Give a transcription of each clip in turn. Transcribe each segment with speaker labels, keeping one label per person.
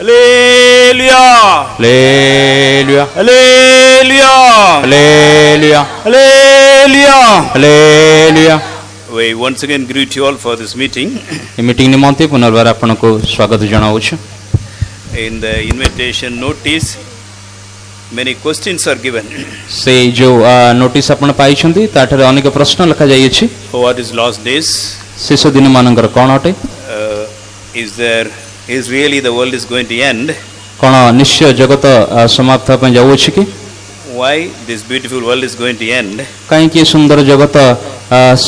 Speaker 1: Hallelujah.
Speaker 2: Hallelujah.
Speaker 1: Hallelujah.
Speaker 2: Hallelujah.
Speaker 1: Hallelujah.
Speaker 2: Hallelujah.
Speaker 1: We once again greet you all for this meeting.
Speaker 2: A meeting ନିମନ୍ତେ ପୁନର୍ବାର ଆପଣଙ୍କୁ ସ୍ୱାଗତ ଜଣାଉଛୁ।
Speaker 1: In the invitation notice, many questions are given.
Speaker 2: ସେ ଯୋଉ notice ଆପଣ ପାଇଛନ୍ତି ତାଠାରେ ଅନେକ ପ୍ରଶ୍ନ ଲେଖାଯାଇଅଛି।
Speaker 1: What is last days?
Speaker 2: ଶେଷ ଦିନମାନଙ୍କର କ'ଣ ଅଟେ?
Speaker 1: Is really the world is going to end?
Speaker 2: କ'ଣ ନିଶ୍ଚୟ ଜଗତ ସମାପ୍ତ ପାଇଁ ଯାଉଅଛି କି?
Speaker 1: Why this beautiful world is going to end?
Speaker 2: କାହିଁକି ଏ ସୁନ୍ଦର ଜଗତ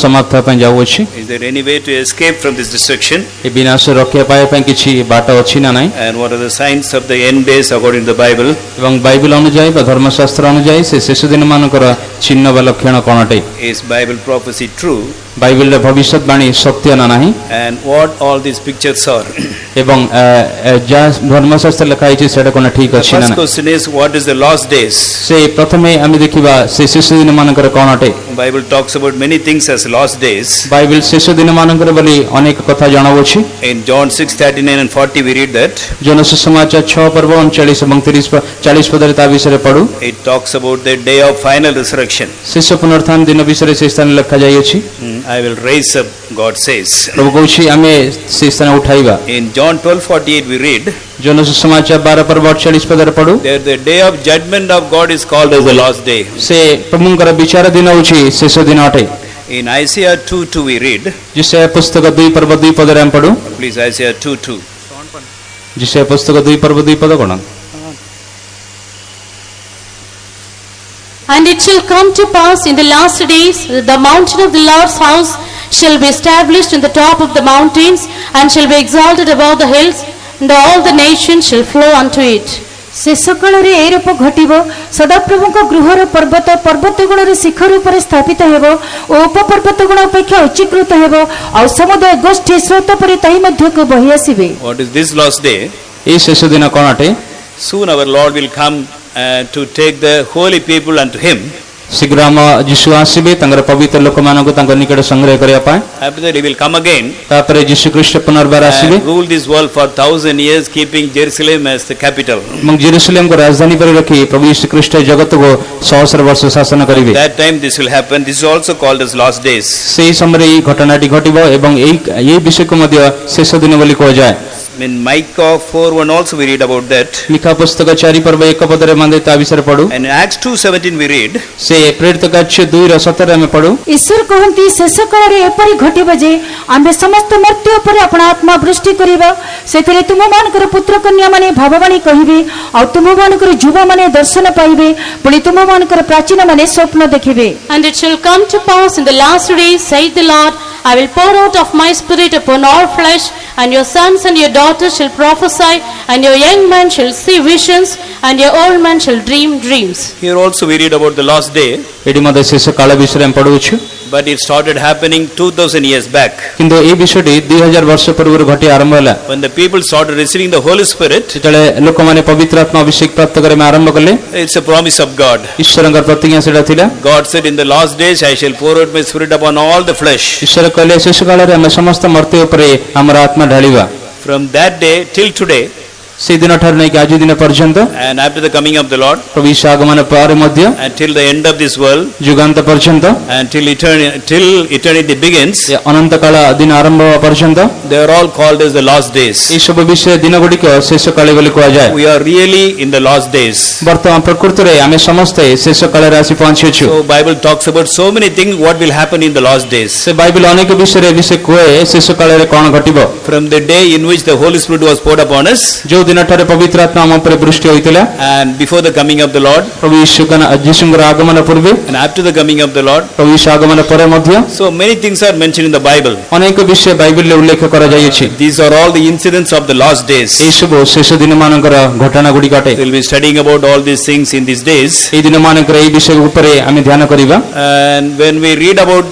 Speaker 2: ସମାପ୍ତ ପାଇଁ ଯାଉଅଛି?
Speaker 1: Is there any way to escape from this destruction?
Speaker 2: ଏ ବିନାଶ ରକ୍ଷା ପାଇବା ପାଇଁ କିଛି ବାଟ ଅଛି ନା ନାହିଁ?
Speaker 1: And what are the signs of the end days according to the Bible?
Speaker 2: ଏବଂ ବାଇବେଲ ଅନୁଯାୟୀ ବା ଧର୍ମଶାସ୍ତ୍ର ଅନୁଯାୟୀ ସେ ଶେଷ ଦିନମାନଙ୍କର ଚିହ୍ନ ବା ଲକ୍ଷଣ କ'ଣ ଅଟେ?
Speaker 1: Is Bible prophecy true?
Speaker 2: ବାଇବେଲର ଭବିଷ୍ୟତବାଣୀ ସତ୍ୟ ନା ନାହିଁ?
Speaker 1: And what all these pictures are?
Speaker 2: ଏବଂ ଯାହା ଧର୍ମଶାସ୍ତ୍ର ଲେଖା ହେଇଛି ସେଟା କ'ଣ ଠିକ ଅଛି ନା
Speaker 1: First
Speaker 2: ନାହିଁ?
Speaker 1: question is, what is the last days?
Speaker 2: ସେ ପ୍ରଥମେ ଆମେ ଦେଖିବା ସେ ଶେଷ ଦିନମାନଙ୍କର କ'ଣ ଅଟେ?
Speaker 1: Bible talks about many things as last days.
Speaker 2: Bible ଶେଷ ଦିନମାନଙ୍କର ବୋଲି ଅନେକ କଥା ଜଣାଉଅଛି।
Speaker 1: In John 6:39 and 40 we read that.
Speaker 2: ଜନ ସୁସମାଚାର 6 ପର୍ବ 39 ଏବଂ 40 ପଦରେ ତା ବିଷୟରେ ପଢୁ।
Speaker 1: It talks about the day of final resurrection.
Speaker 2: ଶେଷ ପୁନରୁତ୍ଥାନ ଦିନ ବିଷୟରେ ସେ ସ୍ଥାନ ଲେଖାଯାଇଅଛି।
Speaker 1: I will raise up, God says.
Speaker 2: ପ୍ରଭୁ କହୁଛି ଆମେ ସେ ସ୍ଥାନ ଉଠାଇବା।
Speaker 1: In John 12:48 we read,
Speaker 2: ଜନ ସୁସମାଚାର 12 ପର୍ବ 48 ପଦରେ ପଢୁ।
Speaker 1: that the day of judgment of God is called as the last day.
Speaker 2: ସେ ପ୍ରଭୁଙ୍କର ବିଚାର ଦିନ ହେଉଛି ଶେଷ ଦିନ ଅଟେ।
Speaker 1: In Isaiah 2:2 we read,
Speaker 2: जिसे पुस्तक 2 पर्व 2 पदरे हम पढु।
Speaker 1: please Isaiah 2:2.
Speaker 2: जिसे पुस्तक 2 पर्व 2 पद कोन?
Speaker 3: And it shall come to pass in the last days that the mountain of the Lord's house shall be established in the top of the mountains and shall be exalted above the hills, and all the nations shall flow unto it.
Speaker 4: ଶେଷ କାଳରେ ଏ ରୂପ ଘଟିବ, ସଦାପ୍ରଭୁଙ୍କ ଗୃହର ପର୍ବତ ପର୍ବତଗୁଣର ଶିଖର ଉପରେ ସ୍ଥାପିତ ହେବ ଓ ଉପପର୍ବତଗୁଣ ଅପେକ୍ଷା ଉଚ୍ଚୀକୃତ ହେବ, ଆଉ ସମୁଦାୟ ଗୋଷ୍ଠୀ ସ୍ରୋତ ପରି ତାହି ମଧ୍ୟକୁ ବହି ଆସିବେ।
Speaker 1: What is this last day?
Speaker 2: ए शेष दिन कोन अटे?
Speaker 1: Soon our Lord will come to take the holy people unto him.
Speaker 2: शीघ्र हम यीशु आसीबे तंगर पवित्र लोक मानको तंग निकट संग्रह करिया पाए।
Speaker 1: After that he will come again.
Speaker 2: तापरे यीशु ख्रीष्ट पुनर्बार आसीबे।
Speaker 1: And rule this world for 1000 years, keeping Jerusalem as the capital.
Speaker 2: Mug Jerusalem को राजधानी पर रखी प्रभु यीशु ख्रीष्ट जगत को 100 वर्ष शासन करिवे।
Speaker 1: That time this will happen. This is also called as last days.
Speaker 2: सेही समय ई घटनाटी घटिबो एवं एई विषय को मध्य शेष दिन बोली कह जाय।
Speaker 1: In Micah 4:1 also we read about that.
Speaker 2: Mika पुस्तक 4 पर्व 1 पदरे माने ता विषय पढु।
Speaker 1: And in Acts 2:17 we read,
Speaker 2: से प्रेरित कार्य 2:17 रे हम पढु।
Speaker 4: ଈଶ୍ୱର କହନ୍ତି ଶେଷ କାଳରେ ଏପରି ଘଟିବ ଯେ ଆମେ ସମସ୍ତ ମର୍ତ୍ତ୍ୟ ଉପରେ ଆପଣ ଆତ୍ମା ବୃଷ୍ଟି କରିବା, ସେଥିରେ ତୁମମାନଙ୍କର ପୁତ୍ର କନ୍ୟାମାନେ ଭାବବାଣୀ କହିବେ, ଆଉ ତୁମମାନଙ୍କର ଯୁବାମାନେ ଦର୍ଶନ ପାଇବେ, ପୁଣି ତୁମମାନଙ୍କର ପ୍ରାଚୀନମାନେ ସ୍ୱପ୍ନ ଦେଖିବେ।
Speaker 3: And it shall come to pass in the last days, saith the Lord, I will pour out of my spirit upon all flesh, and your sons and your daughters shall prophesy, and your young men shall see visions, and your old men shall dream dreams.
Speaker 1: here also we read about the last day,
Speaker 2: एडी मध्ये शेष काल विषय हम पढुछु।
Speaker 1: but it started happening 2000 years back.
Speaker 2: किंतु ए विषयटी 2000 वर्ष पूर्व घटी आरंभ होला।
Speaker 1: When the people started receiving the Holy Spirit,
Speaker 2: जेतले लोक माने पवित्र आत्मा अभिषेक प्राप्त करे में आरंभ करले,
Speaker 1: it's a promise of God.
Speaker 2: ईश्वरଙ୍କ प्रतिज्ञा सेटा थिला।
Speaker 1: God said, in the last days I shall pour out my spirit upon all the flesh.
Speaker 2: ईश्वर कहले शेष काल रे हम समस्त मर्त्य ऊपर हमर आत्मा ढालिबा।
Speaker 1: From that day till today,
Speaker 2: से दिन ठार नै कि आज दिन पर्यंत
Speaker 1: and after the coming of the Lord,
Speaker 2: प्रभु यीशु आगमन पर मध्य
Speaker 1: and till the end of this world,
Speaker 2: युगांत पर्यंत
Speaker 1: and till eternity begins,
Speaker 2: या अनंत काल दिन आरंभ होवा पर्यंत
Speaker 1: they are all called as the last days.
Speaker 2: ए सब विषय दिन गुडिक शेष काल बोली कहा जाय।
Speaker 1: We are really in the last days.
Speaker 2: वर्तमान प्रकृति रे आमे समस्त शेष काल रे आसी पहुंचेछु।
Speaker 1: So Bible talks about so many things what will happen in the last days.
Speaker 2: से बाइबल अनेक विषय कहे शेष काल रे कोन घटिबो।
Speaker 1: From the day in which the Holy Spirit was poured upon us,
Speaker 2: जो दिन ठारे पवित्र आत्मा हम पर वृष्टि होइतिला,
Speaker 1: and before the coming of the Lord,
Speaker 2: प्रभु यीशुଙ୍କର आगमन पूर्वे
Speaker 1: and after the coming of the Lord.
Speaker 2: प्रभु यीशु आगमन पर मध्य
Speaker 1: So many things are mentioned in the Bible.
Speaker 2: अनेक विषय बाइबल रे उल्लेख करा जायछि।
Speaker 1: These are all the incidents of the last days.
Speaker 2: ए सब शेष दिन मानकर घटना गुडी काटे।
Speaker 1: We will be studying about all these things in these days.
Speaker 2: ए दिन मानकर ए विषय ऊपर आमे ध्यान करिबा।
Speaker 1: And when we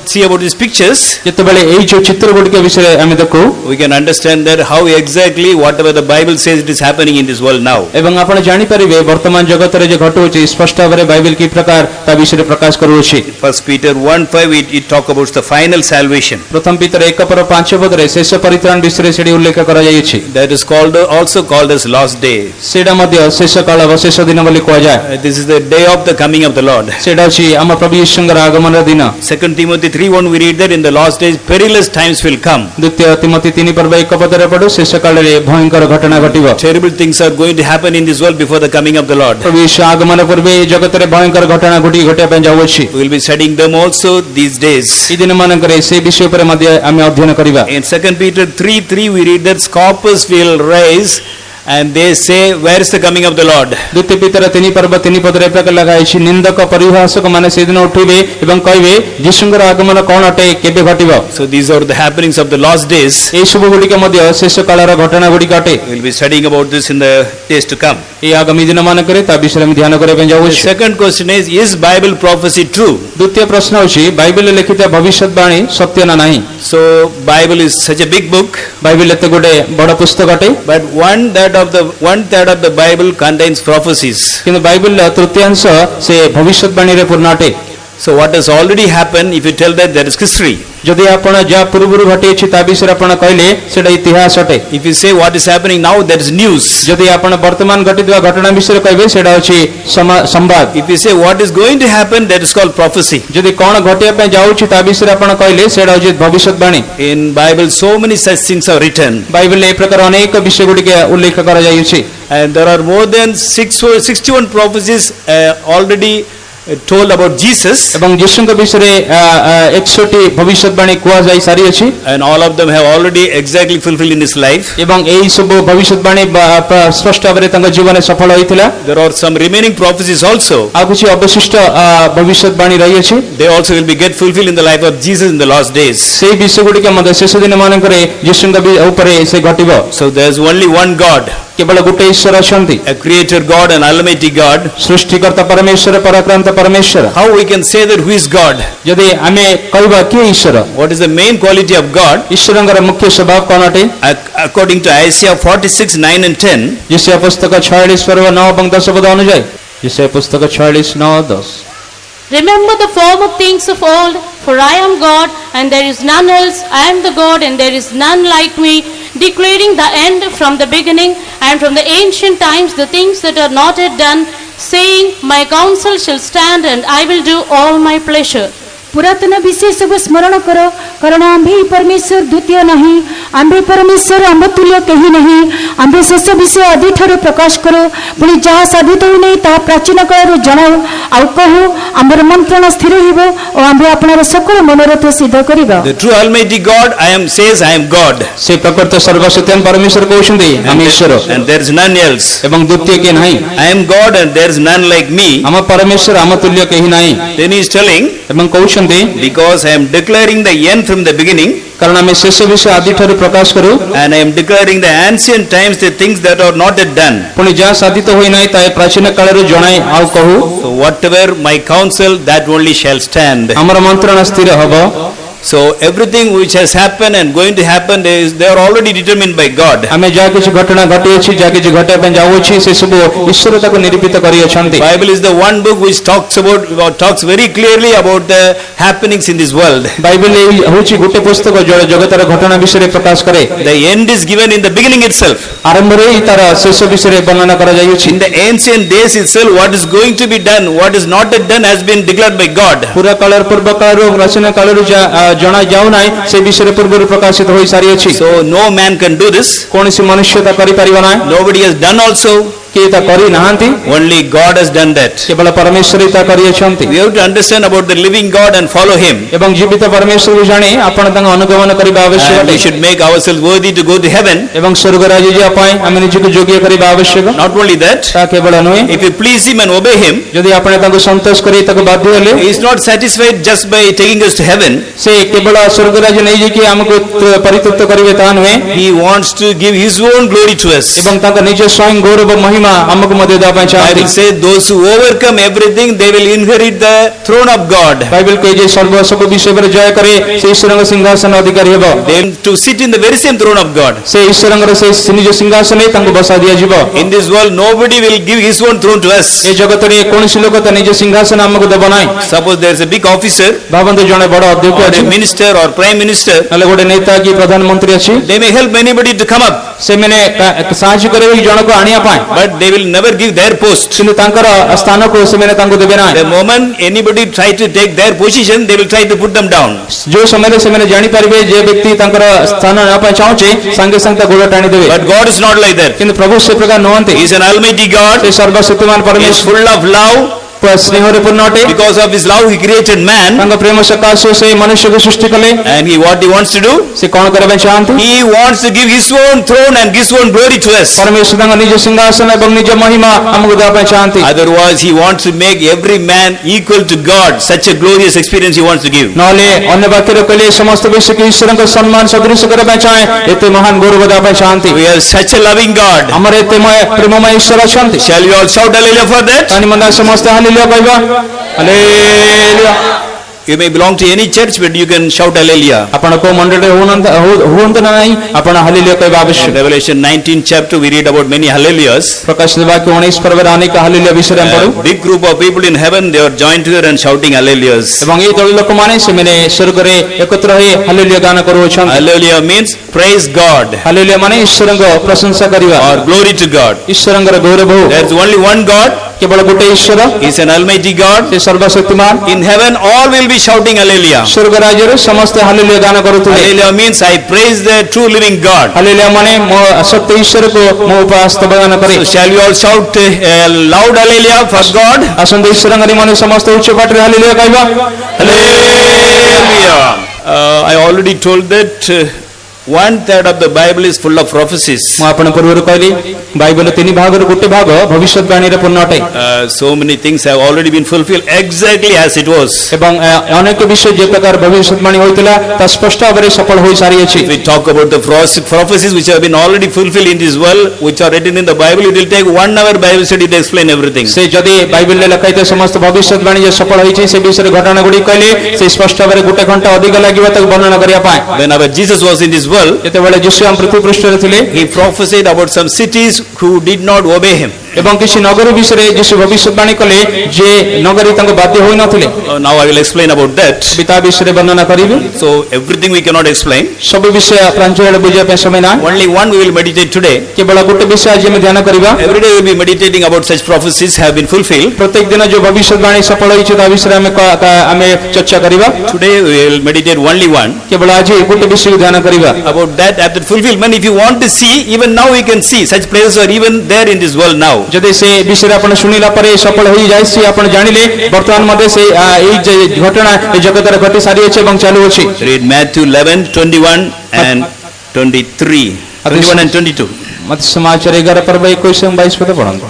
Speaker 1: see about these pictures,
Speaker 2: जेतेबेले ए जो चित्र गुडी के विषय आमे देखो,
Speaker 1: we can understand that how exactly whatever the Bible says it is is happening in this world now.
Speaker 2: ଏବଂ ଆପଣ ଜାଣିପାରିବେ ବର୍ତ୍ତମାନ ଜଗତରେ ଯେ ଘଟୁଅଛି ସ୍ପଷ୍ଟ ଭାବରେ ବାଇବେଲ କି ପ୍ରକାର ତା ବିଷୟରେ ପ୍ରକାଶ କରୁଅଛି।
Speaker 1: 1 Peter 1:5 it talk about the final salvation.
Speaker 2: ପ୍ରଥମ ପିତର 1:5 ପଦରେ ଶେଷ ପରିତ୍ରାଣ ବିଷୟରେ ସେଠି ଉଲ୍ଲେଖ କରାଯାଇଛି।
Speaker 1: That is also called as last day.
Speaker 2: ସେଇଟା ମଧ୍ୟ ଶେଷ କାଳ ବା ଶେଷ ଦିନ ବୋଲି କୁହାଯାଏ।
Speaker 1: This is the day of the coming of the Lord.
Speaker 2: ସେଇଟା ଅଛି ଆମ ପ୍ରଭୁ ଯୀଶୁଙ୍କର ଆଗମନର ଦିନ।
Speaker 1: 2 Timothy 3:1 we read that in the last days perilous times will come.
Speaker 2: ଦ୍ୱିତୀୟ ତିମୋଥୀ 3:1 ପଦରେ ପଢୁ ଶେଷ କାଳରେ ଭୟଙ୍କର ଘଟଣା ଘଟିବ।
Speaker 1: Terrible things are going to happen in this world before the coming of the Lord.
Speaker 2: ପ୍ରଭୁ ଯୀଶୁ ଆଗମନ ପୂର୍ବେ ଏହି ଜଗତରେ ଭୟଙ୍କର ଘଟଣା ଘଟିବା ପାଇଁ ଯାଉଅଛି।
Speaker 1: We will be studying them also these days.
Speaker 2: ଏହି ଦିନମାନଙ୍କରେ ସେହି ବିଷୟ ଉପରେ ମଧ୍ୟ ଆମେ ଅଧ୍ୟୟନ କରିବା।
Speaker 1: In 2 Peter 3:3 we read that scoffers will rise and they say where is the coming of the Lord.
Speaker 2: ଦ୍ୱିତୀୟ ପିତର 3:3 ପଦରେ ପ୍ରକାର ଲେଖାଯାଇଛି ନିନ୍ଦକ ପରିହାସକ ମାନେ ସେଦିନ ଉଠିବେ ଏବଂ କହିବେ ଯୀଶୁଙ୍କର ଆଗମନ କଣ ଅଟେ କେବେ ଘଟିବ।
Speaker 1: So these are the happenings of the last days.
Speaker 2: ଏହି ସବୁ ଗୁଡ଼ିକ ମଧ୍ୟ ଶେଷ କାଳର ଘଟଣା ଗୁଡ଼ିକ ଅଟେ।
Speaker 1: We will be studying about this in the days to come.
Speaker 2: ଏହି ଆଗାମୀ ଦିନମାନଙ୍କରେ ତା ବିଷୟରେ ଆମେ ଧ୍ୟାନ କରିବା ପାଇଁ
Speaker 1: The
Speaker 2: ଯାଉଅଛୁ।
Speaker 1: second question is Bible prophecy true?
Speaker 2: ଦ୍ୱିତୀୟ ପ୍ରଶ୍ନ ହେଉଛି ବାଇବେଲରେ ଲିଖିତ ଭବିଷ୍ୟତବାଣୀ ସତ୍ୟ ନା ନାହିଁ।
Speaker 1: So Bible is such a big book,
Speaker 2: Bible ଏତେ ଗୋଟେ ବଡ଼ ପୁସ୍ତକ ଅଟେ
Speaker 1: but one third of the Bible contains prophecies.
Speaker 2: କିନ୍ତୁ ବାଇବେଲର ତୃତୀୟାଂଶ ସେ ଭବିଷ୍ୟତବାଣୀରେ ପୂର୍ଣ୍ଣ ଅଟେ।
Speaker 1: So what has already happened, if you tell that, that is history.
Speaker 2: ଯଦି ଆପଣ ଯାହା ପୂର୍ବରୁ ଘଟିଅଛି ତା ବିଷୟରେ ଆପଣ କହିଲେ ସେଟା ଇତିହାସ ଅଟେ।
Speaker 1: If you say what is happening now, that is news.
Speaker 2: ଯଦି ଆପଣ ବର୍ତ୍ତମାନ ଘଟିଥିବା ଘଟଣା ବିଷୟରେ କହିବେ ସେଟା ହେଉଛି ସମ୍ବାଦ।
Speaker 1: If you say what is going to happen, that is called prophecy.
Speaker 2: ଯଦି କଣ ଘଟିବା ପାଇଁ ଯାଉଛି ତା ବିଷୟରେ ଆପଣ କହିଲେ ସେଟା ହେଉଛି ଭବିଷ୍ୟତବାଣୀ।
Speaker 1: In Bible, so many such things are written.
Speaker 2: ବାଇବେଲରେ ଏ ପ୍ରକାର ଅନେକ ବିଷୟ ଗୁଡ଼ିକ ଉଲ୍ଲେଖ କରାଯାଇଛି।
Speaker 1: And there are more than 61 prophecies already told about Jesus.
Speaker 2: ଏବଂ ଯୀଶୁଙ୍କ ବିଷୟରେ 61ଟି ଭବିଷ୍ୟତବାଣୀ କୁହାଯାଇ ସାରିଅଛି।
Speaker 1: And all of them have already exactly fulfilled in his life.
Speaker 2: ଏବଂ ଏହି ସବୁ ଭବିଷ୍ୟତବାଣୀ ସ୍ପଷ୍ଟ ଭାବରେ ତାଙ୍କ ଜୀବନରେ ସଫଳ ହୋଇଥିଲା।
Speaker 1: There are some remaining prophecies also.
Speaker 2: ଆଉ କିଛି ଅବଶିଷ୍ଟ ଭବିଷ୍ୟତବାଣୀ ରହିଅଛି।
Speaker 1: They also will be get fulfilled in the life of Jesus in the last days.
Speaker 2: ସେହି ବିଷୟ ଗୁଡ଼ିକ ମଧ୍ୟ ଶେଷ ଦିନମାନଙ୍କରେ ଯୀଶୁଙ୍କ ଉପରେ ସେ ଘଟିବ।
Speaker 1: So there is only one God,
Speaker 2: କେବଳ ଗୋଟେ ଈଶ୍ୱର ଅଛନ୍ତି,
Speaker 1: a creator God and almighty God.
Speaker 2: ସୃଷ୍ଟିକର୍ତ୍ତା ପରମେଶ୍ୱର ପରାକ୍ରାନ୍ତ ପରମେଶ୍ୱର।
Speaker 1: How we can say that who is God?
Speaker 2: ଯଦି ଆମେ କହିବା କିଏ ଈଶ୍ୱର,
Speaker 1: What is the main quality of God?
Speaker 2: ଈଶ୍ୱରଙ୍କର ମୁଖ୍ୟ ସ୍ୱଭାବ କଣ ଅଟେ?
Speaker 1: According to Isaiah 46:9 and 10,
Speaker 2: ଯେଶାୟା ପୁସ୍ତକ 46:9 ଏବଂ 10 ପଦ ଅନୁଯାୟୀ। ଯେଶାୟା ପୁସ୍ତକ 46:9-10।
Speaker 3: Remember the former things of old, for I am God, and there is none else. I am the God, and there is none like me, declaring the end from the beginning, and from the ancient times the things that are not yet done, saying, My counsel shall stand, and I will do all my pleasure.
Speaker 4: ପୁରାତନ ବିଷୟ ସବୁ ସ୍ମରଣ କର, କାରଣ ଆମ୍ଭେ ପରମେଶ୍ୱର ଦ୍ୱିତୀୟ ନାହିଁ, ଆମ୍ଭେ ପରମେଶ୍ୱର ଆମ୍ଭ ତୁଲ୍ୟ କେହି ନାହିଁ। ଆମ୍ଭେ ଶେଷ ବିଷୟ ଆଦିଠାରୁ ପ୍ରକାଶ କର, ପୁଣି ଯାହା ସାଧିତ ହୋଇନାହିଁ ତାହା ପ୍ରାଚୀନ କାଳରୁ ଜଣାଉ। ଆଉ କହୁ ଆମର ମନ୍ତ୍ରଣା ସ୍ଥିର ହେବ ଓ ଆମ୍ଭେ ଆପଣର ସକଳ ମନୋରଥ ସିଦ୍ଧ କରିବା।
Speaker 1: the true almighty God says I am God,
Speaker 2: ସେ ପ୍ରକୃତ ସର୍ବଶକ୍ତିମାନ ପରମେଶ୍ୱର କହୁଛନ୍ତି ଆମେ ଈଶ୍ୱର
Speaker 1: and there is none else.
Speaker 2: ଏବଂ ଦ୍ୱିତୀୟ କିଏ ନାହିଁ।
Speaker 1: I am God and there is none like me.
Speaker 2: ଆମ ପରମେଶ୍ୱର ଆମ ତୁଲ୍ୟ କେହି ନାହିଁ।
Speaker 1: Then he is telling,
Speaker 2: ଏବଂ କହୁଛନ୍ତି
Speaker 1: because I am declaring the end from the beginning,
Speaker 2: କାରଣ ଆମେ ଶେଷ ବିଷୟ ଆଦିଠାରୁ ପ୍ରକାଶ କରୁ
Speaker 1: and I am declaring the ancient times, the things that are not yet done.
Speaker 2: ପୁଣି ଯାହା ସାଧିତ ହୋଇନାହିଁ ତାହା ପ୍ରାଚୀନ କାଳରୁ ଜଣାଇ ଆଉ କହୁ।
Speaker 1: So whatever my counsel, that only shall stand.
Speaker 2: ଆମର ମନ୍ତ୍ରଣା ସ୍ଥିର ହେବ।
Speaker 1: So everything which has happened and going to happen, they are already determined by God.
Speaker 2: ଆମେ ଯାହା କିଛି ଘଟଣା ଘଟିଅଛି ଯାହା କିଛି ଘଟିବା ପାଇଁ ଯାଉଅଛି ସେ ସବୁ ଈଶ୍ୱର ତାକୁ ନିରୂପିତ କରିଅଛନ୍ତି।
Speaker 1: Bible is the one book which talks very clearly about the happenings in this world.
Speaker 2: Bible ହେଉଛି ଗୋଟେ ପୁସ୍ତକ ଜଗତର ଘଟଣା ବିଷୟରେ ପ୍ରକାଶ କରେ।
Speaker 1: The end is given in the beginning itself.
Speaker 2: ଆରମ୍ଭରେ ହିଁ ତାର ଶେଷ ବିଷୟରେ ବର୍ଣ୍ଣନା କରାଯାଇଅଛି।
Speaker 1: In the ancient days itself, what is going to be done, what is not yet done, has been declared by God.
Speaker 2: ପୁରା କାଳର ପୂର୍ବ କାଳରୁ ପ୍ରାଚୀନ କାଳରୁ ଜଣା ଯାଉନାହିଁ ସେ ବିଷୟରେ ପୂର୍ବରୁ ପ୍ରକାଶିତ ହୋଇ ସାରିଅଛି।
Speaker 1: So no man can do this.
Speaker 2: କୌଣସି ମନୁଷ୍ୟ ତା କରିପାରିବ ନାହିଁ।
Speaker 1: Nobody has done also.
Speaker 2: କିଏ ତା କରି ନାହାନ୍ତି,
Speaker 1: Only God has done that.
Speaker 2: କେବଳ ପରମେଶ୍ୱର ତା କରିଅଛନ୍ତି।
Speaker 1: We have to understand about the living God and follow Him.
Speaker 2: ଏବଂ ଜୀବିତ ପରମେଶ୍ୱରକୁ ଜାଣି ଆପଣ ତାଙ୍କ ଅନୁଗମନ କରିବା ଆବଶ୍ୟକ।
Speaker 1: And we should make ourselves worthy to go to heaven.
Speaker 2: ଏବଂ ସ୍ୱର୍ଗ ରାଜ୍ୟ ଯିବା ପାଇଁ ଆମେ ନିଜକୁ ଯୋଗ୍ୟ କରିବା ଆବଶ୍ୟକ।
Speaker 1: Not only that,
Speaker 2: ତା କେବଳ ନୁହେଁ,
Speaker 1: if you please Him and obey Him,
Speaker 2: ଯଦି ଆପଣ ତାଙ୍କୁ ସନ୍ତୋଷ କରି ତାକୁ ବାଧ୍ୟ ହେଲେ
Speaker 1: He is not satisfied just by taking us to heaven.
Speaker 2: ସେ କେବଳ ସ୍ୱର୍ଗ ରାଜ୍ୟ ନେଇଯାଇକି ଆମକୁ ପରିତୃପ୍ତ କରିବେ ତାହା ନୁହେଁ।
Speaker 1: He wants to give His own glory to us.
Speaker 2: ଏବଂ ତାଙ୍କ ନିଜ ସ୍ୱୟଂ ଗୌରବ ମହିମା ମହିମା ଆମକୁ ମଧ୍ୟ ଦେବା ପାଇଁ ଚାହାନ୍ତି।
Speaker 1: Bible says those who overcome everything, they will inherit the throne of God.
Speaker 2: Bible କହେ ଯେ ସର୍ବ ସବୁ ବିଷୟ ଉପରେ ଜୟ କରେ ସେ ଈଶ୍ୱରଙ୍କ ସିଂହାସନ ଅଧିକାରୀ ହେବ।
Speaker 1: They will to sit in the very same throne of God.
Speaker 2: ସେ ଈଶ୍ୱରଙ୍କର ସେ ନିଜ ସିଂହାସନରେ ତାଙ୍କୁ ବସା ଦିଆଯିବ।
Speaker 1: In this world, nobody will give his own throne to us.
Speaker 2: ଏ ଜଗତରେ କୌଣସି ଲୋକ ତା ନିଜ ସିଂହାସନ ଆମକୁ ଦେବ ନାହିଁ।
Speaker 1: Suppose there is a big officer,
Speaker 2: ଭାବନ୍ତୁ ଜଣେ ବଡ ଅଧ୍ୟକ୍ଷ
Speaker 1: or
Speaker 2: ଅଛି,
Speaker 1: a minister, or prime minister.
Speaker 2: ନହେଲେ ଗୋଟେ ନେତା କି ପ୍ରଧାନମନ୍ତ୍ରୀ ଅଛି,
Speaker 1: They may help anybody to come up,
Speaker 2: ସେମାନେ ସାହାଯ୍ୟ କରିବେ କି ଜଣକୁ ଆଣିବା ପାଇଁ,
Speaker 1: but they will never give their post.
Speaker 2: କିନ୍ତୁ ତାଙ୍କର ସ୍ଥାନକୁ ସେମାନେ ତାଙ୍କୁ ଦେବେ ନାହିଁ।
Speaker 1: The moment anybody try to take their position, they will try to put them down.
Speaker 2: ଯୋଉ ସମୟରେ ସେମାନେ ଜାଣିପାରିବେ ଯେ ବ୍ୟକ୍ତି ତାଙ୍କର ସ୍ଥାନ ନେବା ପାଇଁ ଚାହୁଁଛି, ସାଙ୍ଗେ ସାଙ୍ଗେ ତା ଗୋଡ଼ ଟାଣିଦେବେ।
Speaker 1: But God is not like that.
Speaker 2: କିନ୍ତୁ ପ୍ରଭୁ ସେ ପ୍ରକାର ନୁହନ୍ତି।
Speaker 1: He is an almighty God.
Speaker 2: ସେ ସର୍ବଶକ୍ତିମାନ
Speaker 1: He is
Speaker 2: ପରମେଶ୍ୱର,
Speaker 1: full of love.
Speaker 2: ସ୍ନେହରେ ପୂର୍ଣ୍ଣ ଅଟେ।
Speaker 1: Because of his love, he created man.
Speaker 2: ତାଙ୍କ ପ୍ରେମ ସକାଶେ ସେ ମନୁଷ୍ୟକୁ ସୃଷ୍ଟି କଲେ।
Speaker 1: And what he wants to do?
Speaker 2: ସେ କଣ କରିବା ପାଇଁ ଚାହାନ୍ତି?
Speaker 1: He wants to give his own throne and his own glory to us.
Speaker 2: ପରମେଶ୍ୱର ତାଙ୍କ ନିଜ ସିଂହାସନ ଏବଂ ନିଜ ମହିମା ଆମକୁ ଦେବା ପାଇଁ ଚାହାନ୍ତି।
Speaker 1: Otherwise, he wants to make every man equal to God. Such a glorious experience he wants to give.
Speaker 2: ନହେଲେ ଅନ୍ୟ ବାକ୍ୟରେ କହିଲେ ସମସ୍ତ ବିଷୟକୁ ଈଶ୍ୱରଙ୍କ ସମ୍ମାନ ସଦୃଶ କରିବା ପାଇଁ ଚାହେଁ, ଏତେ ମହାନ ଗୌରବ ଦେବା ପାଇଁ ଚାହାନ୍ତି।
Speaker 1: We have such a loving God.
Speaker 2: ଆମର ଏତେ ପ୍ରେମମୟ ଈଶ୍ୱର ଅଛନ୍ତି।
Speaker 1: Shall we all shout hallelujah for that?
Speaker 2: ତାନି ମନ୍ଦ ସମସ୍ତେ ହାଲେଲୁୟା କହିବା। Hallelujah.
Speaker 1: You may belong to any church, but you can shout hallelujah.
Speaker 2: ଆପଣ କୋଉ ମଣ୍ଡଳରେ ହୁଅନ୍ତୁ ନା ନାହିଁ, ଆପଣ ହାଲେଲୁୟା କହିବା ଆବଶ୍ୟକ।
Speaker 1: Revelation 19 chapter, we read about many hallelujahs.
Speaker 2: ପ୍ରକାଶିତ ବାକ୍ୟ 19 ପର୍ବରେ ଅନେକ ହାଲେଲୁୟା ବିଷୟରେ ଆମେ ପଢୁ।
Speaker 1: A big group of people in heaven, they are joined together and shouting hallelujahs.
Speaker 2: ଏବଂ ଏହି ଦଳ ଲୋକମାନେ ସେମାନେ ସ୍ୱର୍ଗରେ ଏକତ୍ର ହୋଇ ହାଲେଲୁୟା ଗାନ କରୁଅଛନ୍ତି।
Speaker 1: Hallelujah means praise God
Speaker 2: hallelujah ମାନେ ଈଶ୍ୱରଙ୍କ ପ୍ରଶଂସା କରିବା,
Speaker 1: or glory to God.
Speaker 2: ଈଶ୍ୱରଙ୍କର ଗୌରବ।
Speaker 1: There is only one God.
Speaker 2: କେବଳ ଗୋଟେ ଈଶ୍ୱର,
Speaker 1: He is an almighty God.
Speaker 2: ସେ ସର୍ବଶକ୍ତିମାନ।
Speaker 1: In heaven, all will be shouting hallelujah.
Speaker 2: ସ୍ୱର୍ଗ ରାଜ୍ୟରେ ସମସ୍ତେ ହାଲେଲୁୟା ଗାନ କରୁଥିଲେ।
Speaker 1: Hallelujah means I praise the true living God.
Speaker 2: Hallelujah ମାନେ ମୋ ସତ୍ୟ ଈଶ୍ୱରକୁ ମୋ ଉପାସ୍ତ ଗାନ କରେ।
Speaker 1: So shall we all shout loud hallelujah for God?
Speaker 2: ଆସନ୍ତୁ ଈଶ୍ୱରଙ୍କ ନିମନ୍ତେ ସମସ୍ତେ ଉଚ୍ଚ ପାଟିରେ ହାଲେଲୁୟା କହିବା।
Speaker 1: Hallelujah. I already told that 1/3 of the Bible is full of prophecies.
Speaker 2: ମୁଁ ଆପଣ ପୂର୍ବରୁ କହିଲି ବାଇବଲ 3 ଭାଗରୁ ଗୋଟେ ଭାଗ ଭବିଷ୍ୟତବାଣୀରେ ପୂର୍ଣ୍ଣ ଅଟେ।
Speaker 1: So many things have already been fulfilled exactly as it was.
Speaker 2: ଏବଂ ଅନେକ ବିଷୟ ଯେ ପ୍ରକାର ଭବିଷ୍ୟତବାଣୀ ହୋଇଥିଲା ତା ସ୍ପଷ୍ଟ ଭାବରେ ସଫଳ ହୋଇ ସାରିଅଛି।
Speaker 1: If we talk about the prophecies which have been already fulfilled in this world, which are written in the Bible, it will take 1 hour Bible study to explain everything.
Speaker 2: ସେ ଯଦି ବାଇବଲରେ ଲେଖା ହେଇଥିବା ସମସ୍ତ ଭବିଷ୍ୟତବାଣୀ ଯେ ସଫଳ ହୋଇଛି ସେ ବିଷୟରେ ଘଟଣା ଗୁଡ଼ିକ କହିଲେ ସେ ସ୍ପଷ୍ଟ ଭାବରେ ଗୋଟେ ଘଣ୍ଟା ଅଧିକ ଲାଗିବ ତାକୁ ବର୍ଣ୍ଣନା କରିବା ପାଇଁ।
Speaker 1: When our Jesus was in this world,
Speaker 2: ଯେତେବେଳେ ଯୀଶୁ ଆମ ପୃଥିବୀ ପୃଷ୍ଠରେ ଥିଲେ,
Speaker 1: he prophesied about some cities who did not obey him.
Speaker 2: ଏବଂ କିଛି ନଗରୀ ବିଷୟରେ ଯୀଶୁ ଭବିଷ୍ୟତବାଣୀ କଲେ ଯେ ନଗରୀ ତାଙ୍କୁ ବାଧ୍ୟ ହୋଇନଥିଲେ।
Speaker 1: Now I will explain about that.
Speaker 2: ତା ବିଷୟରେ ବର୍ଣ୍ଣନା କରିବି।
Speaker 1: So everything we cannot explain.
Speaker 2: ସବୁ ବିଷୟ ପ୍ରାଞ୍ଜଳରେ ବୁଝିବା ପାଇଁ ସମୟ ନାହିଁ।
Speaker 1: Only one we will meditate today.
Speaker 2: କେବଳ ଗୋଟେ ବିଷୟ ଆଜି ଆମେ ଧ୍ୟାନ କରିବା।
Speaker 1: Every day we will be meditating about such prophecies have been fulfilled.
Speaker 2: ପ୍ରତ୍ୟେକ ଦିନ ଯୋଉ ଭବିଷ୍ୟତବାଣୀ ସଫଳ ହୋଇଛି ତା ବିଷୟରେ ଆମେ ଚର୍ଚ୍ଚା କରିବା।
Speaker 1: Today we will meditate only one.
Speaker 2: କେବଳ ଆଜି ଗୋଟେ ବିଷୟକୁ ଧ୍ୟାନ କରିବା।
Speaker 1: About that after fulfillment, if you want to see, even now we can see such places are even there in this world now.
Speaker 2: ଯଦି ସେ ବିଷୟରେ ଆପଣ ଶୁଣିଲା ପରେ ସଫଳ ହୋଇଯାଇଛି ଆପଣ ଜାଣିଲେ ବର୍ତ୍ତମାନ ମଧ୍ୟ ସେ ଏଇ ଘଟଣା ଏ ଜଗତରେ ଘଟି ସାରିଅଛି ଏବଂ ଚାଲୁଅଛି।
Speaker 1: Read Matthew 11:21 and 23. 21 and 22.
Speaker 2: ମତ୍ସ୍ୟ ସମାଚାର 11 ପର୍ବ 21 ଏବଂ 22 ପଦ ପଢ଼ନ୍ତୁ।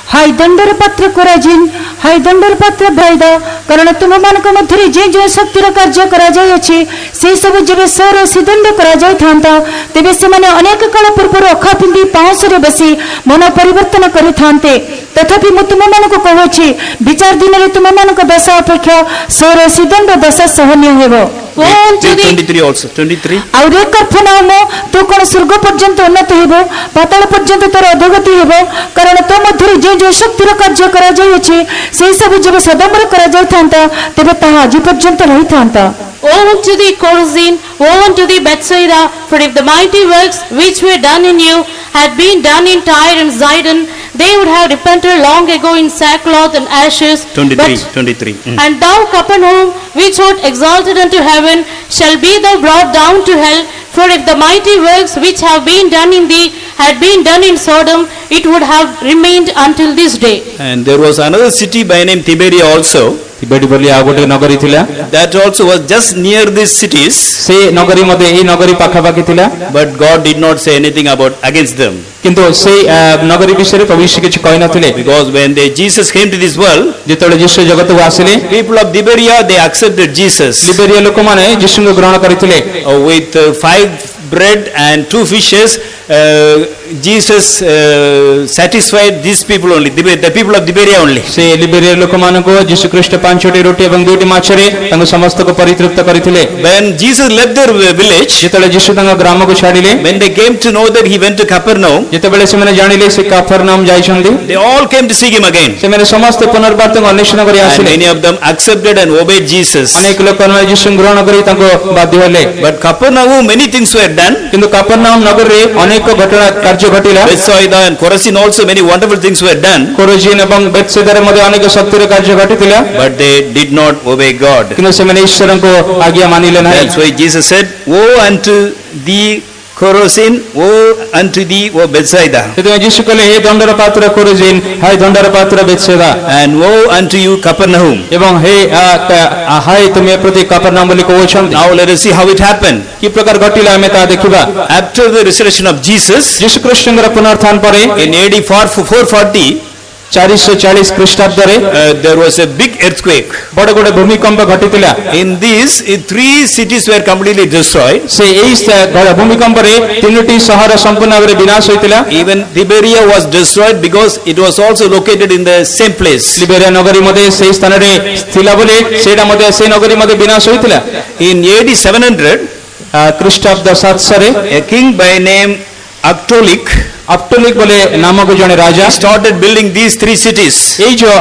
Speaker 4: ହାଇ ଦଣ୍ଡର ପାତ୍ର କୋରାଜିନ୍, ହାଇ ଦଣ୍ଡର ପାତ୍ର ଭୟଦ, କାରଣ ତୁମମାନଙ୍କ ମଧ୍ୟରେ ଯେଉଁ ଯେଉଁ ଶକ୍ତିର କାର୍ଯ୍ୟ କରାଯାଇଅଛି ସେହି ସବୁ ଯେବେ ସର ସିଦଣ୍ଡ କରାଯାଇଥାନ୍ତା ତେବେ ସେମାନେ ଅନେକ କାଳ ପୂର୍ବରୁ ଅଖା ପିନ୍ଧି ପାଉଁଶରେ ବସି ମନ ପରିବର୍ତ୍ତନ କରିଥାନ୍ତେ। ତଥାପି ମୁଁ ତୁମମାନଙ୍କୁ କହୁଅଛି ବିଚାର ଦିନରେ ତୁମମାନଙ୍କ ଦଶା ଅପେକ୍ଷା ସର ସିଦଣ୍ଡ ଦଶା ସହନୀୟ ହେବ।
Speaker 1: Read 23 also. 23.
Speaker 4: ଆଉ ରେ କର୍ଫନାଉମ, ତୁ କଣ ସ୍ୱର୍ଗ ପର୍ଯ୍ୟନ୍ତ ଉନ୍ନତ ହେବ, ପାତାଳ ପର୍ଯ୍ୟନ୍ତ ତୋର ଅଧୋଗତି ହେବ, କାରଣ ତୋ ମଧ୍ୟରେ ଯେଉଁ ଯେଉଁ ଶକ୍ତିର କାର୍ଯ୍ୟ କରାଯାଇଅଛି ସେହି ସବୁ ଯେବେ ସଦମରେ କରାଯାଇଥାନ୍ତା ତେବେ ତାହା ଆଜି ପର୍ଯ୍ୟନ୍ତ ରହିଥାନ୍ତା।
Speaker 3: Woe unto thee, Chorazin! Woe unto thee, Bethsaida! For if the mighty works which were done in you had been done in Tyre and Zidon, they would have repented long ago in sackcloth and ashes.
Speaker 1: 23.
Speaker 3: And thou, Capernaum, which art exalted unto heaven, shall be thou brought down to hell. For if the mighty works which have been done in thee had been done in Sodom, it would have remained until this day.
Speaker 1: And there was another city by name Tiberia also.
Speaker 2: ତିବେଡ଼ି ବୋଲି ଆଉ ଗୋଟେ ନଗରୀ ଥିଲା।
Speaker 1: That also was just near these cities.
Speaker 2: ସେ ନଗରୀ ମଧ୍ୟ ଏଇ ନଗରୀ ପାଖାପାଖି ଥିଲା।
Speaker 1: But God did not say anything about against them.
Speaker 2: କିନ୍ତୁ ସେଇ ନଗରୀ ବିଷୟରେ ପ୍ରଭୁ ଯୀଶୁ କିଛି କହିନଥିଲେ।
Speaker 1: Because when Jesus came to this world,
Speaker 2: ଯେତେବେଳେ ଯୀଶୁ ଜଗତକୁ ଆସିଲେ
Speaker 1: people of Tiberia, they accepted Jesus
Speaker 2: Liberia ଲୋକମାନେ ଯୀଶୁଙ୍କୁ ଗ୍ରହଣ କରିଥିଲେ।
Speaker 1: with 5 bread and 2 fishes. Jesus satisfied these people only, the people of Tiberia only.
Speaker 2: ସେ ଲିବେରିଆ ଲୋକମାନଙ୍କୁ ଯୀଶୁ ଖ୍ରୀଷ୍ଟ 5ଟି ରୋଟି ଏବଂ 2ଟି ମାଛରେ ତାଙ୍କୁ ସମସ୍ତଙ୍କୁ ପରିତୃପ୍ତ କରିଥିଲେ।
Speaker 1: When Jesus left their village,
Speaker 2: ଯେତେବେଳେ ଯୀଶୁ ତାଙ୍କ ଗ୍ରାମକୁ ଛାଡ଼ିଲେ,
Speaker 1: when they came to know that he went to Capernaum,
Speaker 2: ଯେତେବେଳେ ସେମାନେ ଜାଣିଲେ ସେ କାଫରନାଉମ ଯାଇଛନ୍ତି,
Speaker 1: they all came to seek him again.
Speaker 2: ସେମାନେ ସମସ୍ତେ ପୁନର୍ବାର ତାଙ୍କୁ ଅନ୍ୱେଷଣ କରି
Speaker 1: And
Speaker 2: ଆସିଲେ।
Speaker 1: many of them accepted and obeyed Jesus.
Speaker 2: ଅନେକ ଲୋକମାନେ ଯୀଶୁଙ୍କୁ ଗ୍ରହଣ କରି ତାଙ୍କୁ ବାଧ୍ୟ ହେଲେ।
Speaker 1: But Capernaum, many things were done.
Speaker 2: କିନ୍ତୁ କାଫରନାଉମ ନଗରରେ ଅନେକ ଘଟଣା କାର୍ଯ୍ୟ ଘଟିଲା।
Speaker 1: Bethsaida and Chorazin also many wonderful things were done.
Speaker 2: କୋରଜିନ ଏବଂ ବେଥସେଦାରେ ମଧ୍ୟ ଅନେକ ଶକ୍ତିର କାର୍ଯ୍ୟ ଘଟିଥିଲା,
Speaker 1: But they did not obey God.
Speaker 2: କିନ୍ତୁ ସେମାନେ ଈଶ୍ୱରଙ୍କୁ ଆଜ୍ଞା ମାନିଲେ ନାହିଁ।
Speaker 1: That's why Jesus said, "Woe unto thee, Chorazin! Woe unto thee, O Bethsaida!
Speaker 2: ସେଥିପାଇଁ ଯୀଶୁ କହିଲେ, ହେ ଦଣ୍ଡର ପାତ୍ର କୋରଜିନ, ହାୟ ଦଣ୍ଡର ପାତ୍ର ବେଥସେଦା,
Speaker 1: And woe unto you, Capernaum!"
Speaker 2: ଏବଂ ହେ ହାୟ ତୁମେ ପ୍ରତି କାଫରନାଉମ ବୋଲି କହୁଛନ୍ତି।
Speaker 1: Now let us see how it happened.
Speaker 2: କି ପ୍ରକାର ଘଟିଲା ଆମେ ତାହା ଦେଖିବା।
Speaker 1: After the resurrection of Jesus,
Speaker 2: ଯୀଶୁ ଖ୍ରୀଷ୍ଟଙ୍କର ପୁନରୁତ୍ଥାନ ପରେ
Speaker 1: in AD 440,
Speaker 2: 440 ଖ୍ରୀଷ୍ଟାବ୍ଦରେ
Speaker 1: there was a big earthquake.
Speaker 2: ବଡ଼ ଗୋଟେ ଭୂମିକମ୍ପ ଘଟିଥିଲା।
Speaker 1: In this, 3 cities were completely destroyed.
Speaker 2: ସେ ଏହି ଭୂମିକମ୍ପରେ 3ଟି ସହର ସମ୍ପୂର୍ଣ୍ଣ ଭାବରେ ବିନାଶ ହୋଇଥିଲା।
Speaker 1: Even Tiberia was destroyed because it was also located in the same place.
Speaker 2: Liberia ନଗରୀ ମଧ୍ୟ ସେହି ସ୍ଥାନରେ ଥିଲା ବୋଲି ସେଇଟା ମଧ୍ୟ ସେହି ନଗରୀ ମଧ୍ୟ ବିନାଶ ହୋଇଥିଲା।
Speaker 1: In AD 700,
Speaker 2: ଖ୍ରୀଷ୍ଟାବ୍ଦ 700ରେ
Speaker 1: a king by name Aptolik
Speaker 2: ଅପ୍ଟୋଲିକ ବୋଲି ନାମକ ଜଣେ ରାଜା
Speaker 1: started building these 3 cities:
Speaker 2: ଏଇ ଯୋଉ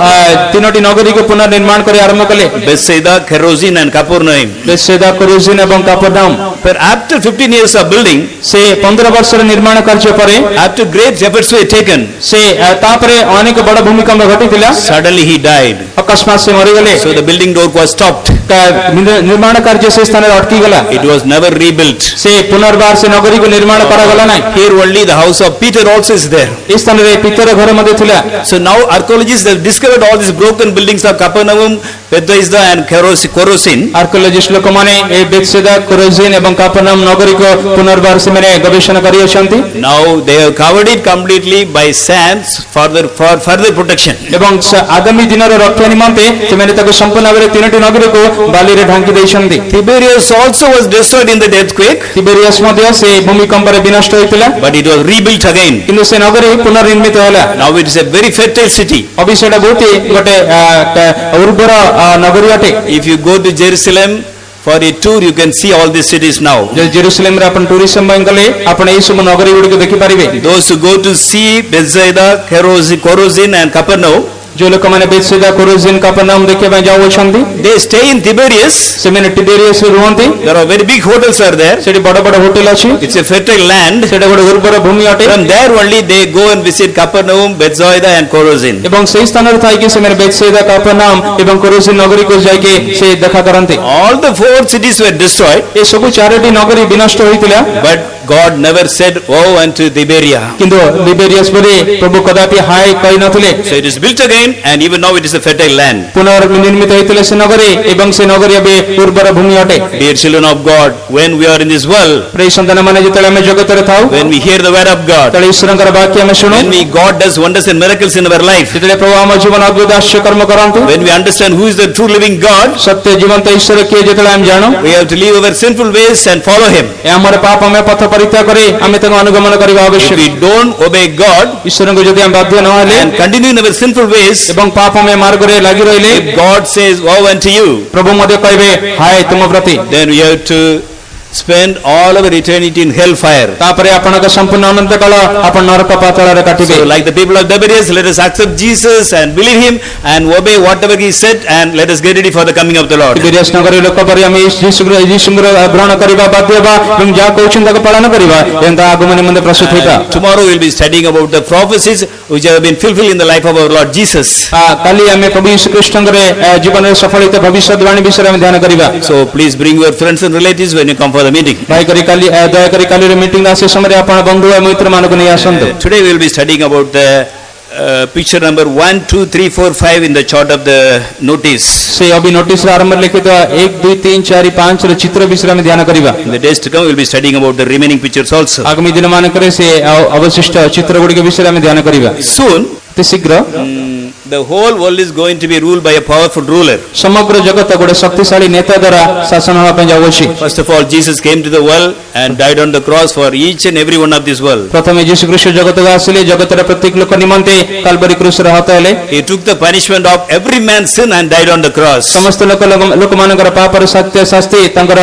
Speaker 2: 3ଟି ନଗରୀକୁ ପୁନର୍ନିର୍ମାଣ କରି ଆରମ୍ଭ କଲେ,
Speaker 1: Bethsaida, Chorazin and Capernaum.
Speaker 2: ବେଥସେଦା, କୋରଜିନ ଏବଂ କାଫରନାଉମ।
Speaker 1: But after 15 years of building,
Speaker 2: ସେ 15 ବର୍ଷର ନିର୍ମାଣ କାର୍ଯ୍ୟ ପରେ,
Speaker 1: after great efforts were taken,
Speaker 2: ସେ ତାପରେ ଅନେକ ବଡ଼ ଭୂମିକମ୍ପ ଘଟିଥିଲା।
Speaker 1: suddenly he died.
Speaker 2: ଅକସ୍ମାତ ସେ ମରିଗଲେ।
Speaker 1: So the building work was stopped.
Speaker 2: ନିର୍ମାଣ କାର୍ଯ୍ୟ ସେ ସ୍ଥାନରେ ଅଟକିଗଲା।
Speaker 1: It was never rebuilt.
Speaker 2: ସେ ପୁନର୍ବାର ସେ ନଗରୀକୁ ନିର୍ମାଣ କରାଗଲା ନାହିଁ।
Speaker 1: Here only the house of Peter also is there.
Speaker 2: ଏହି ସ୍ଥାନରେ ପିତର ଘର ମଧ୍ୟ ଥିଲା।
Speaker 1: So now archaeologists have discovered all these broken buildings of Capernaum, Bethsaida and Chorazin.
Speaker 2: Archaeologist ଲୋକମାନେ ଏହି ବେଥସେଦା, କୋରଜିନ ଏବଂ କାଫରନାଉମ ନଗରୀକୁ ପୁନର୍ବାର ସେମାନେ ଗବେଷଣା କରିଅଛନ୍ତି।
Speaker 1: Now they have covered it completely by sands for further protection.
Speaker 2: ଏବଂ ଆଗାମୀ ଦିନର ରକ୍ଷା ନିମନ୍ତେ ସେମାନେ ତାକୁ ସମ୍ପୂର୍ଣ୍ଣ ଭାବରେ 3ଟି ନଗରୀକୁ ବାଲିରେ ଢାଙ୍କି ଦେଇଛନ୍ତି।
Speaker 1: Tiberias also was destroyed in the earthquake,
Speaker 2: ତିବେରିୟସ୍ ମଧ୍ୟ ସେ ଭୂମିକମ୍ପରେ ବିନଷ୍ଟ ହୋଇଥିଲା,
Speaker 1: but it was rebuilt again.
Speaker 2: କିନ୍ତୁ ସେ ନଗରୀ ପୁନର୍ନିର୍ମିତ ହେଲା।
Speaker 1: Now it is a very fertile city.
Speaker 2: ଅବଶ୍ୟ ବହୁତ ଗୋଟେ ଉର୍ବର ନଗରୀ ଅଟେ।
Speaker 1: If you go to Jerusalem for a tour, you can see all these cities now.
Speaker 2: ଯଦି ଜେରୁସାଲେମରେ ଆପଣ ଟୁରିଜମ ପାଇଁ ଗଲେ ଆପଣ ଏହି ସବୁ ନଗରୀ ଗୁଡ଼ିକୁ ଦେଖିପାରିବେ।
Speaker 1: Those who go to see Bethsaida, Chorazin and Capernaum,
Speaker 2: ଯେଉଁ ଲୋକମାନେ ବେଥସେଦା, କୋରଜିନ, କାଫରନାଉମ ଦେଖିବା ପାଇଁ ଯାଉଅଛନ୍ତି,
Speaker 1: they stay in Tiberias.
Speaker 2: ସେମାନେ ଟିବେରିୟସରେ ରୁହନ୍ତି।
Speaker 1: There are very big hotels are there.
Speaker 2: ସେଠି ବଡ଼ ବଡ଼ ହୋଟେଲ ଅଛି।
Speaker 1: It's a fertile land.
Speaker 2: ସେଟା ଗୋଟେ ଉର୍ବର ଭୂମି ଅଟେ।
Speaker 1: From there only they go and visit Capernaum, Bethsaida and Chorazin.
Speaker 2: ଏବଂ ସେହି ସ୍ଥାନରେ ଥାଇକି ସେମାନେ ବେଥସେଦା, କାଫରନାଉମ ଏବଂ କୋରଜିନ ନଗରୀକୁ ଯାଇକି ସେ ଦେଖା କରନ୍ତି।
Speaker 1: All the 4 cities were destroyed,
Speaker 2: ଏ ସବୁ 4ଟି ନଗରୀ ବିନଷ୍ଟ ହୋଇଥିଲା,
Speaker 1: but God never said, "Woe unto Tiberia."
Speaker 2: କିନ୍ତୁ ଲିବେରିୟସ୍ ବୋଲି ପ୍ରଭୁ କଦାପି ହାୟ କହିନଥିଲେ।
Speaker 1: So it is built again, and even now it is a fertile land.
Speaker 2: ପୁନର୍ନିର୍ମିତ ହୋଇଥିଲେ ସେ ନଗରୀ ଏବଂ ସେ ନଗରୀ ଏବେ ଉର୍ବର ଭୂମି ଅଟେ।
Speaker 1: Dear children of God, when we are in this world,
Speaker 2: ପ୍ରିୟ ସନ୍ତାନମାନେ, ଯେତେବେଳେ ଆମେ ଜଗତରେ ଥାଉ,
Speaker 1: when we hear the word of God,
Speaker 2: ଯେତେବେଳେ ଈଶ୍ୱରଙ୍କର ବାକ୍ୟ ଆମେ ଶୁଣୁ,
Speaker 1: when God does wonders and miracles in our life,
Speaker 2: ଯେତେବେଳେ ପ୍ରଭୁ ଆମ ଜୀବନ ଅଦ୍ଭୁତ ଆଶ୍ଚର୍ଯ୍ୟ କର୍ମ କରନ୍ତି,
Speaker 1: when we understand who is the true living God,
Speaker 2: ସତ୍ୟ ଜୀବନ୍ତ ଈଶ୍ୱର କିଏ ଯେତେବେଳେ ଆମେ ଜାଣୁ,
Speaker 1: we have to leave our sinful ways and follow Him.
Speaker 2: ଏ ଆମର ପାପମୟ ପଥ ପରିତ୍ୟାଗ କରି ଆମେ ତାଙ୍କୁ ଅନୁଗମନ କରିବା
Speaker 1: If
Speaker 2: ଆବଶ୍ୟକ।
Speaker 1: we don't obey God
Speaker 2: ଈଶ୍ୱରଙ୍କୁ ଯଦି ଆମେ ବାଧ୍ୟ ନ ହେଲେ
Speaker 1: and continue in our sinful ways,
Speaker 2: ଏବଂ ପାପମୟ ମାର୍ଗରେ ଲାଗି ରହିଲେ,
Speaker 1: if God says, "Woe unto you,"
Speaker 2: ପ୍ରଭୁ ମଧ୍ୟ କହିବେ ହାୟ ତୁମ ପ୍ରତି।
Speaker 1: then we have to spend all our eternity in hellfire.
Speaker 2: ତାପରେ ଆପଣଙ୍କ ସମ୍ପୂର୍ଣ୍ଣ ଅନନ୍ତ କାଳ ଆପଣ ନରକ ପାତାଳରେ କାଟିବେ।
Speaker 1: So like the people of Tiberias, let us accept Jesus and believe Him and obey whatever He said, and let us get ready for the coming of the Lord.
Speaker 2: ତିବେରିୟସ୍ ନଗରୀ ଲୋକ ପରି ଆମେ ଯୀଶୁଙ୍କର ଗ୍ରହଣ କରିବା, ବାଧ୍ୟ ହେବା ଏବଂ ଯାହା କହୁଛନ୍ତି ତାକୁ ପାଳନ କରିବା ଏବଂ ତା ଆଗମନ ନିମନ୍ତେ ପ୍ରସ୍ତୁତ ହେବା।
Speaker 1: Tomorrow we will be studying about the prophecies which have been fulfilled in the life of our Lord Jesus.
Speaker 2: କାଲି ଆମେ ପ୍ରଭୁ ଯୀଶୁ ଖ୍ରୀଷ୍ଟଙ୍କର ଜୀବନରେ ସଫଳିତ ଭବିଷ୍ୟତବାଣୀ ବିଷୟରେ ଆମେ ଧ୍ୟାନ କରିବା।
Speaker 1: So please bring your friends and relatives when you come for the meeting.
Speaker 2: ଦୟାକରି କାଲିର ମିଟିଂ ଆସିବା ସମୟରେ ଆପଣ ବନ୍ଧୁ ଏବଂ ମିତ୍ରମାନଙ୍କୁ ନେଇ ଆସନ୍ତୁ।
Speaker 1: Today we will be studying about the picture number 1, 2, 3, 4, 5 in the chart of the notice.
Speaker 2: ସେ ଅବି ନୋଟିସର ଆରମ୍ଭରେ ଲିଖିତ 1, 2, 3, 4, 5 ର ଚିତ୍ର ବିଷୟରେ ଆମେ ଧ୍ୟାନ କରିବା।
Speaker 1: In the days to come we will be studying about the remaining pictures also.
Speaker 2: ଆଗାମୀ ଦିନମାନଙ୍କରେ ସେ ଅବଶିଷ୍ଟ ଚିତ୍ର ଗୁଡ଼ିକ ବିଷୟରେ ଆମେ ଧ୍ୟାନ କରିବା।
Speaker 1: Soon
Speaker 2: ଅତି ଶୀଘ୍ର
Speaker 1: the whole world is going to be ruled by a powerful ruler.
Speaker 2: ସମଗ୍ର ଜଗତ ଗୋଟେ ଶକ୍ତିଶାଳୀ ନେତା ଦ୍ୱାରା ଶାସନ ହେବା ପାଇଁ ଯାଉଅଛି।
Speaker 1: First of all, Jesus came to the world and died on the cross for each and every one of this world.
Speaker 2: ପ୍ରଥମେ ଯୀଶୁ ଖ୍ରୀଷ୍ଟ ଜଗତକୁ ଆସିଲେ, ଜଗତର ପ୍ରତ୍ୟେକ ଲୋକ ନିମନ୍ତେ କାଲବାରୀ କ୍ରୁଶରେ ହତ ହେଲେ।
Speaker 1: He took the punishment of every man's sin and died on the cross.
Speaker 2: ସମସ୍ତ ଲୋକମାନଙ୍କର ପାପର ସତ୍ୟ ଶାସ୍ତି ତାଙ୍କର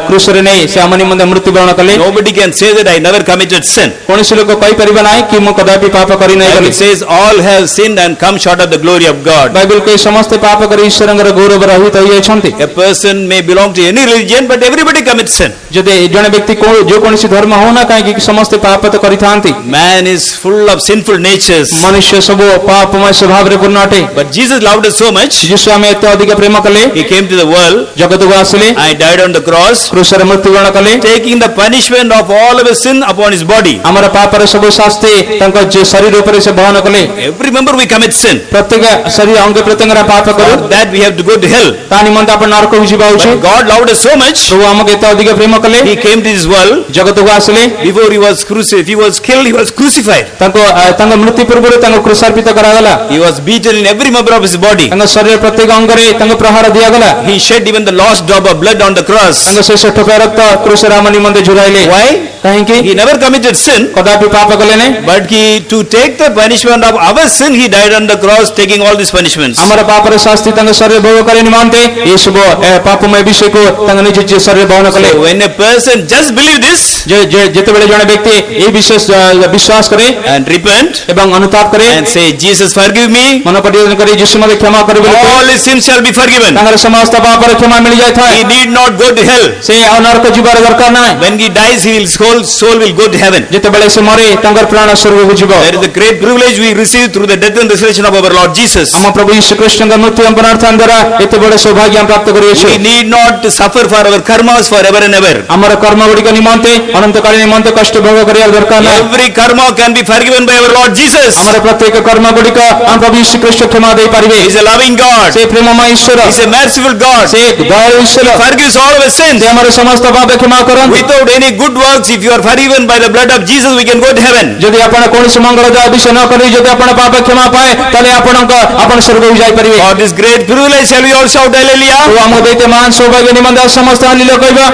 Speaker 2: କ୍ରୁଶରେ ନେଇ ସେ ଆମ ନିମନ୍ତେ ମୃତ୍ୟୁବରଣ କଲେ।
Speaker 1: Nobody can say that I never committed sin.
Speaker 2: କୌଣସି ଲୋକ କହିପାରିବ ନାହିଁ କି ମୁଁ କଦାପି ପାପ କରି ନାହିଁ ବୋଲି।
Speaker 1: It says all have sinned and come short of the glory of God.
Speaker 2: Bible କହେ ସମସ୍ତେ ପାପ କରି ଈଶ୍ୱରଙ୍କର ଗୌରବ ରହିତ ହୋଇଯାଇଛନ୍ତି।
Speaker 1: A person may belong to any religion, but everybody commits sin.
Speaker 2: ଯଦି ଜଣେ ବ୍ୟକ୍ତି ଯେ କୌଣସି ଧର୍ମ ହଉନା କାହିଁକି ସମସ୍ତେ ପାପ ତ କରିଥାନ୍ତି।
Speaker 1: Man is full of sinful natures.
Speaker 2: ମନୁଷ୍ୟ ସବୁ ପାପମୟ ସ୍ୱଭାବରେ ପୂର୍ଣ୍ଣ ଅଟେ।
Speaker 1: But Jesus loved us so much.
Speaker 2: ଯୀଶୁ ଆମେ ଏତେ ଅଧିକ ପ୍ରେମ କଲେ,
Speaker 1: He came to the world
Speaker 2: ଜଗତକୁ ଆସିଲେ,
Speaker 1: and died on the cross,
Speaker 2: କ୍ରୁଶରେ ମୃତ୍ୟୁବରଣ କଲେ,
Speaker 1: taking the punishment of all of his sin upon his body.
Speaker 2: ଆମର ପାପର ସବୁ ଶାସ୍ତି ତାଙ୍କ ଶରୀର ଉପରେ ସେ ବହନ କଲେ।
Speaker 1: Every member we commit sin.
Speaker 2: ପ୍ରତ୍ୟେକ ଶରୀର ଅଙ୍ଗ ପ୍ରତ୍ୟଙ୍ଗରେ ପାପ କରୁ,
Speaker 1: For that we have to go to hell.
Speaker 2: ତା ନିମନ୍ତେ ଆପଣ ନରକକୁ ଯିବା ଉଚିତ।
Speaker 1: But God loved us so much.
Speaker 2: ପ୍ରଭୁ ଆମକୁ ଏତେ ଅଧିକ ପ୍ରେମ କଲେ,
Speaker 1: He came to this world.
Speaker 2: ଜଗତକୁ ଆସିଲେ,
Speaker 1: Before he was crucified, if he was killed, he was crucified.
Speaker 2: ତାଙ୍କ ମୃତ୍ୟୁ ପୂର୍ବରୁ ତାଙ୍କୁ କ୍ରୁଶାର୍ପିତ କରାଗଲା।
Speaker 1: He was beaten in every member of his body.
Speaker 2: ତାଙ୍କ ଶରୀର ପ୍ରତ୍ୟେକ ଅଙ୍ଗରେ ତାଙ୍କୁ ପ୍ରହାର ଦିଆଗଲା।
Speaker 1: He shed even the last drop of blood on the cross.
Speaker 2: ତାଙ୍କ ଶେଷ ଠୋପା ରକ୍ତ କ୍ରୁଶରେ ଆମ ନିମନ୍ତେ ଝୁରାଇଲେ।
Speaker 1: Why?
Speaker 2: କାହିଁକି?
Speaker 1: He never committed sin,
Speaker 2: କଦାପି ପାପ କଲେ ନାହିଁ,
Speaker 1: but to take the punishment of our sin, he died on the cross, taking all these punishments.
Speaker 2: ଆମର ପାପର ଶାସ୍ତି ତାଙ୍କ ଶରୀର ଭୋଗ କରିବା ନିମନ୍ତେ ଏ ସବୁ ପାପମୟ ବିଷୟକୁ ତାଙ୍କ ନିଜ ଶରୀର ବହନ କଲେ।
Speaker 1: So when a person just believe this
Speaker 2: ଯେତେବେଳେ ଜଣେ ବ୍ୟକ୍ତି ଏହି ବିଶ୍ୱାସ କରେ
Speaker 1: and repent
Speaker 2: ଏବଂ ଅନୁତାପ କରେ
Speaker 1: and say, Jesus forgive me,
Speaker 2: ମନ ପରିବର୍ତ୍ତନ କରି ଯୀଶୁ ମୋତେ କ୍ଷମା କରିବ ବୋଲି କହେ,
Speaker 1: all his sins shall be forgiven.
Speaker 2: ତାଙ୍କର ସମସ୍ତ ପାପର କ୍ଷମା ମିଳିଯାଇଥାଏ।
Speaker 1: He need not go to hell.
Speaker 2: ସେ ଆଉ ନରକ ଯିବାର ଦରକାର ନାହିଁ।
Speaker 1: When he dies, his whole soul will go to heaven.
Speaker 2: ଯେତେବେଳେ ସେ ମରେ ତାଙ୍କର ପ୍ରାଣ ସ୍ୱର୍ଗକୁ ଯିବ।
Speaker 1: That is the great privilege we receive through the death and resurrection of our Lord Jesus.
Speaker 2: ଆମ ପ୍ରଭୁ ଯୀଶୁ ଖ୍ରୀଷ୍ଟଙ୍କ ମୃତ୍ୟୁ ଏବଂ ପୁନରୁତ୍ଥାନ ଦ୍ୱାରା ଏତେ ବଡ଼ ସୌଭାଗ୍ୟ ଆମେ ପ୍ରାପ୍ତ କରିଅଛୁ।
Speaker 1: We need not to suffer for our karmas forever and ever.
Speaker 2: ଆମର କର୍ମ ଗୁଡ଼ିକ ନିମନ୍ତେ ଅନନ୍ତକାଳୀନ ନିମନ୍ତେ କଷ୍ଟ ଭୋଗ କରିବା ଦରକାର ନାହିଁ।
Speaker 1: Every karma can be forgiven by our Lord Jesus.
Speaker 2: ଆମର ପ୍ରତ୍ୟେକ କର୍ମ ଗୁଡ଼ିକ ଆମ ପ୍ରଭୁ ଯୀଶୁ ଖ୍ରୀଷ୍ଟ କ୍ଷମା ଦେଇପାରିବେ।
Speaker 1: He is a loving God.
Speaker 2: ସେ ପ୍ରେମମୟ ଈଶ୍ୱର,
Speaker 1: He is a merciful God.
Speaker 2: ସେ ଦୟାଳୁ ଈଶ୍ୱର,
Speaker 1: Forgives all our sins.
Speaker 2: ସେ ଆମର ସମସ୍ତ ପାପ କ୍ଷମା କରନ୍ତି।
Speaker 1: Without any good works, if you are forgiven by the blood of Jesus, we can go to heaven.
Speaker 2: ଯଦି ଆପଣ କୌଣସି ମଙ୍ଗଳଦାୟ ବିଷୟ ନ କରି ଯଦି ଆପଣ ପାପ କ୍ଷମା ପାଏ ତାହେଲେ ଆପଣ ସ୍ୱର୍ଗକୁ ଯାଇପାରିବେ।
Speaker 1: For this great privilege, shall we all shout hallelujah?
Speaker 2: ପ୍ରଭୁ ଆମକୁ ଦେଇଥିବା ମହାନ ସୌଭାଗ୍ୟ ନିମନ୍ତେ ସମସ୍ତେ ହାଲେଲୁୟା କହିବା।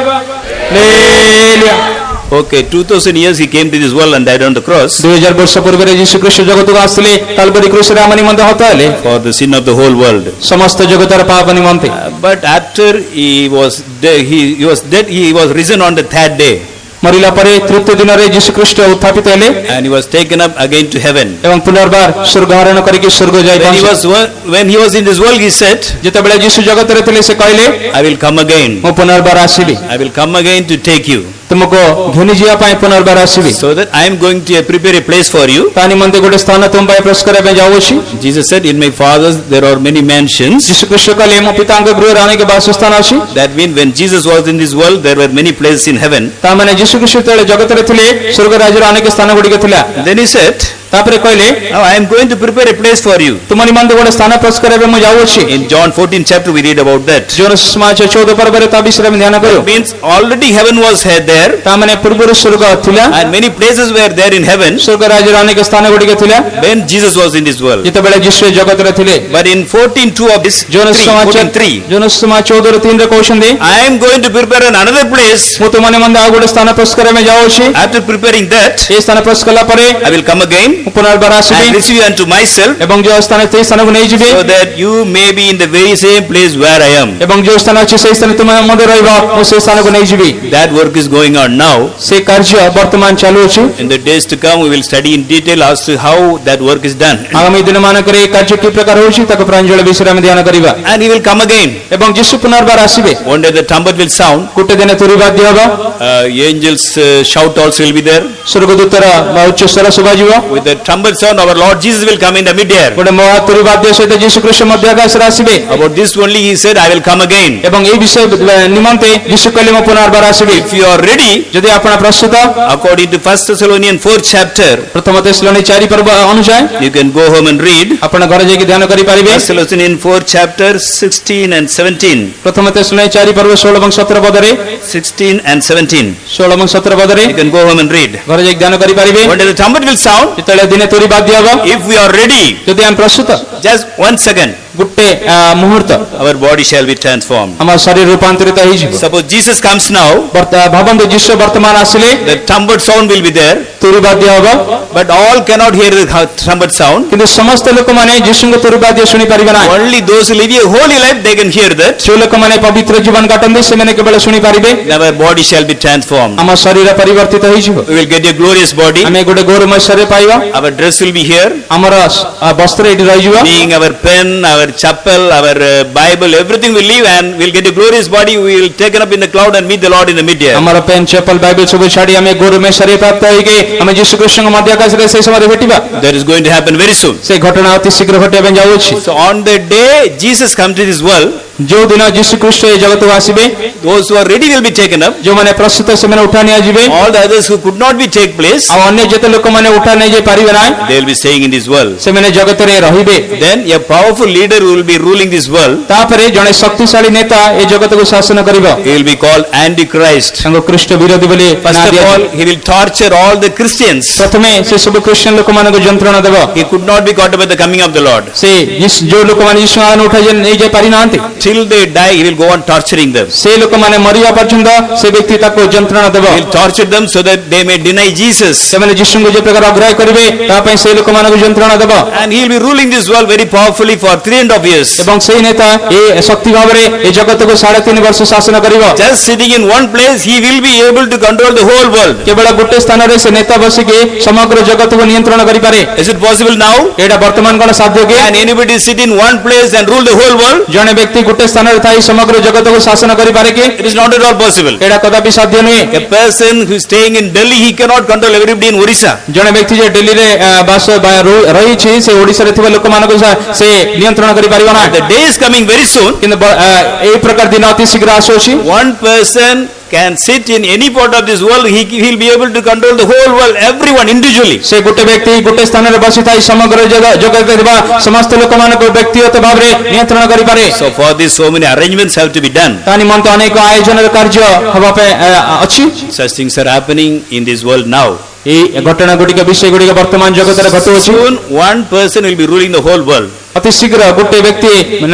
Speaker 2: Hallelujah.
Speaker 1: Okay, 2000 years he came to this world and died on the cross
Speaker 2: 2000 ବର୍ଷ ପୂର୍ବରୁ ଯୀଶୁ ଖ୍ରୀଷ୍ଟ ଜଗତକୁ ଆସିଲେ, କାଲବାରୀ କ୍ରୁଶରେ ଆମ ନିମନ୍ତେ ହତ ହେଲେ
Speaker 1: for the sin of the whole world.
Speaker 2: ସମସ୍ତ ଜଗତର ପାପ ନିମନ୍ତେ।
Speaker 1: But after he was dead, he was risen on the third day.
Speaker 2: ମରିଲା ପରେ ତୃତୀୟ ଦିନରେ ଯୀଶୁ ଖ୍ରୀଷ୍ଟ ଉତ୍ଥାପିତ ହେଲେ
Speaker 1: And he was taken up again to heaven.
Speaker 2: ଏବଂ ପୁନର୍ବାର ସ୍ୱର୍ଗ ଆରୋହଣ କରିକି ସ୍ୱର୍ଗ ଯାଇ
Speaker 1: When he was in this world, he said,
Speaker 2: ଯେତେବେଳେ ଯୀଶୁ ଜଗତରେ ଥିଲେ ସେ କହିଲେ,
Speaker 1: I will come again.
Speaker 2: ମୁଁ ପୁନର୍ବାର ଆସିବି,
Speaker 1: I will come again to take you.
Speaker 2: ତୁମକୁ ଘେନି ଯିବା ପାଇଁ ପୁନର୍ବାର ଆସିବି।
Speaker 1: So that I am going to prepare a place for you.
Speaker 2: ତା ନିମନ୍ତେ ଗୋଟେ ସ୍ଥାନ ତୁମ ପାଇଁ ପ୍ରସ୍ତୁତ କରିବା ପାଇଁ ଯାଉଅଛି।
Speaker 1: Jesus said, in my father's there are many mansions.
Speaker 2: ଯୀଶୁ ଖ୍ରୀଷ୍ଟ କହିଲେ, ମୋ ପିତାଙ୍କ ଗୃହରେ ଅନେକ ବାସସ୍ଥାନ ଅଛି।
Speaker 1: That means when Jesus was in this world, there were many places in heaven.
Speaker 2: ତା ମାନେ ଯୀଶୁ ଖ୍ରୀଷ୍ଟ ଯେତେବେଳେ ଜଗତରେ ଥିଲେ ସ୍ୱର୍ଗ ରାଜ୍ୟର ଅନେକ ସ୍ଥାନ ଗୁଡ଼ିକ ଥିଲା।
Speaker 1: Then he said,
Speaker 2: ତାପରେ କହିଲେ,
Speaker 1: now I am going to prepare a place for you.
Speaker 2: ତୁମ ନିମନ୍ତେ ଗୋଟେ ସ୍ଥାନ ପ୍ରସ୍ତୁତ କରିବା ପାଇଁ ମୁଁ ଯାଉଅଛି।
Speaker 1: In John 14 chapter we read about that.
Speaker 2: ଯୋହନ ସୁସମାଚାର 14 ପର୍ବରେ ତା ବିଷୟରେ ଆମେ ଧ୍ୟାନ କରୁ।
Speaker 1: That means already heaven was there
Speaker 2: ତା ମାନେ ପୂର୍ବରୁ ସ୍ୱର୍ଗ ଥିଲା
Speaker 1: and many places were there in heaven
Speaker 2: ସ୍ୱର୍ଗ ରାଜ୍ୟର ଅନେକ ସ୍ଥାନ ଗୁଡ଼ିକ ଥିଲା
Speaker 1: when Jesus was in this world.
Speaker 2: ଯେତେବେଳେ ଯୀଶୁ ଜଗତରେ ଥିଲେ।
Speaker 1: But in 14:2 of this
Speaker 2: ଯୋହନ ସୁସମାଚାର
Speaker 1: 14:3
Speaker 2: ଯୋହନ ସୁସମାଚାର 14:3 ରେ କହୁଛନ୍ତି,
Speaker 1: I am going to prepare another place.
Speaker 2: ମୁଁ ତୁମ ନିମନ୍ତେ ଆଉ ଗୋଟେ ସ୍ଥାନ ପ୍ରସ୍ତୁତ କରିବା ପାଇଁ ଯାଉଅଛି।
Speaker 1: After preparing that,
Speaker 2: ଏହି ସ୍ଥାନ ପ୍ରସ୍ତୁତ କଲା ପରେ
Speaker 1: I will come again
Speaker 2: ମୁଁ ପୁନର୍ବାର ଆସିବି
Speaker 1: and receive you unto myself,
Speaker 2: ଏବଂ ଯେଉଁ ସ୍ଥାନ ସେହି ସ୍ଥାନକୁ ନେଇଯିବି
Speaker 1: so that you may be in the very same place where I am.
Speaker 2: ଏବଂ ଯେଉଁ ସ୍ଥାନ ଅଛି ସେହି ସ୍ଥାନ ତୁମେ ମଧ୍ୟ ରହିବ, ମୁଁ ସେହି ସ୍ଥାନକୁ ନେଇଯିବି।
Speaker 1: That work is going on now.
Speaker 2: ସେ କାର୍ଯ୍ୟ ବର୍ତ୍ତମାନ ଚାଲୁଅଛି।
Speaker 1: In the days to come, we will study in detail as to how that work is done.
Speaker 2: ଆଗାମୀ ଦିନମାନଙ୍କରେ ଏହି କାର୍ଯ୍ୟ କି ପ୍ରକାର ହେଉଛି ତାକୁ ପ୍ରାଞ୍ଜଳ ବିଷୟରେ ଆମେ ଧ୍ୟାନ କରିବା।
Speaker 1: And he will come again.
Speaker 2: ଏବଂ ଯୀଶୁ ପୁନର୍ବାର ଆସିବେ।
Speaker 1: One day the trumpet will sound.
Speaker 2: ଗୋଟେ ଦିନ ତୁରୀ ବାଦ୍ୟ ହେବ,
Speaker 1: Angels shout also will be there.
Speaker 2: ସ୍ୱର୍ଗଦୂତର ଉଚ୍ଚ ସ୍ୱର ଶୁଭାଯିବ।
Speaker 1: With the trumpet sound, our Lord Jesus will come in the midair.
Speaker 2: ଗୋଟେ ମହା ତୁରୀ ବାଦ୍ୟ ସହିତ ଯୀଶୁ ଖ୍ରୀଷ୍ଟ ମଧ୍ୟ ଆକାଶରେ ଆସିବେ।
Speaker 1: About this only he said, I will come again.
Speaker 2: ଏବଂ ଏହି ବିଷୟ ନିମନ୍ତେ ଯୀଶୁ କହିଲେ, ମୁଁ ପୁନର୍ବାର ଆସିବି।
Speaker 1: If you are ready,
Speaker 2: ଯଦି ଆପଣ ପ୍ରସ୍ତୁତ,
Speaker 1: according to 1 Thessalonians 4th chapter,
Speaker 2: ପ୍ରଥମ ତେସଲୋନିକେ 4 ପର୍ବ ଅନୁଯାୟୀ
Speaker 1: you can go home and read.
Speaker 2: ଆପଣ ଘରେ ଯାଇକି ଧ୍ୟାନ କରିପାରିବେ।
Speaker 1: 1 Thessalonians 4th chapter 16 and 17.
Speaker 2: ପ୍ରଥମ ତେସଲୋନିକେ 4 ପର୍ବ 16 ଏବଂ 17 ପଦରେ
Speaker 1: 16 and 17.
Speaker 2: 16 ଏବଂ 17 ପଦରେ
Speaker 1: You can go home and read.
Speaker 2: ଘରେ ଯାଇକି ଧ୍ୟାନ କରିପାରିବେ।
Speaker 1: One day the trumpet will sound.
Speaker 2: ଯେତେବେଳେ ସେତେବେଳେ ଦିନେ ତୋରି ବାଦ୍ୟ ହବ।
Speaker 1: If we are ready,
Speaker 2: ଯଦି ଆମେ ପ୍ରସ୍ତୁତ,
Speaker 1: just 1 second,
Speaker 2: ଗୋଟେ ମୁହୂର୍ତ୍ତ
Speaker 1: our body shall be transformed.
Speaker 2: ଆମ ଶରୀର ରୂପାନ୍ତରିତ ହେଇଯିବ।
Speaker 1: Suppose Jesus comes now,
Speaker 2: ଭାବନ୍ତୁ ଯୀଶୁ ବର୍ତ୍ତମାନ ଆସିଲେ,
Speaker 1: the trumpet sound will be there,
Speaker 2: ତୋରି ବାଦ୍ୟ ହବ,
Speaker 1: but all cannot hear the trumpet sound.
Speaker 2: କିନ୍ତୁ ସମସ୍ତ ଲୋକମାନେ ଯୀଶୁଙ୍କ ତୋରି ବାଦ୍ୟ ଶୁଣି ପାରିବେ ନାହିଁ।
Speaker 1: Only those who live a holy life, they can hear that.
Speaker 2: ଯେଉଁ ଲୋକମାନେ ପବିତ୍ର ଜୀବନ କାଟନ୍ତି ସେମାନେ କେବଳ ଶୁଣି ପାରିବେ।
Speaker 1: Our body shall be transformed.
Speaker 2: ଆମ ଶରୀର ପରିବର୍ତ୍ତିତ ହେଇଯିବ।
Speaker 1: We will get a glorious body.
Speaker 2: ଆମେ ଗୋଟେ ଗୌରବମୟ ଶରୀର ପାଇବା।
Speaker 1: Our dress will be here,
Speaker 2: ଆମର ବସ୍ତ୍ର ଏଠି ରହିଯିବ।
Speaker 1: being our pen, our chapel, our Bible, everything will leave, and we'll get a glorious body. We will take up in the cloud and meet the Lord in the mid-air.
Speaker 2: ଆମର pain ଚପଲ Bible ସବୁ ଛାଡି ଆମେ ଗୌରବମୟ ଶରୀର ପ୍ରାପ୍ତ ହେଇକି ଆମେ ଯୀଶୁ ଖ୍ରୀଷ୍ଟଙ୍କ ମଧ୍ୟ ଆକାଶରେ ସେହି ସମୟରେ ଭେଟିବା।
Speaker 1: That is going to happen very soon.
Speaker 2: ସେ ଘଟଣା ଅତି ଶୀଘ୍ର ଘଟିବା ପାଇଁ ଯାଉଅଛି।
Speaker 1: So on the day Jesus comes to this world,
Speaker 2: ଯେଉଁ ଦିନ ଯୀଶୁ ଖ୍ରୀଷ୍ଟ ଏ ଜଗତକୁ ଆସିବେ,
Speaker 1: those who are ready will be taken up.
Speaker 2: ଯେଉଁମାନେ ପ୍ରସ୍ତୁତ ସେମାନେ ଉଠା ନିଆଯିବେ।
Speaker 1: All the others who could not be take place,
Speaker 2: ଆଉ ଅନ୍ୟ ଯେତେ ଲୋକମାନେ ଉଠା ନେଇଯାଇ ପାରିବେ ନାହିଁ,
Speaker 1: they will be staying in this world.
Speaker 2: ସେମାନେ ଜଗତରେ ରହିବେ।
Speaker 1: Then a powerful leader who will be ruling this world,
Speaker 2: ତାପରେ ଜଣେ ଶକ୍ତିଶାଳୀ ନେତା ଏ ଜଗତକୁ ଶାସନ କରିବ।
Speaker 1: he will be called Antichrist.
Speaker 2: ତାଙ୍କୁ ଖ୍ରୀଷ୍ଟ ବିରୋଧୀ ବୋଲି
Speaker 1: First
Speaker 2: ନାଁ
Speaker 1: of
Speaker 2: ଦିଆଯିବ।
Speaker 1: all, he will torture all the Christians.
Speaker 2: ପ୍ରଥମେ ସେ ସବୁ ଖ୍ରୀଷ୍ଟିଆନ ଲୋକମାନଙ୍କୁ ଯନ୍ତ୍ରଣା ଦେବ।
Speaker 1: He could not be caught up at the coming of the Lord.
Speaker 2: ସେ ଯେଉଁ ଲୋକମାନେ ଯୀଶୁ ଆନ ଉଠାଇ ନେଇଯାଇ ପାରିନାହାନ୍ତି,
Speaker 1: Till they die, he will go on torturing them.
Speaker 2: ସେ ଲୋକମାନେ ମରିବା ପର୍ଯ୍ୟନ୍ତ ସେ ବ୍ୟକ୍ତି ତାକୁ ଯନ୍ତ୍ରଣା ଦେବ।
Speaker 1: He will torture them so that they may deny Jesus.
Speaker 2: ସେମାନେ ଯୀଶୁଙ୍କୁ ଯେ ପ୍ରକାର ଅଗ୍ରାହ୍ୟ କରିବେ ତା ପାଇଁ ସେ ଲୋକମାନଙ୍କୁ ଯନ୍ତ୍ରଣା ଦେବ।
Speaker 1: And he will be ruling this world very powerfully for 3.5 years.
Speaker 2: ଏବଂ ସେଇ ନେତା ଏ ଶକ୍ତି ଭାବରେ ଏ ଜଗତକୁ 3.5 ବର୍ଷ ଶାସନ କରିବ।
Speaker 1: Just sitting in one place, he will be able to control the whole world.
Speaker 2: କେବଳ ଗୋଟେ ସ୍ଥାନରେ ସେ ନେତା ବସିକି ସମଗ୍ର ଜଗତକୁ ନିୟନ୍ତ୍ରଣ କରିପାରେ।
Speaker 1: Is it possible now?
Speaker 2: ଏଇଟା ବର୍ତ୍ତମାନ କଣ ସାଧ୍ୟ କି?
Speaker 1: Can anybody sit in one place and rule the whole world?
Speaker 2: ଜଣେ ବ୍ୟକ୍ତି ଗୋଟେ ସ୍ଥାନରେ ଥାଇ ସମଗ୍ର ଜଗତକୁ ଶାସନ କରିପାରେ କି?
Speaker 1: It is not at all possible.
Speaker 2: ଏଇଟା କଦାପି ସାଧ୍ୟ ନୁହେଁ।
Speaker 1: A person who is staying in Delhi, he cannot control everybody in Orissa.
Speaker 2: ଜଣେ ବ୍ୟକ୍ତି ଯେ ଦିଲ୍ଲୀରେ ବାସ ରହିଛି ସେ ଓଡ଼ିଶାରେ ଥିବା ଲୋକମାନଙ୍କୁ ସେ ନିୟନ୍ତ୍ରଣ କରିପାରିବ ନାହିଁ।
Speaker 1: The day is coming very soon.
Speaker 2: କିନ୍ତୁ ଏଇ ପ୍ରକାର ଦିନ ଅତି ଶୀଘ୍ର ଆସୁଅଛି।
Speaker 1: One person can sit in any part of this world, he will be able to control the whole world, everyone individually.
Speaker 2: ସେ ଗୋଟେ ବ୍ୟକ୍ତି ଗୋଟେ ସ୍ଥାନରେ ବସିଥାଇ ସମଗ୍ର ଜଗତରେ ଥିବା ସମସ୍ତ ଲୋକମାନଙ୍କୁ ବ୍ୟକ୍ତିଗତ ଭାବରେ ନିୟନ୍ତ୍ରଣ କରିପାରେ।
Speaker 1: So for this, so many arrangements have to be done.
Speaker 2: ତା ନିମନ୍ତେ ଅନେକ ଆୟୋଜନର କାର୍ଯ୍ୟ ହେବା ପାଇଁ ଅଛି।
Speaker 1: Such things are happening in this world now.
Speaker 2: ଏଇ ଘଟଣା ଗୁଡ଼ିକ ବିଷୟ ଗୁଡ଼ିକ ବର୍ତ୍ତମାନ ଜଗତରେ ଘଟୁଅଛି।
Speaker 1: Soon one person will be ruling the whole world.
Speaker 2: ଅତି ଶୀଘ୍ର ଗୋଟେ ବ୍ୟକ୍ତି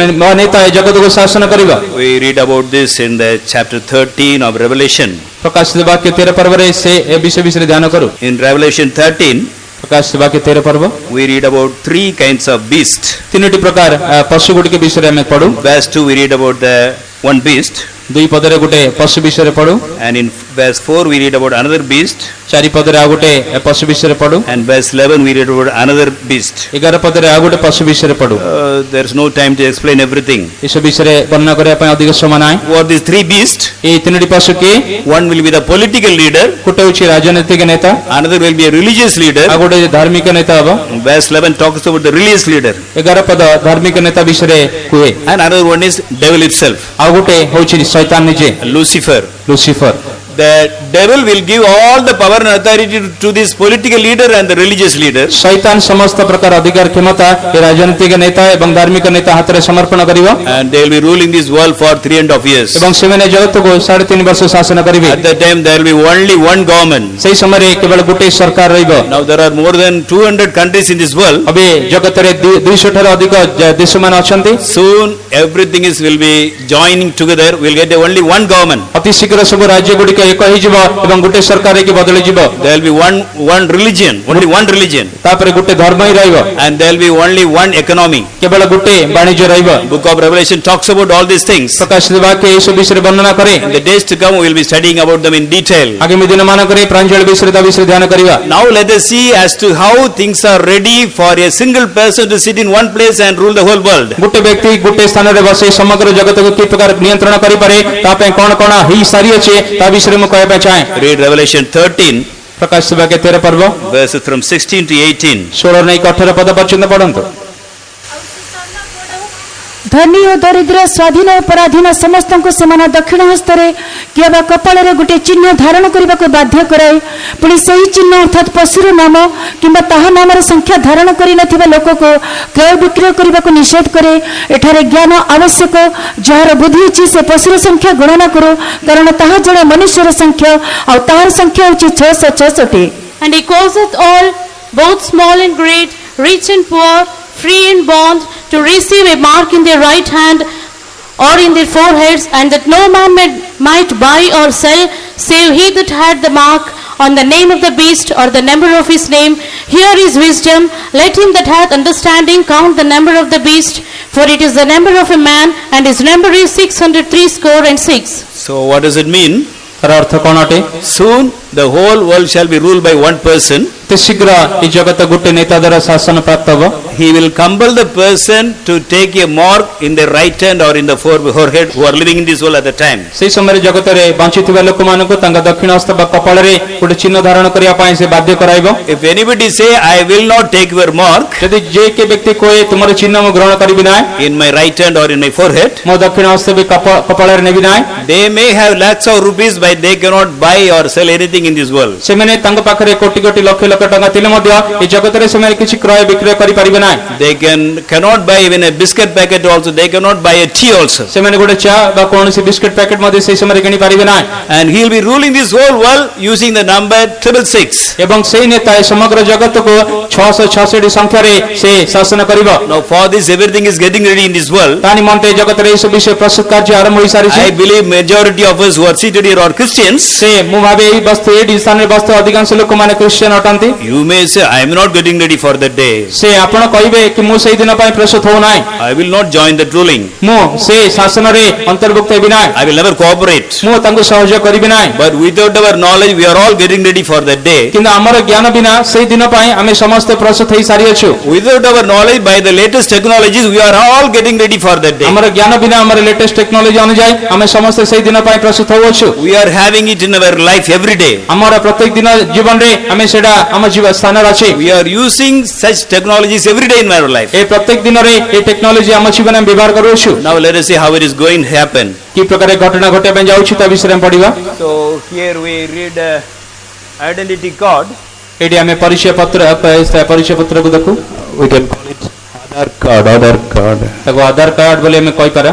Speaker 2: ନେତା ଏ ଜଗତକୁ ଶାସନ କରିବ।
Speaker 1: We read about this in the chapter 13 of Revelation.
Speaker 2: ପ୍ରକାଶିତ ବାକ୍ୟ 13 ପର୍ବରେ ସେ ଏ ବିଷୟରେ ଧ୍ୟାନ କରୁ।
Speaker 1: In Revelation 13,
Speaker 2: ପ୍ରକାଶିତ ବାକ୍ୟ 13 ପର୍ବ
Speaker 1: we read about 3 kinds of beast.
Speaker 2: ତିନୋଟି ପ୍ରକାର ପଶୁ ଗୁଡ଼ିକ ବିଷୟରେ ଆମେ ପଢୁ।
Speaker 1: Verse 2 we read about the one beast.
Speaker 2: ଦୁଇ ପଦରେ ଗୋଟେ ପଶୁ ବିଷୟରେ ପଢୁ।
Speaker 1: And in verse 4 we read about another beast.
Speaker 2: ଚାରି ପଦରେ ଆଉ ଗୋଟେ ପଶୁ ବିଷୟରେ ପଢୁ।
Speaker 1: And verse 11 we read about another beast.
Speaker 2: 11 ପଦରେ ଆଉ ଗୋଟେ ପଶୁ ବିଷୟରେ ପଢୁ।
Speaker 1: There's no time to explain everything.
Speaker 2: ଏସବୁ ବିଷୟରେ ବର୍ଣ୍ଣନା କରିବା ପାଇଁ ଅଧିକ ସମୟ ନାହିଁ।
Speaker 1: Who are these 3 beasts?
Speaker 2: ଏଇ ତିନୋଟି ପଶୁ କିଏ?
Speaker 1: One will be the political leader.
Speaker 2: ଗୋଟେ ହେଉଛି ରାଜନୈତିକ ନେତା,
Speaker 1: Another will be a religious leader.
Speaker 2: ଆଉ ଗୋଟେ ଧାର୍ମିକ ନେତା ହବ।
Speaker 1: Verse 11 talks about the religious leader.
Speaker 2: 11 ପଦ ଧାର୍ମିକ ନେତା ବିଷୟରେ କୁହେ।
Speaker 1: And another one is devil itself,
Speaker 2: ଆଉ ଗୋଟେ ହେଉଛି ଶୈତାନ ନିଜେ,
Speaker 1: Lucifer.
Speaker 2: Lucifer.
Speaker 1: The devil will give all the power and authority to this political leader and the religious leader.
Speaker 2: Shaitaan ସମସ୍ତ ପ୍ରକାର ଅଧିକାର କ୍ଷମତା ଏ ରାଜନୈତିକ ନେତା ଏବଂ ଧାର୍ମିକ ନେତା ହାତରେ ସମର୍ପଣ କରିବ।
Speaker 1: And they will be ruling this world for 3.5 years.
Speaker 2: ଏବଂ ସେମାନେ ଜଗତକୁ 3.5 ବର୍ଷ ଶାସନ କରିବେ।
Speaker 1: At that time there will be only one government.
Speaker 2: ସେହି ସମୟରେ କେବଳ ଗୋଟେ ସରକାର ରହିବ।
Speaker 1: Now there are more than 200 countries in this world.
Speaker 2: ଏବେ ଜଗତରେ 200 ଠାରୁ ଅଧିକ ଦେଶମାନେ ଅଛନ୍ତି।
Speaker 1: Soon everything will be joining together. We'll get only one government.
Speaker 2: ଅତି ଶୀଘ୍ର ସବୁ ରାଜ୍ୟ ଗୁଡ଼ିକ ଏକ ହେଇଯିବ ଏବଂ ଗୋଟେ ସରକାର ହେଇକି ବଦଳି ଯିବ।
Speaker 1: There will be one religion, only one religion.
Speaker 2: ତାପରେ ଗୋଟେ ଧର୍ମ ହିଁ ରହିବ।
Speaker 1: And there will be only one economy.
Speaker 2: କେବଳ ଗୋଟେ ବାଣିଜ୍ୟ ରହିବ।
Speaker 1: Book of Revelation talks about all these things.
Speaker 2: ପ୍ରକାଶିତ ବାକ୍ୟ ଏହି ସବୁ ବିଷୟରେ ବର୍ଣ୍ଣନା କରେ।
Speaker 1: In the days to come we will be studying about them in detail.
Speaker 2: ଆଗାମୀ ଦିନମାନଙ୍କରେ ପ୍ରାଞ୍ଜଳ ବିଷୟରେ ତା ବିଷୟରେ ଧ୍ୟାନ କରିବା।
Speaker 1: Now let us see as to how things are ready for a single person to sit in one place and rule the whole world.
Speaker 2: ଗୋଟେ ବ୍ୟକ୍ତି ଗୋଟେ ସ୍ଥାନରେ ବସି ସମଗ୍ର ଜଗତକୁ କି ପ୍ରକାର ନିୟନ୍ତ୍ରଣ କରିପାରେ ତା ପାଇଁ କଣ କଣ ହେଇ ସାରିଅଛି ତା ବିଷୟରେ ମୁଁ କହିବା ପାଇଁ ଚାହେଁ।
Speaker 1: Read Revelation 13
Speaker 2: ପ୍ରକାଶିତ ବାକ୍ୟ 13 ପର୍ବ
Speaker 1: verses from 16 to 18.
Speaker 2: 16 ନେଇ 18 ପଦ ପର୍ଯ୍ୟନ୍ତ ପଢନ୍ତୁ।
Speaker 4: ଧନୀ ଓ ଦରିଦ୍ର ସ୍ୱାଧୀନ ଓ ପରାଧୀନ ସମସ୍ତଙ୍କୁ ସେମାନେ ଦକ୍ଷିଣ ହସ୍ତରେ କିମ୍ବା କପାଳରେ ଗୋଟିଏ ଚିହ୍ନ ଧାରଣ କରିବାକୁ ବାଧ୍ୟ କରାଏ। ପୁଣି ସେହି ଚିହ୍ନ ଅର୍ଥାତ୍ ପଶୁର ନାମ କିମ୍ବା ତାହା ନାମର ସଂଖ୍ୟା ଧାରଣ କରିନଥିବା ଲୋକକୁ କ୍ରୟ ବିକ୍ରୟ କରିବାକୁ ନିଷେଧ କରେ। ଏଠାରେ ଜ୍ଞାନ ଆବଶ୍ୟକ। ଯାହାର ବୁଦ୍ଧି ଅଛି ସେ ପଶୁର ସଂଖ୍ୟା ଗଣନା କରୁ, କାରଣ ତାହା ଜଣେ ମନୁଷ୍ୟର ସଂଖ୍ୟା ଆଉ ତାହାର ସଂଖ୍ୟା ହେଉଛି 666।
Speaker 3: And he causeth all both small and great, rich and poor, free and bond, to receive a mark in their right hand or in their foreheads, and that no man might buy or sell, save he that had the mark on the name of the beast or the number of his name. Here is wisdom. Let him that hath understanding count the number of the beast, for it is the number of a man, and his number is 666.
Speaker 1: So what does it mean?
Speaker 2: ତାର ଅର୍ଥ କ'ଣ ଅଟେ?
Speaker 1: Soon the whole world shall be ruled by one person.
Speaker 2: ଅତି ଶୀଘ୍ର ଏ ଜଗତ ଗୋଟେ ନେତା ଦ୍ୱାରା ଶାସନ ପ୍ରାପ୍ତ ହେବ।
Speaker 1: He will compel the person to take a mark in the right hand or in the forehead who are living in this world at the time.
Speaker 2: ସେହି ସମୟରେ ଜଗତରେ ବଞ୍ଚିଥିବା ଲୋକମାନଙ୍କୁ ତାଙ୍କ ଦକ୍ଷିଣ ହସ୍ତ ବା କପାଳରେ ଗୋଟେ ଚିହ୍ନ ଧାରଣ କରିବା ପାଇଁ ସେ ବାଧ୍ୟ କରାଇବ।
Speaker 1: If anybody say, I will not take your mark
Speaker 2: ଯଦି ଯେ କେ ବ୍ୟକ୍ତି କହେ ତୁମର ଚିହ୍ନ ମୁଁ ଗ୍ରହଣ କରିବି ନାହିଁ,
Speaker 1: in my right hand or in my forehead,
Speaker 2: ମୋ ଦକ୍ଷିଣ ହସ୍ତ ବି କପାଳରେ ନେବି ନାହିଁ,
Speaker 1: they may have lakhs of rupees but they cannot buy or sell anything in this world.
Speaker 2: ସେମାନେ ତାଙ୍କ ପାଖରେ କୋଟି କୋଟି ଲକ୍ଷ ଲକ୍ଷ ଟଙ୍କା ଥିଲେ ମଧ୍ୟ ଏ ଜଗତରେ ସେମାନେ କିଛି କ୍ରୟ ବିକ୍ରୟ କରିପାରିବେ ନାହିଁ।
Speaker 1: They cannot buy even a biscuit packet also. They cannot buy a tea also.
Speaker 2: ସେମାନେ ଗୋଟେ ଚା ବା କୌଣସି ବିସ୍କୁଟ ପ୍ୟାକେଟ ମଧ୍ୟ ସେହି ସମୟରେ କିଣି ପାରିବେ ନାହିଁ।
Speaker 1: And he will be ruling this whole world using the number 666.
Speaker 2: ଏବଂ ସେହି ନେତା ଏ ସମଗ୍ର ଜଗତକୁ 666 ସଂଖ୍ୟାରେ ସେ ଶାସନ କରିବ।
Speaker 1: Now for this everything is getting ready in this world.
Speaker 2: ତା ନିମନ୍ତେ ଏ ଜଗତରେ ଏ ସବୁ ବିଷୟ ପ୍ରସ୍ତୁତ କାର୍ଯ୍ୟ ଆରମ୍ଭ ହୋଇସାରିଛି।
Speaker 1: I believe majority of us who are seated here are Christians.
Speaker 2: ସେ ମୁଁ ଭାବେ ଏହି ବସ୍ତୁ ଏଇ ସ୍ଥାନରେ ବସ୍ତୁ ଅଧିକାଂଶ ଲୋକମାନେ ଖ୍ରୀଷ୍ଟିଆନ ଅଟନ୍ତି।
Speaker 1: You may say, I am not getting ready for that day.
Speaker 2: ସେ ଆପଣ କହିବେ କି ମୁଁ ସେହି ଦିନ ପାଇଁ ପ୍ରସ୍ତୁତ ହଉ ନାହିଁ,
Speaker 1: I will not join that ruling.
Speaker 2: ମୁଁ ସେ ଶାସନରେ ଅନ୍ତର୍ଭୁକ୍ତ ହେବି ନାହିଁ,
Speaker 1: I will never cooperate.
Speaker 2: ମୁଁ ତାଙ୍କୁ ସହଯୋଗ କରିବି ନାହିଁ।
Speaker 1: But without our knowledge, we are all getting ready for that day.
Speaker 2: କିନ୍ତୁ ଆମର ଜ୍ଞାନ ବିନା ସେହି ଦିନ ପାଇଁ ଆମେ ସମସ୍ତେ ପ୍ରସ୍ତୁତ ହେଇ ସାରିଅଛୁ।
Speaker 1: Without our knowledge, by the latest technologies, we are all getting ready for that day.
Speaker 2: ଆମର ଜ୍ଞାନ ବିନା ଆମର ଲେଟେଷ୍ଟ ଟେକ୍ନୋଲୋଜି ଅନୁଯାୟୀ ଆମେ ସମସ୍ତେ ସେହି ଦିନ ପାଇଁ ପ୍ରସ୍ତୁତ ହେଉଛୁ।
Speaker 1: We are having it in our life every day.
Speaker 2: ଆମର ପ୍ରତ୍ୟେକ ଦିନ ଜୀବନରେ ଆମେ ସେଟା ଆମ ଜୀବନ ସ୍ଥାନରେ ଅଛି।
Speaker 1: We are using such technologies every day in our life.
Speaker 2: ଏ ପ୍ରତ୍ୟେକ ଦିନରେ ଏ ଟେକ୍ନୋଲୋଜି ଆମ ଜୀବନରେ ଆମେ ବ୍ୟବହାର କରୁଛୁ।
Speaker 1: Now let us see how it is going to happen.
Speaker 2: କି ପ୍ରକାର ଘଟଣା ଘଟିବା ପାଇଁ ଯାଉଛି ତା ବିଷୟରେ ଆମେ ପଢିବା।
Speaker 1: So here we read identity card.
Speaker 2: ଏଠି ଆମେ ପରିଚୟ ପତ୍ରକୁ ଦେଖୁ।
Speaker 1: We can call it Aadhaar card.
Speaker 2: ତାକୁ ଆଧାର କାର୍ଡ ବୋଲି ଆମେ କହିପାରୁ।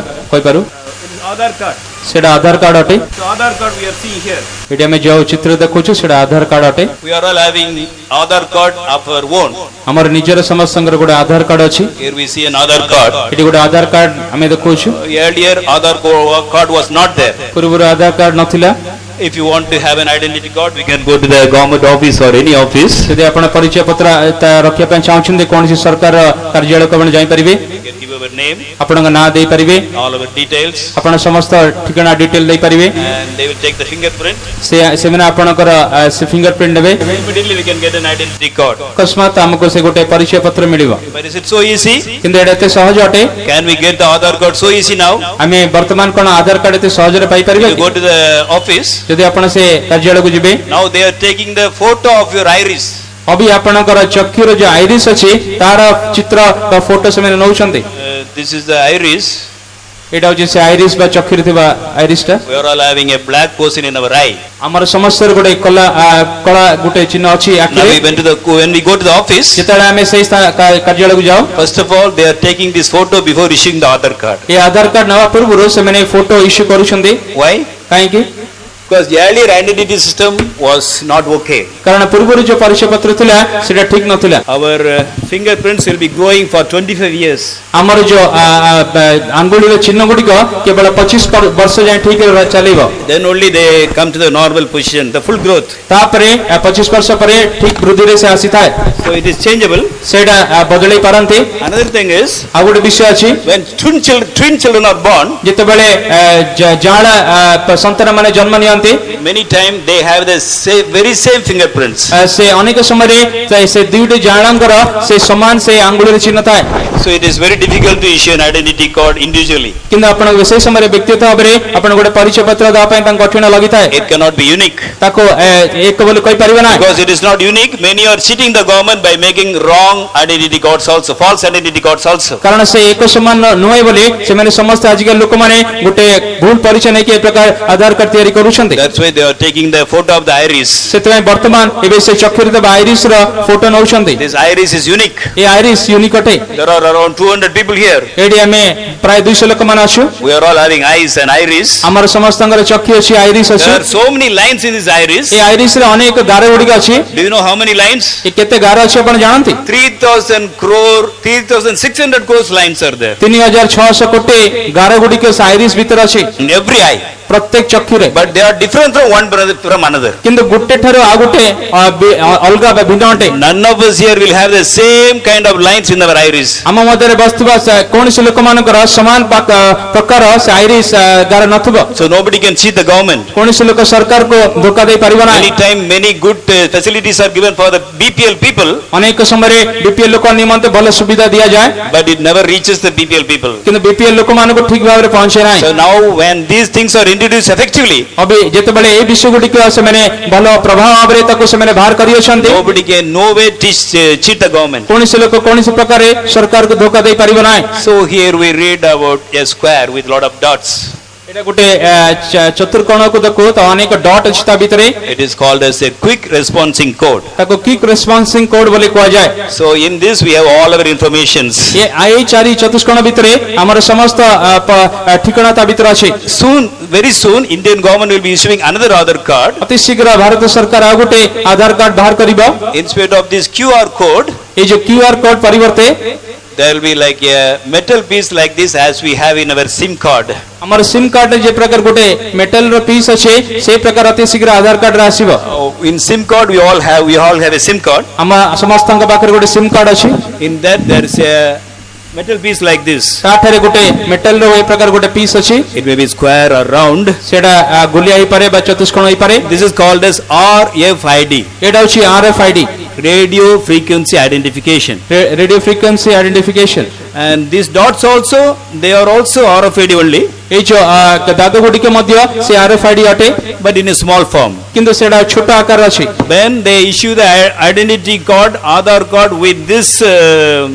Speaker 1: Aadhaar card.
Speaker 2: ସେଟା ଆଧାର କାର୍ଡ ଅଟେ।
Speaker 1: So Aadhaar card we are seeing here.
Speaker 2: ଏଠି ଆମେ ଯୋଉ ଚିତ୍ର ଦେଖୁଛୁ ସେଟା ଆଧାର କାର୍ଡ ଅଟେ।
Speaker 1: We are all having Aadhaar card of our own.
Speaker 2: ଆମର ନିଜର ସମସ୍ତଙ୍କର ଗୋଟେ ଆଧାର କାର୍ଡ ଅଛି।
Speaker 1: Here we see an Aadhaar card.
Speaker 2: ଏଠି ଗୋଟେ ଆଧାର କାର୍ଡ ଆମେ ଦେଖୁଛୁ।
Speaker 1: Earlier Aadhaar card was not there.
Speaker 2: ପୂର୍ବରୁ ଆଧାର କାର୍ଡ ନଥିଲା।
Speaker 1: If you want to have an identity card, we can go to the government office or any office.
Speaker 2: ଯଦି ଆପଣ ପରିଚୟ ପତ୍ର ରଖିବା ପାଇଁ ଚାହୁଁଛନ୍ତି କୌଣସି ସରକାର କାର୍ଯ୍ୟାଳୟକୁ ଆପଣ ଯାଇପାରିବେ।
Speaker 1: You can give our name,
Speaker 2: ଆପଣଙ୍କ ନାଁ ଦେଇପାରିବେ,
Speaker 1: all our details,
Speaker 2: ଆପଣ ସମସ୍ତ ଠିକଣା ଡିଟେଲ ଦେଇପାରିବେ।
Speaker 1: and they will take the fingerprint.
Speaker 2: ସେମାନେ ଆପଣଙ୍କର ଫିଙ୍ଗର ପ୍ରିଣ୍ଟ ନେବେ।
Speaker 1: Immediately we can get an identity card.
Speaker 2: ଅକସ୍ମାତ ଆମକୁ ସେ ଗୋଟେ ପରିଚୟ ପତ୍ର ମିଳିବ।
Speaker 1: But is it so easy?
Speaker 2: କିନ୍ତୁ ଏଇଟା ଏତେ ସହଜ ଅଟେ?
Speaker 1: Can we get the Aadhaar card so easy now?
Speaker 2: ଆମେ ବର୍ତ୍ତମାନ କଣ ଆଧାର କାର୍ଡ ଏତେ ସହଜରେ ପାଇପାରିବା?
Speaker 1: You go to the office.
Speaker 2: ଯଦି ଆପଣ ସେ କାର୍ଯ୍ୟାଳୟକୁ ଯିବେ,
Speaker 1: Now they are taking the photo of your iris.
Speaker 2: ଅବି ଆପଣଙ୍କର ଚକ୍ଷୁର ଯୋଉ ଆଇରିସ୍ ଅଛି ତାର ଚିତ୍ର ବା ଫଟୋ ସେମାନେ ନଉଛନ୍ତି।
Speaker 1: This is the iris.
Speaker 2: ଏଇଟା ହଉଛି ସେ ଆଇରିସ୍ ବା ଚକ୍ଷୁରେ ଥିବା ଆଇରିସ୍ ଟା।
Speaker 1: We are all having a black portion in our eye.
Speaker 2: ଆମର ସମସ୍ତର ଗୋଟେ କଳା ଗୋଟେ ଚିହ୍ନ ଅଛି
Speaker 1: Now
Speaker 2: ଆଖିରେ।
Speaker 1: when we go to the office,
Speaker 2: ଯେତେବେଳେ ଆମେ ସେଇ କାର୍ଯ୍ୟାଳୟକୁ ଯାଉ,
Speaker 1: first of all they are taking this photo before issuing the Aadhaar card.
Speaker 2: A Aadhaar card ନେବା ପୂର୍ବରୁ ସେମାନେ ଫଟୋ ଇସ୍ୟୁ କରୁଛନ୍ତି।
Speaker 1: Why?
Speaker 2: କାହିଁକି?
Speaker 1: Because the earlier identity system was not okay.
Speaker 2: କାରଣ ପୂର୍ବରୁ ଯୋଉ ପରିଚୟ ପତ୍ର ଥିଲା ସେଟା ଠିକ ନଥିଲା।
Speaker 1: Our fingerprints will be growing for 25 years.
Speaker 2: ଆମର ଯୋଉ ଆଙ୍ଗୁଳିର ଚିହ୍ନ ଗୁଡିକ କେବଳ 25 ବର୍ଷ ଯାଏ ଠିକ ଚାଲିବ।
Speaker 1: Then only they come to the normal position, the full growth.
Speaker 2: ତାପରେ 25 ବର୍ଷ ପରେ ଠିକ ବୃଦ୍ଧିରେ ସେ ଆସିଥାଏ।
Speaker 1: So it is changeable.
Speaker 2: ସେଇଟା ବଦଳେଇ ପାରନ୍ତି।
Speaker 1: Another thing is,
Speaker 2: ଆଉ ଗୋଟେ ବିଷୟ ଅଛି,
Speaker 1: when twin children are born,
Speaker 2: ଯେତେବେଳେ ଜାଆଁଳା ସନ୍ତାନ ମାନେ ଜନ୍ମ ନିଅନ୍ତି,
Speaker 1: many times they have the very same fingerprints.
Speaker 2: ସେ ଅନେକ ସମୟରେ ସେ ଦୁଇଟି ଜାଆଁଳାଙ୍କର ସେ ସମାନ ସେ ଆଙ୍ଗୁଳିର ଚିହ୍ନ ଥାଏ।
Speaker 1: So it is very difficult to issue an identity card individually.
Speaker 2: କିନ୍ତୁ ଆପଣ ସେ ସମୟରେ ବ୍ୟକ୍ତିଗତ ଭାବରେ ଆପଣ ଗୋଟେ ପରିଚୟ ପତ୍ର ଦେବା ପାଇଁ ତାଙ୍କୁ କଠିନ ଲାଗିଥାଏ।
Speaker 1: It cannot be unique.
Speaker 2: ତାକୁ ଏକ ବୋଲି କହିପାରିବେ ନାହିଁ।
Speaker 1: Because it is not unique, many are cheating the government by making wrong identity cards also, false identity cards also.
Speaker 2: କାରଣ ସେ ଏକ ସମାନ ନୁହେଁ ବୋଲି ସେମାନେ ସମସ୍ତେ ଆଜିକାଲି ଲୋକମାନେ ଗୋଟେ ଭୁଲ ପରିଚୟ ନେଇକି ଏ ପ୍ରକାର ଆଧାର କାର୍ଡ ତିଆରି କରୁଛନ୍ତି।
Speaker 1: That's why they are taking the photo of the iris.
Speaker 2: ସେଥିପାଇଁ ବର୍ତ୍ତମାନ ଏବେ ସେ ଚକ୍ଷୁରେ ଥିବା ଆଇରିସ୍ ର ଫଟୋ ନଉଛନ୍ତି।
Speaker 1: This iris is unique.
Speaker 2: A iris unique ଅଟେ।
Speaker 1: There are are around 200 people here.
Speaker 2: ଏଠି ଆମେ ପ୍ରାୟ 200 ଲୋକମାନେ ଅଛୁ।
Speaker 1: We are all having eyes and iris.
Speaker 2: ଆମର ସମସ୍ତଙ୍କର ଚକ୍ଷୁ ଅଛି, ଆଇରିସ୍ ଅଛି।
Speaker 1: There are so many lines in this iris.
Speaker 2: A iris ରେ ଅନେକ ଗାର ଗୁଡିକ ଅଛି।
Speaker 1: Do you know how many lines?
Speaker 2: ଏ କେତେ ଗାର ଅଛି ଆପଣ ଜାଣନ୍ତି?
Speaker 1: 3,600 crores lines are there
Speaker 2: 3600 କୋଟି ଗାର ଗୁଡିକ ସେ ଆଇରିସ୍ ଭିତରେ ଅଛି
Speaker 1: in every eye.
Speaker 2: ପ୍ରତ୍ୟେକ ଚକ୍ଷୁରେ।
Speaker 1: But they are different from one brother from another.
Speaker 2: କିନ୍ତୁ ଗୋଟେ ଠାରୁ ଆଉ ଗୋଟେ ଅଲଗା ବା ଭିନ୍ନ ଅଟେ।
Speaker 1: None of us here will have the same kind of lines in our iris.
Speaker 2: ଆମ ମଧ୍ୟରେ ବସିଥିବା କୌଣସି ଲୋକମାନଙ୍କର ସମାନ ପ୍ରକାର ସେ ଆଇରିସ୍ ଗାର ନଥିବ।
Speaker 1: So nobody can cheat the government.
Speaker 2: କୌଣସି ଲୋକ ସରକାରକୁ ଧୋକା ଦେଇ ପାରିବ ନାହିଁ।
Speaker 1: Anytime many good facilities are given for the BPL people,
Speaker 2: ଅନେକ ସମୟରେ ବିପିଏଲ ଲୋକ ନିମନ୍ତେ ଭଲ ସୁବିଧା ଦିଆଯାଏ,
Speaker 1: but it never reaches the BPL people.
Speaker 2: କିନ୍ତୁ ବିପିଏଲ ଲୋକମାନଙ୍କୁ ଠିକ ଭାବରେ ପହଞ୍ଚେ ନାହିଁ।
Speaker 1: So now when these things are introduced effectively,
Speaker 2: ଅବେ ଯେତେବେଳେ এই ବିଷୟ ଗୁଡ଼ିକ ସେମାନେ ଭଲ ପ୍ରଭାବ ଭାବରେ ତାକୁ ସେମାନେ ବାହାର କରିଅଛନ୍ତି,
Speaker 1: nobody can no way cheat the government.
Speaker 2: କୌଣସି ଲୋକ କୌଣସି ପ୍ରକାର ସରକାରକୁ ଧୋକା ଦେଇ ପାରିବ ନାହିଁ।
Speaker 1: So here we read about a square with lot of dots.
Speaker 2: ଏଟା ଗୋଟେ ଚତୁର୍କୋଣକୁ ଦେଖୁ ତ ଅନେକ ଡଟ୍ ଅଛି ତା ଭିତରେ।
Speaker 1: It is called as a quick responding code.
Speaker 2: ତାକୁ କ୍ୱିକ୍ ରେସ୍ପନ୍ସିଂ କୋଡ୍ ବୋଲି କୁହାଯାଏ।
Speaker 1: So in this we have all our informations.
Speaker 2: এই ଚାରି ଚତୁଷ୍କୋଣ ଭିତରେ ଆମର ସମସ୍ତ ଠିକଣା ତା ଭିତରେ ଅଛି।
Speaker 1: Soon, very soon, Indian government will be issuing another Aadhaar card.
Speaker 2: ଅତି ଶୀଘ୍ର ଭାରତ ସରକାର ଆଉ ଗୋଟେ ଆଧାର କାର୍ଡ ବାହାର କରିବ।
Speaker 1: Instead of this QR code,
Speaker 2: ଏଇ ଯୋଉ QR କୋଡ୍ ପରିବର୍ତ୍ତେ
Speaker 1: there will be like a metal piece like this as we have in our SIM card.
Speaker 2: ଆମର ସିମ୍ କାର୍ଡ ଯେ ପ୍ରକାର ଗୋଟେ ମେଟାଲ ର ପିସ୍ ଅଛି ସେଇ ପ୍ରକାର ଅତି ଶୀଘ୍ର ଆଧାର କାର୍ଡ ରେ ଆସିବ।
Speaker 1: In SIM card we all have a SIM card.
Speaker 2: ଆମ ସମସ୍ତଙ୍କ ପାଖରେ ଗୋଟେ ସିମ୍ କାର୍ଡ ଅଛି।
Speaker 1: In that there is a metal piece like this.
Speaker 2: ତାଠାରେ ଗୋଟେ ମେଟାଲ ର ଏ ପ୍ରକାର ଗୋଟେ ପିସ୍ ଅଛି।
Speaker 1: It may be square or round.
Speaker 2: ସେଟା ଗୁଲିଆ ହେଇପାରେ ବା ଚତୁଷ୍କୋଣ ହେଇପାରେ।
Speaker 1: This is called as RFID.
Speaker 2: ଏଟା ହଉଛି RFID,
Speaker 1: Radio Frequency Identification.
Speaker 2: Radio frequency identification.
Speaker 1: And these dots also, they are also RFID only,
Speaker 2: ଏଇ ଯୋଉ ଦାଗ ଗୁଡିକ ମଧ୍ୟ ସେ RFID ଅଟେ,
Speaker 1: but in a small form.
Speaker 2: କିନ୍ତୁ ସେଟା ଛୋଟ ଆକାର ଅଛି।
Speaker 1: When they issue the identity card, Aadhaar card with this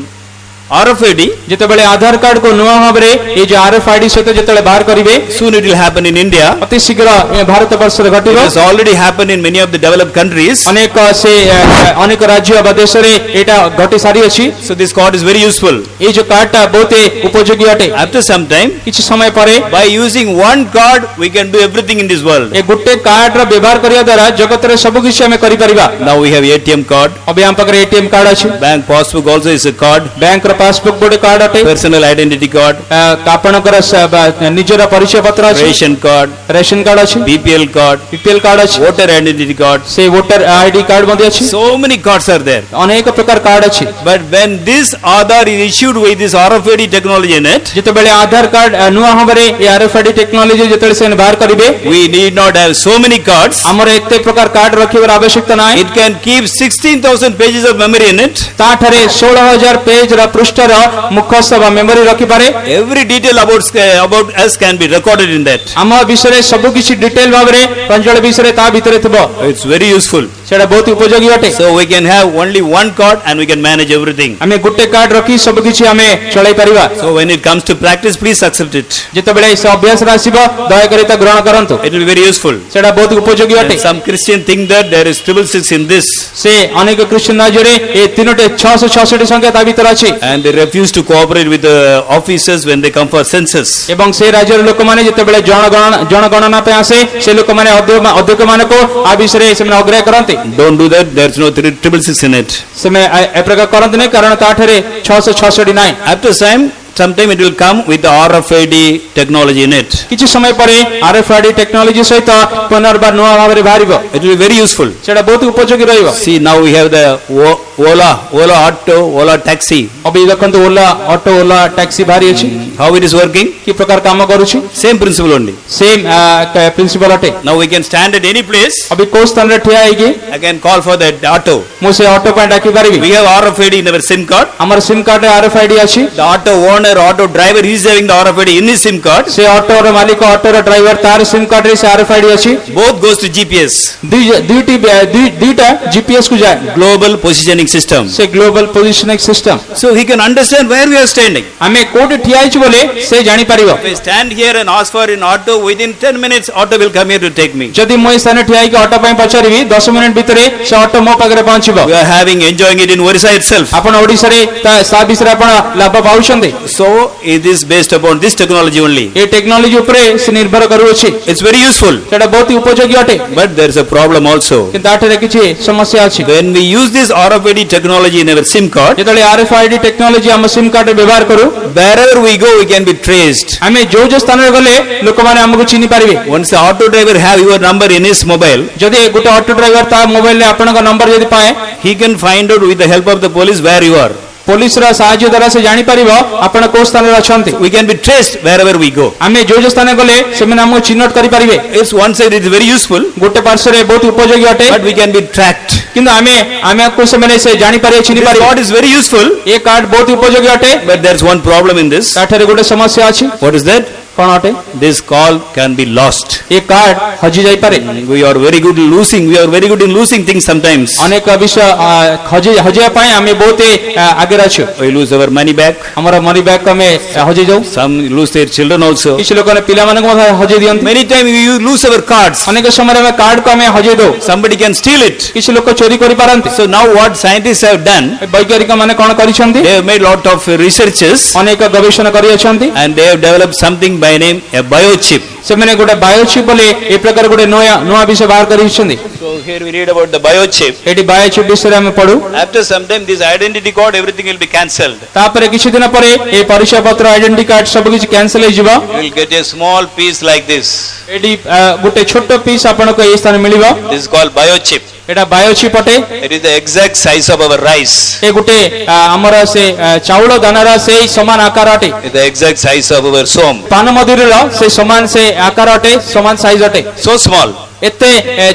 Speaker 1: RFID,
Speaker 2: ଯେତେବେଳେ ଆଧାର କାର୍ଡ କୁ ନୂଆ ଭାବରେ ଏଇ ଯୋଉ RFID ସହିତ ଯେତେବେଳେ ବାହାର କରିବେ,
Speaker 1: soon it will happen in India.
Speaker 2: ଅତି ଶୀଘ୍ର ଭାରତ ବର୍ଷରେ
Speaker 1: It
Speaker 2: ଘଟିବ।
Speaker 1: has already happened in many of the developed countries.
Speaker 2: ଅନେକ ରାଜ୍ୟ ବା ଦେଶରେ ଏଇଟା ଘଟି ସାରିଅଛି।
Speaker 1: So this card is very useful.
Speaker 2: ଏଇ ଯୋଉ କାର୍ଡଟା ବହୁତ ଉପଯୋଗୀ ଅଟେ।
Speaker 1: After some time,
Speaker 2: କିଛି ସମୟ ପରେ
Speaker 1: by using one card, we can do everything in this world.
Speaker 2: ଏ ଗୋଟେ କାର୍ଡର ବ୍ୟବହାର କରିବା ଦ୍ୱାରା ଜଗତରେ ସବୁ କିଛି ଆମେ କରିପାରିବା।
Speaker 1: Now we have ATM card.
Speaker 2: ଏବେ ଆମ ପାଖରେ ATM କାର୍ଡ ଅଛି।
Speaker 1: Bank passbook also is a card.
Speaker 2: ବ୍ୟାଙ୍କର ପାସବୁକ୍ ଗୋଟେ କାର୍ଡ ଅଟେ।
Speaker 1: Personal identity card.
Speaker 2: ଆପଣଙ୍କର ନିଜର ପରିଚୟ ପତ୍ର ଅଛି।
Speaker 1: Ration card.
Speaker 2: ରେସନ କାର୍ଡ ଅଛି।
Speaker 1: BPL card.
Speaker 2: BPL କାର୍ଡ ଅଛି।
Speaker 1: Voter identity card.
Speaker 2: ସେ ଭୋଟର ଆଇଡି କାର୍ଡ ମଧ୍ୟ ଅଛି।
Speaker 1: So many cards are there.
Speaker 2: ଅନେକ ପ୍ରକାର କାର୍ଡ ଅଛି।
Speaker 1: But when this Aadhaar is issued with this RFID technology in it,
Speaker 2: ଯେତେବେଳେ ଆଧାର card ନୂଆ ଭାବରେ ଏ RFID ଟେକ୍ନୋଲୋଜି ଯେତେବେଳେ ସେମାନେ ବାହାର କରିବେ,
Speaker 1: we need not have so many cards.
Speaker 2: ଆମର ଏତେ ପ୍ରକାର କାର୍ଡ ରଖିବାର ଆବଶ୍ୟକତା ନାହିଁ।
Speaker 1: It can keep 16,000 pages of memory in it.
Speaker 2: ତାଠାରେ 16,000 ପେଜ ର ପୃଷ୍ଠର ମୁଖସ୍ଥ ବା memory ରଖିପାରେ।
Speaker 1: Every detail about us can be recorded in that.
Speaker 2: ଆମ ବିଷୟରେ ସବୁ କିଛି ଡିଟେଲ ଭାବରେ ପ୍ରାଞ୍ଜଳ ବିଷୟରେ ତା ଭିତରେ ଥିବ।
Speaker 1: It's very useful.
Speaker 2: ସେଟା ବହୁତ ଉପଯୋଗୀ ଅଟେ।
Speaker 1: So we can have only one card and we can manage everything.
Speaker 2: ଆମେ ଗୋଟେ କାର୍ଡ ରଖି ସବୁ କିଛି ଆମେ ଚଳାଇ ପାରିବା।
Speaker 1: So when it comes to practice, please accept it.
Speaker 2: ଯେତେବେଳେ ସେ ଅଭ୍ୟାସରେ ଆସିବ ଦୟାକରି ତା ଗ୍ରହଣ କରନ୍ତୁ।
Speaker 1: It will be very useful.
Speaker 2: ସେଟା ବହୁତ ଉପଯୋଗୀ ଅଟେ।
Speaker 1: And some Christian think that there is 666 in this,
Speaker 2: ସେ ଅନେକ ଖ୍ରୀଷ୍ଟିଆନ ରାଜ୍ୟରେ ଏ 666 ସଂଖ୍ୟା ତା ଭିତରେ ଅଛି।
Speaker 1: and they refuse to cooperate with the officers when they come for census.
Speaker 2: ଏବଂ ସେ ରାଜ୍ୟର ଲୋକମାନେ ଯେତେବେଳେ ଜନଗଣନା ପାଇଁ ଆସେ ସେ ଲୋକମାନେ ଅଧ୍ୟକ୍ଷ ମାନଙ୍କୁ ଆ ବିଷୟରେ ସେମାନେ ଅଗ୍ରାହ୍ୟ କରନ୍ତି।
Speaker 1: Don't do that. There's no 666 in it.
Speaker 2: ସେମାନେ ଏ ପ୍ରକାର କରନ୍ତି ନାହିଁ କାରଣ ତାଠାରେ 666 ନାହିଁ।
Speaker 1: After sometime it will come with the RFID technology in it.
Speaker 2: କିଛି ସମୟ ପରେ RFID ଟେକ୍ନୋଲୋଜି ସହିତ ପୁନର୍ବାର ନୂଆ ଭାବରେ ବାହାରିବ।
Speaker 1: It will be very useful.
Speaker 2: ସେଟା ବହୁତ ଉପଯୋଗୀ ରହିବ।
Speaker 1: See, now we have the Ola Auto, Ola Taxi.
Speaker 2: ଅବି ଦେଖନ୍ତୁ ଓଲା ଅଟୋ, ଓଲା ଟ୍ୟାକ୍ସି ବାହାରି ଅଛି।
Speaker 1: How it is working?
Speaker 2: କି ପ୍ରକାର କାମ କରୁଛି?
Speaker 1: Same principle only.
Speaker 2: Same principal ଅଟେ।
Speaker 1: Now we can stand at any place.
Speaker 2: ଅବି କୋଉ ସ୍ଥାନରେ ଠିଆ ହେଇକି
Speaker 1: I can call for that auto.
Speaker 2: ମୁଁ ସେ ଅଟୋ ପାଇଁ ଡାକି ପାରିବି।
Speaker 1: We have RFID in our SIM card.
Speaker 2: ଆମର ସିମ୍ କାର୍ଡରେ RFID ଅଛି।
Speaker 1: The auto owner, auto driver, he is having the RFID in his SIM card.
Speaker 2: ସେ ଅଟୋର ମାଲିକ, ଅଟୋର ଡ୍ରାଇଭର ତାର ସିମ୍ କାର୍ଡରେ ସେ RFID ଅଛି।
Speaker 1: Both goes to GPS.
Speaker 2: ଦୁଇଟା GPS କୁ ଯାଏ।
Speaker 1: Global Positioning positioning system.
Speaker 2: ସେ global positioning system
Speaker 1: So he can understand where we are standing.
Speaker 2: ଆମେ କୋଉଠି ଠିଆ ହେଇଛୁ ବୋଲି ସେ ଜାଣିପାରିବ
Speaker 1: If I stand here and ask for an auto, within 10 minutes auto will come here to take me.
Speaker 2: ଯଦି ମୁଁ ଏ ସ୍ଥାନରେ ଠିଆ ହେଇକି ଅଟୋ ପାଇଁ ପଚାରିବି 10 ମିନିଟ ଭିତରେ ସେ ଅଟୋ ମୋ ପାଖରେ ପହଞ୍ଚିବ
Speaker 1: We are enjoying it in Orissa itself.
Speaker 2: ଆପଣ ଓଡିଶାରେ ତା ବିଷୟରେ ଆପଣ ଲାଭ ପାଉଛନ୍ତି
Speaker 1: So it is based upon this technology only.
Speaker 2: A technology ଉପରେ ସେ ନିର୍ଭର କରୁଅଛି
Speaker 1: It's very useful.
Speaker 2: ସେଟା ବହୁତ ଉପଯୋଗୀ ଅଟେ
Speaker 1: But there is a problem also.
Speaker 2: କିନ୍ତୁ ତାଠାରେ କିଛି ସମସ୍ୟା ଅଛି
Speaker 1: When we use this RFID technology in our SIM card,
Speaker 2: ଯେତେବେଳେ RFID ଟେକ୍ନୋଲୋଜି ଆମ ସିମ୍ କାର୍ଡରେ ବ୍ୟବହାର କରୁ
Speaker 1: wherever we go, we can be traced.
Speaker 2: ଆମେ ଯୋଉ ସ୍ଥାନରେ ଗଲେ ଲୋକମାନେ ଆମକୁ ଚିହ୍ନି ପାରିବେ
Speaker 1: Once the auto driver have your number in his mobile,
Speaker 2: ଯଦି ଗୋଟେ ଅଟୋ ଡ୍ରାଇଭର ତା ମୋବାଇଲରେ ଆପଣଙ୍କ ନମ୍ବର ଯଦି ପାଏ
Speaker 1: he can find out with the help of the police where you are.
Speaker 2: ପୋଲିସର ସାହାଯ୍ୟ ଦ୍ୱାରା ସେ ଜାଣିପାରିବ ଆପଣ କୋଉ ସ୍ଥାନରେ ଅଛନ୍ତି
Speaker 1: We can be traced wherever we go.
Speaker 2: ଆମେ ଯୋଉ ସ୍ଥାନରେ ଗଲେ ସେମାନେ ଆମକୁ ଚିହ୍ନଟ କରିପାରିବେ
Speaker 1: It's one side it is very useful,
Speaker 2: ଗୋଟେ ପାର୍ଶ୍ୱରେ ବହୁତ ଉପଯୋଗୀ ଅଟେ
Speaker 1: but we can be tracked.
Speaker 2: କିନ୍ତୁ ଆମକୁ ସେମାନେ ସେ ଜାଣିପାରିବେ ଚିହ୍ନି
Speaker 1: This
Speaker 2: ପାରିବେ
Speaker 1: card is very useful,
Speaker 2: A card ବହୁତ ଉପଯୋଗୀ ଅଟେ
Speaker 1: but there's one problem in this.
Speaker 2: ତାଠାରେ ଗୋଟେ ସମସ୍ୟା ଅଛି
Speaker 1: What is that?
Speaker 2: କଣ ଅଟେ
Speaker 1: This call can be lost.
Speaker 2: A card ହଜି ଯାଇପାରେ
Speaker 1: We are very good in losing. We are very good in losing things sometimes.
Speaker 2: ଅନେକ ବିଷୟ ହଜିବା ପାଇଁ ଆମେ ବହୁତ ଆଗରେ ଅଛୁ
Speaker 1: We lose our money back.
Speaker 2: ଆମର ମନି ବ୍ୟାଗ୍ ଆମେ ହଜେଇ ଯାଉ
Speaker 1: Some lose their children also.
Speaker 2: କିଛି ଲୋକମାନେ ପିଲାମାନଙ୍କୁ ମଧ୍ୟ ହଜେଇ ଦିଅନ୍ତି
Speaker 1: Many times we lose our cards.
Speaker 2: ଅନେକ ସମୟରେ ଆମେ କାର୍ଡକୁ ଆମେ ହଜେଇ ଦଉ
Speaker 1: Somebody can steal it.
Speaker 2: କିଛି ଲୋକ ଚୋରି କରିପାରନ୍ତି
Speaker 1: So now what scientists have done,
Speaker 2: ବୈଜ୍ଞାନିକ ମାନେ କଣ କରିଛନ୍ତି
Speaker 1: they have made lot of researches
Speaker 2: ଅନେକ ଗବେଷଣା କରିଅଛନ୍ତି
Speaker 1: and they have developed something by name a biochip.
Speaker 2: ସେମାନେ ଗୋଟେ ବାୟୋଚିପ୍ ବୋଲି ଏ ପ୍ରକାର ଗୋଟେ ନୂଆ ବିଷୟ ବାହାର କରିଛନ୍ତି
Speaker 1: So here we read about the biochip.
Speaker 2: ଏଠି ବାୟୋଚିପ୍ ବିଷୟରେ ଆମେ ପଢୁ
Speaker 1: After some time this identity card everything will be cancelled.
Speaker 2: ତାପରେ କିଛି ଦିନ ପରେ ଏ ପରିଚୟ ପତ୍ର ଆଇଡେଣ୍ଟି କାର୍ଡ ସବୁ କିଛି କ୍ୟାନସଲ ହେଇଯିବ
Speaker 1: You will get a small piece like this.
Speaker 2: ଏଠି ଗୋଟେ ଛୋଟ ପିସ୍ ଆପଣଙ୍କୁ ଏଇ ସ୍ଥାନ ମିଳିବ
Speaker 1: This is called biochip.
Speaker 2: ଏଟା ବାୟୋଚିପ୍ ଅଟେ
Speaker 1: It is the exact size of our rice.
Speaker 2: ଏ ଗୋଟେ ଆମର ସେ ଚାଉଳ ଦାନାର ସେଇ ସମାନ ଆକାର ଅଟେ
Speaker 1: It is the exact size of our som.
Speaker 2: ପାନ ମଧୁରୀର ସେ ସମାନ ସେ ଆକାର ଅଟେ ସମାନ ସାଇଜ ଅଟେ
Speaker 1: So small.
Speaker 2: ଏତେ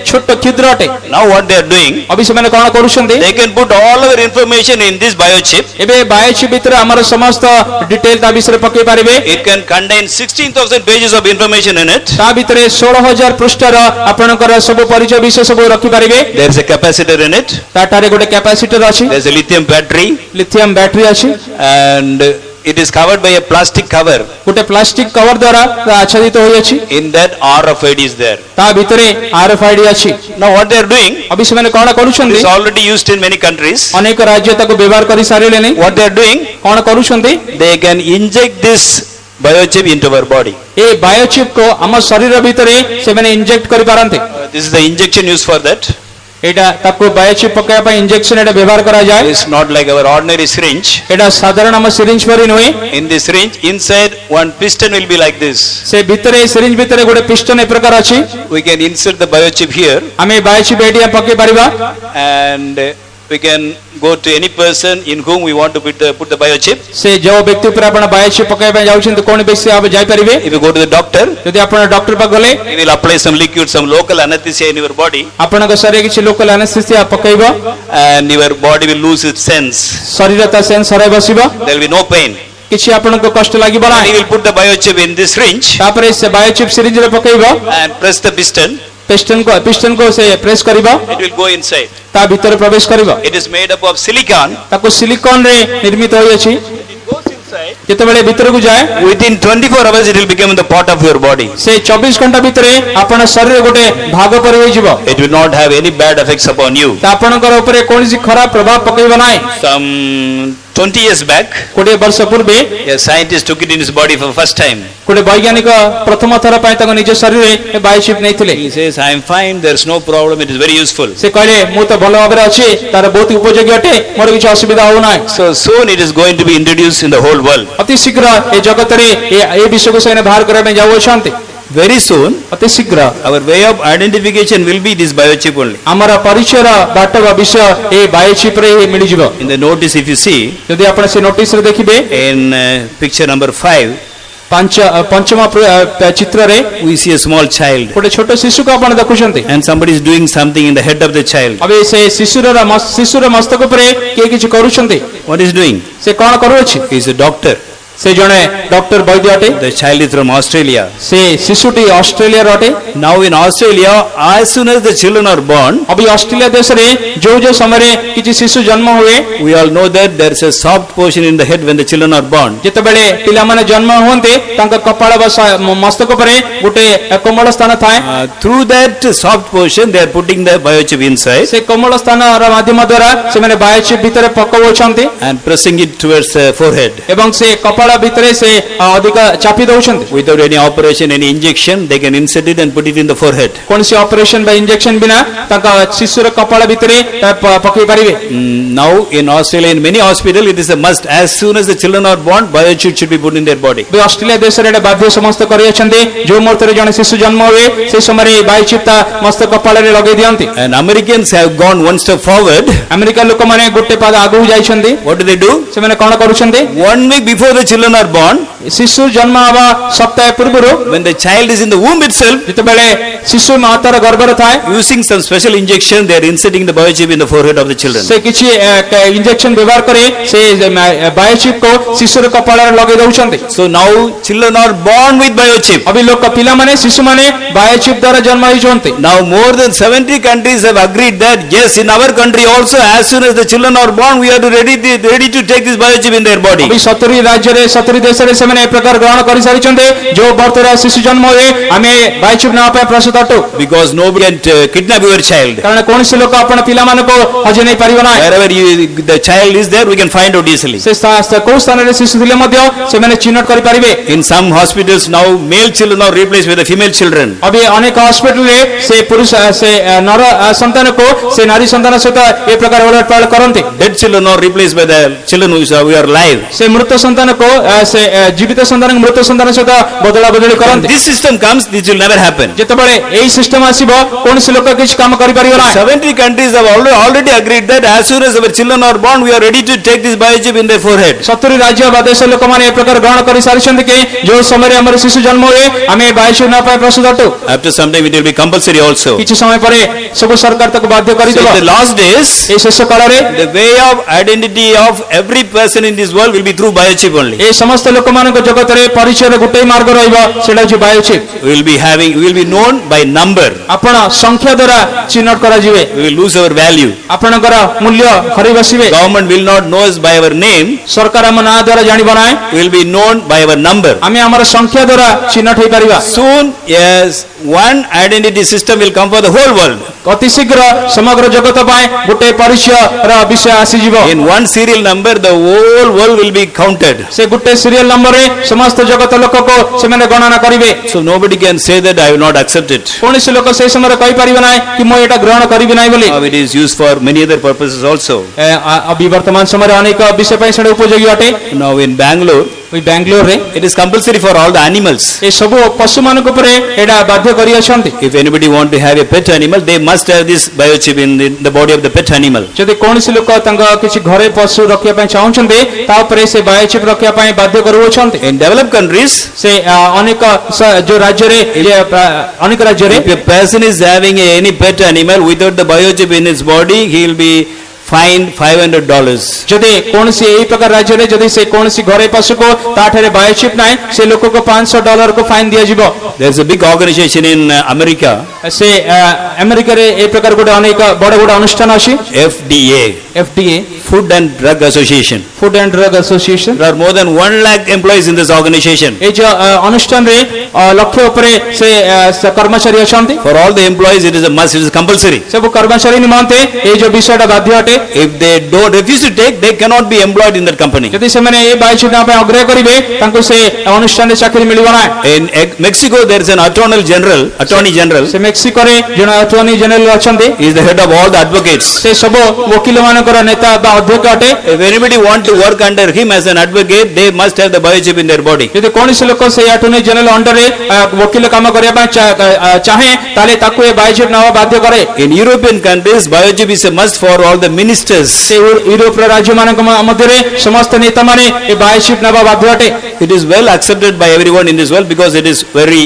Speaker 2: ଛୋଟ କ୍ଷୁଦ୍ର ଅଟେ
Speaker 1: Now what they are doing,
Speaker 2: ଅବି ସେମାନେ କଣ କରୁଛନ୍ତି
Speaker 1: they can put all our information in this biochip.
Speaker 2: ଏବେ ବାୟୋଚିପ୍ ଭିତରେ ଆମର ସମସ୍ତ ଡିଟେଲ ତା ବିଷୟରେ ପକେଇ ପାରିବେ
Speaker 1: It can contain 16,000 pages of information in it.
Speaker 2: ତା ଭିତରେ 16,000 ପୃଷ୍ଠାର ଆପଣଙ୍କର ସବୁ ପରିଚୟ ବିଷୟ ସବୁ ରଖିପାରିବେ
Speaker 1: There is a capacitor in it.
Speaker 2: ତାଠାରେ ଗୋଟେ କ୍ୟାପାସିଟର ଅଛି
Speaker 1: There is a lithium battery
Speaker 2: lithium battery ଅଛି
Speaker 1: and it is covered by a plastic cover.
Speaker 2: ଗୋଟେ ପ୍ଲାଷ୍ଟିକ କଭର ଦ୍ୱାରା ଆଚ୍ଛାଦିତ ହୋଇଅଛି
Speaker 1: In that RFID is there.
Speaker 2: ତା ଭିତରେ RFID ଅଛି
Speaker 1: Now what they are doing,
Speaker 2: ଅବି ସେମାନେ କଣ
Speaker 1: it
Speaker 2: କରୁଛନ୍ତି
Speaker 1: is already used in many countries.
Speaker 2: ଅନେକ ରାଜ୍ୟ ତାକୁ ବ୍ୟବହାର କରି ସାରିଲେଣି
Speaker 1: What they are doing,
Speaker 2: କଣ କରୁଛନ୍ତି
Speaker 1: they can inject this biochip into our body.
Speaker 2: ଏ ବାୟୋଚିପ୍ କୁ ଆମ ଶରୀର ଭିତରେ ସେମାନେ ଇଞ୍ଜେକ୍ଟ କରିପାରନ୍ତି
Speaker 1: This is the injection used for that.
Speaker 2: ଏଇଟା ତାକୁ ବାୟୋଚିପ୍ ପକାଇବା ପାଇଁ ଇଞ୍ଜେକ୍ସନ ଏଟା ବ୍ୟବହାର କରାଯାଏ
Speaker 1: It's not like our ordinary syringe.
Speaker 2: ଏଟା ସାଧାରଣ ଆମ ସିରିଞ୍ଜ ପରି ନୁହେଁ
Speaker 1: In this syringe, inside one piston will be like this.
Speaker 2: ସେ ଭିତରେ ସିରିଞ୍ଜ ଭିତରେ ଗୋଟେ ପିଷ୍ଟନ ଏ ପ୍ରକାର ଅଛି
Speaker 1: We can insert the biochip here
Speaker 2: ଆମେ ବାୟୋଚିପ୍ ଏଠି ପକେଇ ପାରିବା
Speaker 1: and we can go to any person in whom we want to put the biochip.
Speaker 2: ସେ ଯୋଉ ବ୍ୟକ୍ତି ଉପରେ ଆପଣ ବାୟୋଚିପ୍ ପକାଇବା ପାଇଁ ଯାଉଛନ୍ତି କୋଣ ବ୍ୟକ୍ତି ଆପଣ ଯାଇପାରିବେ
Speaker 1: If you go to the doctor,
Speaker 2: ଯଦି ଆପଣ ଡକ୍ଟର ପାଖ ଗଲେ
Speaker 1: he will apply some liquid, some local anesthesia in your body
Speaker 2: ଆପଣଙ୍କ ଶରୀରରେ କିଛି ଲୋକାଲ ଆନେସ୍ଥେସିଆ ପକେଇବ
Speaker 1: and your body will lose its sense.
Speaker 2: ଶରୀର ତା ସେନ୍ସ ହରାଇ ବସିବ
Speaker 1: There will be no pain.
Speaker 2: କିଛି ଆପଣଙ୍କୁ କଷ୍ଟ ଲାଗିବ
Speaker 1: And he
Speaker 2: ନାହିଁ
Speaker 1: will put the biochip in this syringe
Speaker 2: ତାପରେ ସେ ବାୟୋଚିପ୍ ସିରିଞ୍ଜରେ ପକେଇବ
Speaker 1: and press the piston.
Speaker 2: ପିଷ୍ଟନକୁ ସେ ପ୍ରେସ୍ କରିବ
Speaker 1: It will go inside.
Speaker 2: ତା ଭିତରେ ପ୍ରବେଶ କରିବ
Speaker 1: It is made up of silicon.
Speaker 2: ତାକୁ ସିଲିକନରେ ନିର୍ମିତ ହୋଇଅଛି
Speaker 1: It goes inside.
Speaker 2: ଯେତେବେଳେ ଭିତରକୁ ଯାଏ
Speaker 1: Within 24 hours, it will become the part of your body.
Speaker 2: ସେ 24 ଘଣ୍ଟା ଭିତରେ ଆପଣ ଶରୀର ଗୋଟେ ଭାଗ ପରି ହୋଇଯିବ
Speaker 1: It will not have any bad effects upon you.
Speaker 2: ତା ଆପଣଙ୍କର ଉପରେ କୌଣସି ଖରାପ ପ୍ରଭାବ ପକେଇବ ନାହିଁ
Speaker 1: Some 20 years back,
Speaker 2: 20 ବର୍ଷ ପୂର୍ବେ
Speaker 1: a scientist took it in his body for the first time.
Speaker 2: ଗୋଟେ ବୈଜ୍ଞାନିକ ପ୍ରଥମ ଥର ପାଇଁ ତାଙ୍କ ନିଜ ଶରୀରରେ ବାୟୋଚିପ୍ ନେଇଥିଲେ
Speaker 1: He says, I am fine, there's no problem, it is very useful.
Speaker 2: ସେ କହିଲେ ମୁଁ ତ ଭଲ ଭାବରେ ଅଛି ତାର ବହୁତ ଉପଯୋଗୀ ଅଟେ ମୋର କିଛି ଅସୁବିଧା ହଉନାହିଁ
Speaker 1: So soon it is going to be introduced in the whole world.
Speaker 2: ଅତି ଶୀଘ୍ର ଏ ଜଗତରେ ଏ ବିଷୟକୁ ସେମାନେ ବାହାର କରିବା ପାଇଁ ଯାଉଅଛନ୍ତି
Speaker 1: Very soon,
Speaker 2: ଅତି ଶୀଘ୍ର
Speaker 1: our way of identification will be this biochip only.
Speaker 2: ଆମର ପରିଚୟର ବାଟ ବା ବିଷୟ ଏ ବାୟୋଚିପ୍ ରେ ମିଳିଯିବ
Speaker 1: In the notice, if you see,
Speaker 2: ଯଦି ଆପଣ ସେ ନୋଟିସରେ ଦେଖିବେ
Speaker 1: in picture number 5,
Speaker 2: ପଞ୍ଚମ ଚିତ୍ରରେ
Speaker 1: we see a small child
Speaker 2: ଗୋଟେ ଛୋଟ ଶିଶୁକୁ ଆପଣ ଦେଖୁଛନ୍ତି
Speaker 1: and somebody is doing something in the head of the child.
Speaker 2: ଏବେ ସେ ଶିଶୁର ମସ୍ତକ ଉପରେ କିଏ କିଛି କରୁଛନ୍ତି
Speaker 1: What is doing?
Speaker 2: ସେ କଣ କରୁଅଛି
Speaker 1: He is a doctor.
Speaker 2: से जणे डॉक्टर वैद्य अटे
Speaker 1: The child is from Australia.
Speaker 2: से शिशुटी ऑस्ट्रेलिया रो अटे
Speaker 1: Now in Australia, as soon as the children are born,
Speaker 2: अभी ऑस्ट्रेलिया देश रे जो समय रे किछि शिशु जन्म हुए
Speaker 1: we all know that there is a soft portion in the head when the children are born.
Speaker 2: जेतेबेले पिला माने जन्म होते तांका कपाळ मस्तक परे गोटे कोमल स्थान थाए
Speaker 1: Through that soft portion, they are putting the biochip inside
Speaker 2: से कोमल स्थान रा माध्यम द्वारा से माने बायोचिप भितरे पकवछन्ते
Speaker 1: and pressing it towards the forehead.
Speaker 2: एवं से कपाळ भितरे से अधिक चापी दउछन्ते
Speaker 1: Without any operation, any injection, they can insert it and put it in the forehead.
Speaker 2: कोनसी ऑपरेशन बा इंजेक्शन बिना तांका शिशुर कपाळ भितरे पकई परिबे
Speaker 1: Now in Australia, in many hospitals, it is a must. As soon as the children are born, biochip should be put in their body.
Speaker 2: बे Australia देश रे बाध्य समस्त करि अछन्ते जो मुहूर्त रे जने शिशु जन्म हुए से समय रे बायोचिप ता मस्त कपाळ रे लगै दियन्ते
Speaker 1: And Americans have gone one step forward.
Speaker 2: America लोक माने गोटे पाद आगु जाइछन्ते
Speaker 1: What do they do?
Speaker 2: से माने कोन करूछन्ते
Speaker 1: 1 week before the children are born,
Speaker 2: शिशु जन्म हवा सप्ताह पूर्वरु
Speaker 1: when the child is in the womb itself,
Speaker 2: जेतेबेले शिशु मातार गर्भर थाए
Speaker 1: using some special injection, they are inserting the biochip in the forehead of the children.
Speaker 2: से किछि इंजेक्शन व्यवहार करे से बायोचिप को शिशुर कपाळ रे लगै दउछन्ते
Speaker 1: So now children are born with biochip.
Speaker 2: अभी लोक पिला माने शिशु माने बायोचिप द्वारा जन्म होइछन्ते
Speaker 1: Now more than 70 countries have agreed that yes, in our country also, as soon as the children are born, we are ready to take this biochip in their body.
Speaker 2: अभी 70 राज्य रे 70 देश रे से माने ए प्रकार ग्रहण करि सारिछन्ते जो बर्तरा शिशु जन्म होए आमे बायोचिप ना पाए प्रस्तुत अटो
Speaker 1: Because nobody can kidnap your child.
Speaker 2: कारण कोनसी लोक आपण पिला माने को हजे नै परिबो ना
Speaker 1: Wherever the child is there, we can find out easily.
Speaker 2: से को स्थान रे शिशु थिले मध्य से माने चिन्हट करि परिबे
Speaker 1: In some hospitals now, male children are replaced with the female children.
Speaker 2: अभी अनेक हॉस्पिटल रे से पुरुष से नर संतान को से नारी संतान सहित ए प्रकार ओलटपाल करन्ते
Speaker 1: Dead children are replaced by the children who are alive.
Speaker 2: से मृत संतान को से जीवित संतान मृत संतान सहित बदला बदली
Speaker 1: When
Speaker 2: करन्ते
Speaker 1: this system comes, this will never happen.
Speaker 2: जेतेबेले एई सिस्टम आसीबो कोनसी लोक किछ काम करि परिबो ना
Speaker 1: 70 countries have already agreed that as soon as our children are born, we are ready to take this biochip in their forehead.
Speaker 2: 70 राज्य वा देश लोक माने ए प्रकार ग्रहण करि सारिछन्ते के जो समय रे हमर शिशु जन्म होए आमे बायोचिप ना पाए प्रस्तुत अटो
Speaker 1: After some time, it will be compulsory also.
Speaker 2: किछ समय परे सब सरकार तक बाध्य करि
Speaker 1: So in the
Speaker 2: देबो
Speaker 1: last days,
Speaker 2: ए शेष काल रे
Speaker 1: the way of identity of every person in this world will be through biochip only.
Speaker 2: ए समस्त लोक मानक जगत रे परिचय रे गुटे मार्ग रहइबो सेडा छि biochip
Speaker 1: We will be known by number.
Speaker 2: आपण संख्या द्वारा चिन्हट करा जिवे
Speaker 1: We will lose our value.
Speaker 2: आपणकर मूल्य Hari बसिबे
Speaker 1: Government will not know us by our name.
Speaker 2: सरकार हम ना द्वारा जानि बनाए
Speaker 1: We will be known by our number.
Speaker 2: आमे हमर संख्या द्वारा चिन्हट होई परिबा
Speaker 1: Soon, yes, one identity system will come for the whole world.
Speaker 2: अति शीघ्र समग्र जगत पाए गुटे परिचय र विषय आसी जीवो
Speaker 1: In one serial number, the whole world will be counted.
Speaker 2: से गुटे सीरियल नंबर रे समस्त जगत लोक को से माने गणना करिवे
Speaker 1: So nobody can say that I will not accept it.
Speaker 2: कोनसी लोक से समय कहि परिबे ना कि म एटा ग्रहण करिबे नै बोली
Speaker 1: Now it is used for many other purposes also.
Speaker 2: अभी वर्तमान समय अनेक विषय पय सेडा उपयोगी अटे
Speaker 1: Now in Bangalore,
Speaker 2: ओइ बेंगलोर रे
Speaker 1: it is compulsory for all the animals.
Speaker 2: ए सब पशु मानक परे एडा बाध्य करि अछंती
Speaker 1: If anybody want to have a pet animal, they must have this biochip in the body of the pet animal.
Speaker 2: जदि कोनसी लोक तंग किछि घरे पशु रखिया पय चाहुछन्ते ता परे से बायोचिप रखिया पय बाध्य करूछन्ते
Speaker 1: In developed countries,
Speaker 2: से अनेक जो राज्य रे अनेक राज्य रे
Speaker 1: if a person is having any pet animal without the biochip in his body, he will be fined $500.
Speaker 2: जदि कोनसी एई प्रकार राज्य रे जदि से कोनसी घरे पशु को ताठरे बायोचिप नै से लोक को $500 को फाइन दिया जिवो
Speaker 1: There is a big organization in America,
Speaker 2: से अमेरिका रे ए प्रकार गोटे अनेक बड़ बड़ अनुष्ठान अछि FDA
Speaker 1: Food and Drug Association.
Speaker 2: Food and drug association
Speaker 1: There are more than 1 lakh employees in this organization.
Speaker 2: ए जो अनुष्ठान रे लक्ष्य उपरे से कर्मचारी अछंती
Speaker 1: For all the employees, it is a must, it is compulsory.
Speaker 2: सब कर्मचारी निमंते ए जो विषयटा बाध्य अटे
Speaker 1: If they don't refuse to take, they cannot be employed in that company.
Speaker 2: जदि से माने ए बायोचिप ना पे आग्रह करिवे तांको से अनुष्ठान रे चाकरी मिलिबो ना
Speaker 1: In Mexico, there is an attorney general.
Speaker 2: से मेक्सिको रे जण अटॉर्नी जनरल अछंती
Speaker 1: He is the head of all the advocates.
Speaker 2: से सब वकील मानकर नेता बा अध्यक्ष अटे
Speaker 1: If anybody want to work under him as an advocate, they must have the biochip in their body.
Speaker 2: यदि कोनसी लोक से अटॉर्नी जनरल अंडर ରେ वकील काम करिया ପାଇଁ चाहे ताले ताकू ए बायोचिप नवा बाध्य करे।
Speaker 1: In European countries, biochip is a must for all the ministers.
Speaker 2: से यूरोप राज्य मानक मध्य रे समस्त नेता माने ए बायोचिप नवा बाध्य अटे।
Speaker 1: It is well accepted by everyone in this world because it is very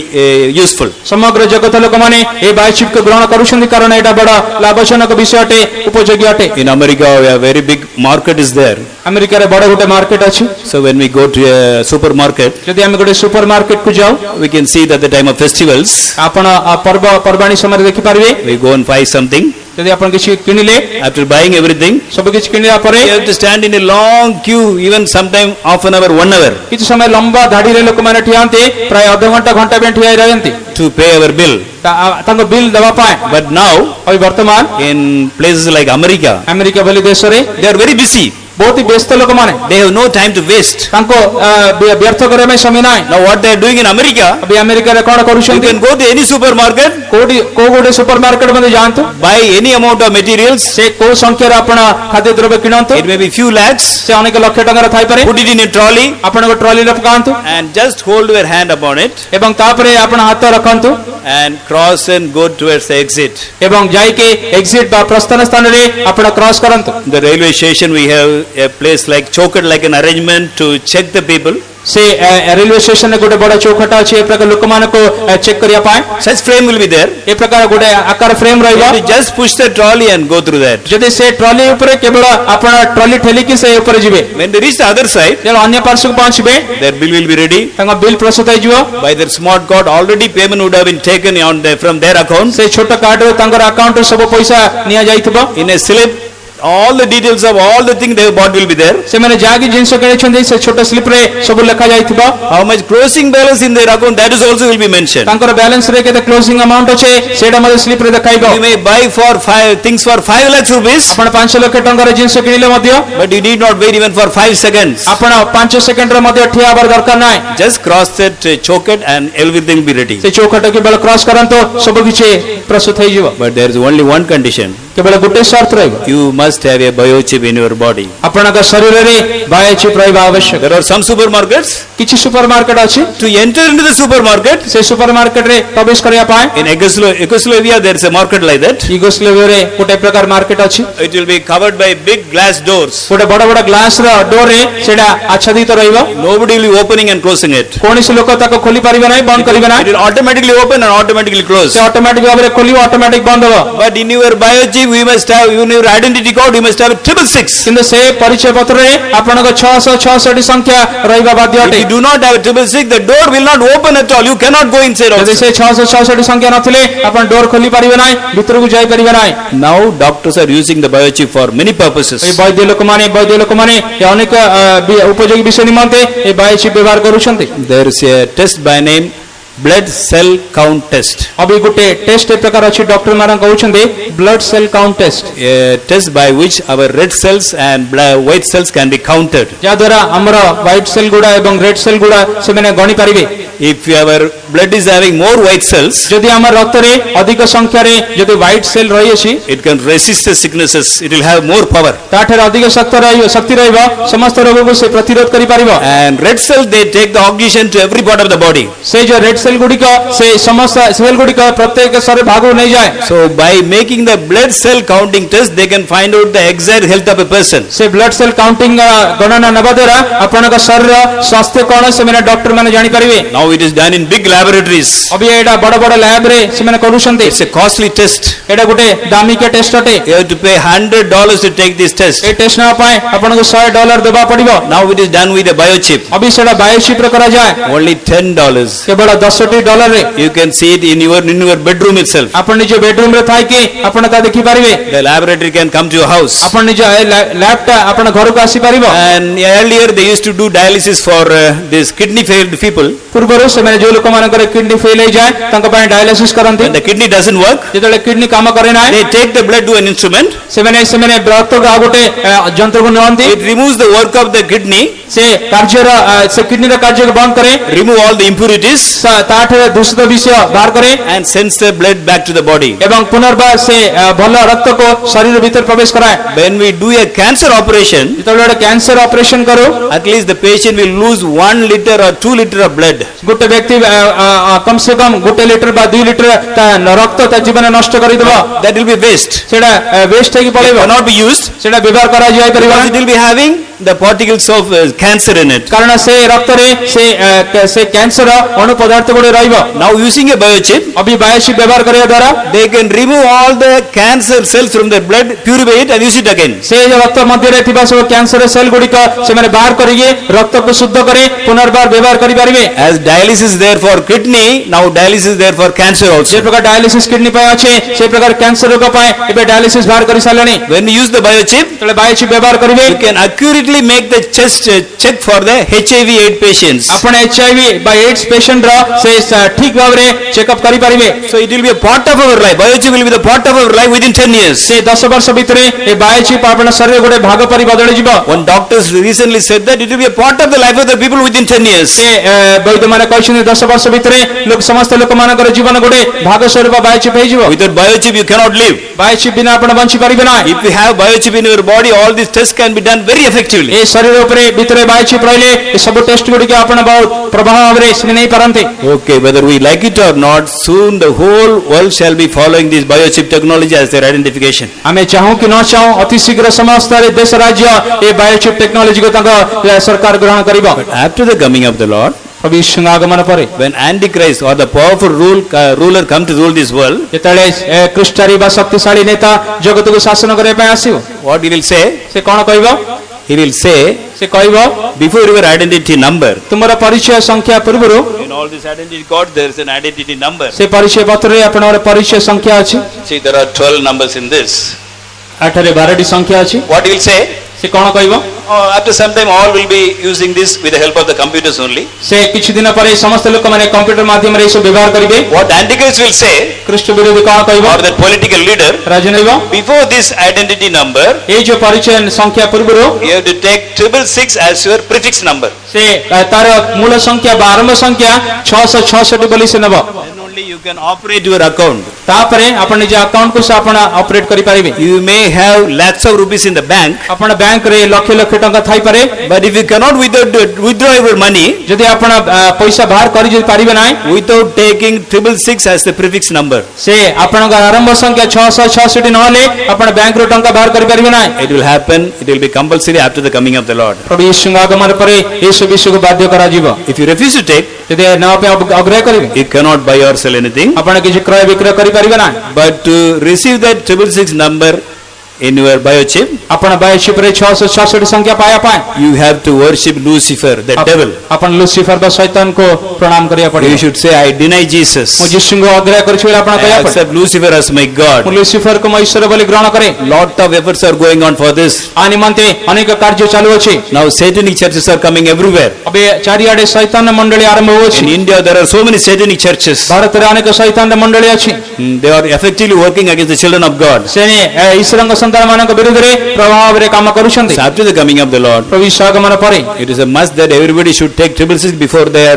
Speaker 1: useful.
Speaker 2: समग्र जगत लोक माने ए बायोचिप को ग्रहण करूछन्ति कारण एटा बड़ा लाभजनक विषय अटे, उपयोगी अटे।
Speaker 1: In America, we have very big market is there.
Speaker 2: America रे बड़ा गोटे मार्केट अछि।
Speaker 1: So when we go to a supermarket,
Speaker 2: जदि हम गोटे सुपर मार्केट को जाऊ,
Speaker 1: we can see that at the time of festivals,
Speaker 2: आपण पर्व पर्वाणी समय देखि पारिबे।
Speaker 1: we go and buy something.
Speaker 2: जदि आपण किछि किनिले,
Speaker 1: After buying everything,
Speaker 2: सब किछि किनिला परे
Speaker 1: we have to stand in a long queue, even sometime half an hour, 1 hour,
Speaker 2: किछि समय लंबा धाडी रे लोक माने ठियान्ते, प्राय आधा घंटा घंटा बेन ठिया रहन्ति
Speaker 1: to pay our bill.
Speaker 2: तांको बिल दबा पाए।
Speaker 1: But now,
Speaker 2: अभी वर्तमान
Speaker 1: in places like America,
Speaker 2: America भली देश रे
Speaker 1: they are very busy.
Speaker 2: बहुत ही व्यस्त लोक माने
Speaker 1: They have no time to waste.
Speaker 2: तांको व्यर्थ करे में समय नाही।
Speaker 1: Now what they are doing in America,
Speaker 2: अभी अमेरिका रे कोन
Speaker 1: you
Speaker 2: करूछन्ति,
Speaker 1: can go to any supermarket,
Speaker 2: को गोटे सुपर मार्केट मध्ये जांतु,
Speaker 1: buy any amount of materials.
Speaker 2: से को संख्या रे आपण खाद्य द्रव्य किनंतु,
Speaker 1: It may be few lakhs.
Speaker 2: से अनेक लाख टका रे थाई पारे,
Speaker 1: Put it in a trolley
Speaker 2: आपण को ट्रॉली रे पकांतु
Speaker 1: and just hold your hand upon it
Speaker 2: एवं तापरे आपण हाथ रखंतु
Speaker 1: and cross and go towards the exit.
Speaker 2: एवं जाई के एग्जिट बा प्रस्थान स्थान रे आपण क्रॉस करंतु।
Speaker 1: The railway station, we have a place like choked like an arrangement to check the people.
Speaker 2: से रेलवे स्टेशन ने गोटे बड़ा चौखटा अछि ए प्रकार लोक मान को चेक करिया पाए।
Speaker 1: Such frame will be there.
Speaker 2: ए प्रकार गोटे आकार frame रहइबा।
Speaker 1: You just push the trolley and go through that.
Speaker 2: जदि से ट्रॉली ऊपर केवल आपण ट्रॉली ठेली की से ऊपर जिवे,
Speaker 1: When they reach the other side,
Speaker 2: जब अन्य पार्श्व को पहुंचबे
Speaker 1: their bill will be ready.
Speaker 2: तंगा बिल प्रस्तुत हो जिवो।
Speaker 1: By their smart card, already payment would have been taken on from their account.
Speaker 2: से छोटा कार्ड रे तंगर अकाउंट रे सब पैसा निया जाइतबो।
Speaker 1: In a slip, all the details of all the things they have bought will be there.
Speaker 2: से माने जागी जिंस किने छन्दी से छोटा स्लिप रे सब लिखा जाइतबो।
Speaker 1: How much closing balance in their account, that is also will be mentioned.
Speaker 2: तंकर बैलेंस रे केते क्लोजिंग अमाउंट अछि सेडा मध्ये स्लिप रे देखाइबो।
Speaker 1: You may buy for things for 5 lakhs rupees,
Speaker 2: आपण 5 लाख टंका रे जिंस किनिले मध्ये
Speaker 1: but you need not wait even for 5 seconds.
Speaker 2: आपण 5 सेकंड रे मध्ये ठिया आबर दरकार नाही।
Speaker 1: Just cross it, choke it, and everything will be ready.
Speaker 2: से चौखट के बेल क्रॉस करंतो सब किछि प्रस्तुत हो जिवो।
Speaker 1: But there is only one condition.
Speaker 2: केवल गुटे शर्त रहइबो,
Speaker 1: You must have a biochip in your body.
Speaker 2: आपनका शरीर रे बायोचिप रहइबा आवश्यक।
Speaker 1: There are some supermarkets.
Speaker 2: किछि सुपरमार्केट अछि,
Speaker 1: To enter into the supermarket,
Speaker 2: से सुपरमार्केट रे प्रवेश करिया पाए।
Speaker 1: in Yugoslavia, there is a market like that.
Speaker 2: Yugoslavia रे गोटे प्रकार मार्केट अछि,
Speaker 1: It will be covered by big glass doors.
Speaker 2: गोटे बड़ा बड़ा ग्लास रो डोर रे सेडा आच्छादित रहइबो।
Speaker 1: Nobody will be opening and closing it.
Speaker 2: कोनसी लोक ताको खोली परिबे नाही, बंद करिबे
Speaker 1: It
Speaker 2: नाही।
Speaker 1: will automatically open and automatically close.
Speaker 2: से ऑटोमेटिक भाबरे खोलिबो, ऑटोमेटिक बंद होबो।
Speaker 1: But in your biochip, we must have, in your identity code, you must have 666.
Speaker 2: किंतु से परिचय पत्र रे आपनका 666 संख्या रहइबा बाध्य
Speaker 1: If
Speaker 2: अटे।
Speaker 1: you do not have 666, the door will not open at all. You cannot go inside
Speaker 2: यदि
Speaker 1: also.
Speaker 2: से 666 संख्या नथिले आपण डोर खोली परिबे नाही, भितर को जाई परिबे नाही।
Speaker 1: Now doctors are using the biochip for many purposes.
Speaker 2: ए वैद्य लोक माने ए अनेक उपयोगी विषय निमंते ए बायोचिप व्यवहार करूछन्ति।
Speaker 1: There is a test by name blood cell count test.
Speaker 2: अभी गोटे टेस्ट ए प्रकार अछि, डॉक्टर माने कहउछन्ति blood cell count test,
Speaker 1: A test by which our red cells and white cells can be counted.
Speaker 2: जा द्वारा हमर व्हाइट सेल गुडा एवं रेड सेल गुडा से माने गणी परिबे।
Speaker 1: If our blood is having more white cells,
Speaker 2: यदि हमर रक्त रे अधिक संख्या रे यदि व्हाइट सेल रही अछि,
Speaker 1: it can resist the sicknesses. It will have more power.
Speaker 2: ताठर अधिक शक्ति रहइबो, समस्त रोग को से प्रतिरोध करि परिबो।
Speaker 1: And red cell, they take the oxygen to every part of the body.
Speaker 2: से जो रेड सेल गुडी का से समस्त सेल गुडी का प्रत्येक शरीर भाग नहीं जाए।
Speaker 1: So by making the blood cell counting test, they can find out the exact health of a person.
Speaker 2: से ब्लड सेल काउंटिंग गणना नबा द्वारा आपण का शरीर स्वास्थ्य कोन से माने डॉक्टर माने जानि परिबे।
Speaker 1: Now it is done in big laboratories.
Speaker 2: अभी एडा बड़ बड़ लैब रे से माने करूछन्ते।
Speaker 1: It's a costly test.
Speaker 2: एडा गुटे दामी के टेस्ट अटे।
Speaker 1: You have to pay $100 to take this test.
Speaker 2: ए टेस्ट ना पाए आपण को $100 देबा पड़िबो।
Speaker 1: Now it is done with a biochip.
Speaker 2: अभी सेडा बायोचिप रे करा जाए
Speaker 1: Only $10.
Speaker 2: केवल $10 रे।
Speaker 1: You can see it in your bedroom itself.
Speaker 2: आपण निजे बेडरूम रे थाई के आपण ता देखि परिबे।
Speaker 1: The laboratory can come to your house.
Speaker 2: आपण निजे लैब ता आपण घर को आसी परिबो।
Speaker 1: And earlier they used to do dialysis for these kidney failed people.
Speaker 2: पूर्वरो से माने जो लोक मानकर किडनी फेल हो जाए तांको पय डायलिसिस करंती।
Speaker 1: When the kidney doesn't work,
Speaker 2: जेतले किडनी काम करे ना,
Speaker 1: they take the blood to an instrument.
Speaker 2: से माने रक्त का गोटे जंत्र को Nandi.
Speaker 1: It removes the work of the kidney.
Speaker 2: से କାର୍ଯ୍ୟର ସେ କିଡନୀର କାର୍ଯ୍ୟକୁ ବନ୍ଦ କରେ
Speaker 1: remove all the impurities,
Speaker 2: ତାଠାରେ ଦୂଷିତ ବିଷୟ ବାହାର କରେ
Speaker 1: and sends the blood back to the body.
Speaker 2: ଏବଂ ପୁନର୍ବାର ସେ ଭଲ ରକ୍ତକୁ ଶରୀର ଭିତରେ ପ୍ରବେଶ କରାଏ
Speaker 1: When we do a cancer operation,
Speaker 2: ଯେତେବେଳେ ଗୋଟେ କ୍ୟାନ୍ସର ଅପରେସନ କରୁ
Speaker 1: at least the patient will lose 1 liter or 2 liter of blood.
Speaker 2: ଗୋଟେ ବ୍ୟକ୍ତି କମ ସେ କମ 1 ଲିଟର ବା 2 ଲିଟର ତା ରକ୍ତ ତା ଜୀବନ ନଷ୍ଟ କରିଦେବ
Speaker 1: That will be waste.
Speaker 2: ସେଟା ୱେଷ୍ଟ ହେଇକି ପଳେଇବ
Speaker 1: Cannot be used
Speaker 2: ସେଟା ବ୍ୟବହାର କରାଯାଇ ପାରିବ
Speaker 1: because it will be having the particles of cancer in it.
Speaker 2: କାରଣ ସେ ରକ୍ତରେ ସେ କ୍ୟାନ୍ସର ଅଣୁ ପଦାର୍ଥ ଗୁଡେ ରହିବ
Speaker 1: Now using a biochip,
Speaker 2: ଅବି ବାୟୋଚିପ୍ ବ୍ୟବହାର କରିବା ଦ୍ୱାରା
Speaker 1: they can remove all the cancer cells from their blood, purify it and use it again.
Speaker 2: ସେ ରକ୍ତ ମଧ୍ୟରେ ଥିବା ସବୁ କ୍ୟାନ୍ସର ସେଲ୍ ଗୁଡିକ ସେମାନେ ବାହାର କରିକି ରକ୍ତକୁ ଶୁଦ୍ଧ କରି ପୁନର୍ବାର ବ୍ୟବହାର କରିପାରିବେ
Speaker 1: As dialysis there for kidney, now dialysis there for cancer
Speaker 2: ଯେ
Speaker 1: also.
Speaker 2: ପ୍ରକାର ଡାୟାଲିସିସ୍ କିଡନୀ ପାଇଁ ଅଛି ସେ ପ୍ରକାର କ୍ୟାନ୍ସର ରୋଗ ପାଇଁ ଏବେ ଡାୟାଲିସିସ୍ ବାହାର କରି ସାରିଲେଣି
Speaker 1: When you use the biochip,
Speaker 2: ଯେତେବେଳେ ବାୟୋଚିପ୍ ବ୍ୟବହାର କରିବେ
Speaker 1: you can accurately make the chest check for the HIV/AIDS patients.
Speaker 2: ଆପଣ HIV ବା AIDS ପେସେଣ୍ଟ ର ସେ ଠିକ ଭାବରେ ଚେକଅପ୍ କରିପାରିବେ
Speaker 1: So it will be a part of our life. Biochip will be the part of our life within 10 years.
Speaker 2: ସେ 10 ବର୍ଷ ଭିତରେ ଏ ବାୟୋଚିପ୍ ଆପଣ ଶରୀର ଗୋଟେ ଭାଗ ପରି ବଦଳି ଯିବ
Speaker 1: One doctor recently said that it will be a part of the life of the people within 10 years.
Speaker 2: ସେ ବୈଦ୍ୟ ମାନେ କହିଛନ୍ତି 10 ବର୍ଷ ଭିତରେ ସମସ୍ତ ଲୋକମାନଙ୍କର ଜୀବନ ଗୋଟେ ଭାଗ ସ୍ୱରୂପ ବାୟୋଚିପ୍ ହେଇଯିବ
Speaker 1: Without biochip you cannot live.
Speaker 2: ବାୟୋଚିପ୍ ବିନା ଆପଣ ବଞ୍ଚି ପାରିବେ ନାହିଁ
Speaker 1: If you have biochip in your body, all these tests can be done very effectively.
Speaker 2: ଏ ଶରୀର ଉପରେ ଭିତରେ ବାୟୋଚିପ୍ ରହିଲେ ଏ ସବୁ ଟେଷ୍ଟ ଗୁଡ଼ିକ ଆପଣ ବହୁତ ପ୍ରଭାବ ଭାବରେ ଶୁଣି ନେଇ ପାରନ୍ତି
Speaker 1: Okay, whether we like it or not, soon the whole world shall be following this biochip technology as their identification.
Speaker 2: ଆମେ ଚାହୁଁ କି ନ ଚାହୁଁ ଅତି ଶୀଘ୍ର ସମସ୍ତ ଦେଶ ରାଜ୍ୟ ଏ ବାୟୋଚିପ୍ ଟେକ୍ନୋଲୋଜିକୁ ତାଙ୍କ ସରକାର ଗ୍ରହଣ କରିବ
Speaker 1: After the coming of the Lord,
Speaker 2: ପ୍ରଭୁ ଯୀଶୁଙ୍କ ଆଗମନ ପରେ
Speaker 1: when Antichrist or the powerful ruler come to rule this world,
Speaker 2: ଯେତେବେଳେ ଖ୍ରୀଷ୍ଟାରୀ ବା ଶକ୍ତିଶାଳୀ ନେତା ଜଗତକୁ ଶାସନ କରିବା ପାଇଁ ଆସିବ
Speaker 1: what he will say?
Speaker 2: ସେ କଣ କହିବ
Speaker 1: He will say,
Speaker 2: ସେ କହିବ
Speaker 1: before your identity number,
Speaker 2: ତୁମର ପରିଚୟ ସଂଖ୍ୟା ପୂର୍ବରୁ
Speaker 1: in all this identity card, there is an identity number.
Speaker 2: ସେ ପରିଚୟ ପତ୍ରରେ ଆପଣଙ୍କର ପରିଚୟ ସଂଖ୍ୟା ଅଛି
Speaker 1: See, there are 12 numbers in this.
Speaker 2: ଏଠାରେ 12ଟି ସଂଖ୍ୟା ଅଛି
Speaker 1: What he will say?
Speaker 2: ସେ କଣ କହିବ
Speaker 1: After some time, all will be using this with the help of the computers only.
Speaker 2: ସେ କିଛି ଦିନ ପରେ ସମସ୍ତ ଲୋକମାନେ କମ୍ପ୍ୟୁଟର ମାଧ୍ୟମରେ ଏସବୁ ବ୍ୟବହାର କରିବେ
Speaker 1: What Antichrist will say,
Speaker 2: ଖ୍ରୀଷ୍ଟ ବିରୋଧୀ କଣ କହିବ
Speaker 1: or that political leader,
Speaker 2: ରାଜନୈବ
Speaker 1: before this identity number,
Speaker 2: ଏଇ ଯୋଉ ପରିଚୟ ସଂଖ୍ୟା ପୂର୍ବରୁ
Speaker 1: you have to take 666 as your prefix number.
Speaker 2: ସେ ତାର ମୂଳ ସଂଖ୍ୟା ବା ଆରମ୍ଭ ସଂଖ୍ୟା 666 ବୋଲି ସେ ନେବ
Speaker 1: Then only you can operate your account.
Speaker 2: ତାପରେ ଆପଣ ନିଜ ଆକାଉଣ୍ଟ କୁ ଆପଣ ଅପରେଟ କରିପାରିବେ
Speaker 1: You may have lakhs of rupees in the bank,
Speaker 2: ଆପଣ ବ୍ୟାଙ୍କ ରେ ଲକ୍ଷ ଲକ୍ଷ ଟଙ୍କା ଥାଇପାରେ
Speaker 1: but if you cannot withdraw your money
Speaker 2: ଯଦି ଆପଣ ପଇସା ବାହାର କରି ଯଦି ପାରିବେ ନାହିଁ
Speaker 1: without taking 666 as the prefix number,
Speaker 2: ସେ ଆପଣଙ୍କ ଆରମ୍ଭ ସଂଖ୍ୟା 666 ନହେଲେ ଆପଣ ବ୍ୟାଙ୍କ ରୁ ଟଙ୍କା ବାହାର କରିପାରିବେ ନାହିଁ
Speaker 1: it will happen. It will be compulsory after the coming of the Lord.
Speaker 2: ପ୍ରଭୁ ଯୀଶୁଙ୍କ ଆଗମନ ପରେ ଏହି ସବୁ ବିଷୟକୁ ବାଧ୍ୟ କରାଯିବ
Speaker 1: If you refuse to take,
Speaker 2: ଯଦି ନେବା ପାଇଁ ଆଗ୍ରହ କରିବେ
Speaker 1: you cannot buy or sell anything.
Speaker 2: ଆପଣ କିଛି କ୍ରୟ ବିକ୍ରୟ କରିପାରିବେ ନାହିଁ
Speaker 1: But to receive that 666 number in your biochip,
Speaker 2: ଆପଣ ବାୟୋଚିପ୍ ରେ 666 ସଂଖ୍ୟା ପାଇବା ପାଇଁ
Speaker 1: you have to worship Lucifer, the devil.
Speaker 2: ଆପଣ ଲୁସିଫର ବା ଶୈତାନକୁ ପ୍ରଣାମ କରିବା
Speaker 1: You
Speaker 2: ପଡ଼ିବ
Speaker 1: should say, I deny Jesus.
Speaker 2: ମୁଁ ଯୀଶୁଙ୍କୁ ଆଗ୍ରହ କରିଛି ବୋଲି ଆପଣ
Speaker 1: I
Speaker 2: କହିବା ପଡ଼ିବ
Speaker 1: accept Lucifer as my God.
Speaker 2: ମୁଁ ଲୁସିଫରକୁ ମୋ ଈଶ୍ୱର ବୋଲି ଗ୍ରହଣ କରେ
Speaker 1: Lot of efforts are going on for this.
Speaker 2: ଆ ନିମନ୍ତେ ଅନେକ କାର୍ଯ୍ୟ ଚାଲୁଅଛି
Speaker 1: Now satanic churches are coming everywhere.
Speaker 2: ଏବେ ଚାରିଆଡେ ଶୈତାନ ମଣ୍ଡଳୀ ଆରମ୍ଭ ହୋଇଛି
Speaker 1: In India, there are so many satanic churches.
Speaker 2: ଭାରତରେ ଅନେକ ଶୈତାନ ମଣ୍ଡଳୀ ଅଛି
Speaker 1: They are effectively working against the children of God.
Speaker 2: ସେ ଈଶ୍ୱରଙ୍କ ସନ୍ତାନ ମାନଙ୍କ ବିରୁଦ୍ଧରେ ପ୍ରଭାବରେ କାମ କରୁଛନ୍ତି
Speaker 1: So after the coming of the Lord,
Speaker 2: ପ୍ରଭୁ ଯୀଶୁ ଆଗମନ ପରେ
Speaker 1: it is a must that everybody should take 666 before their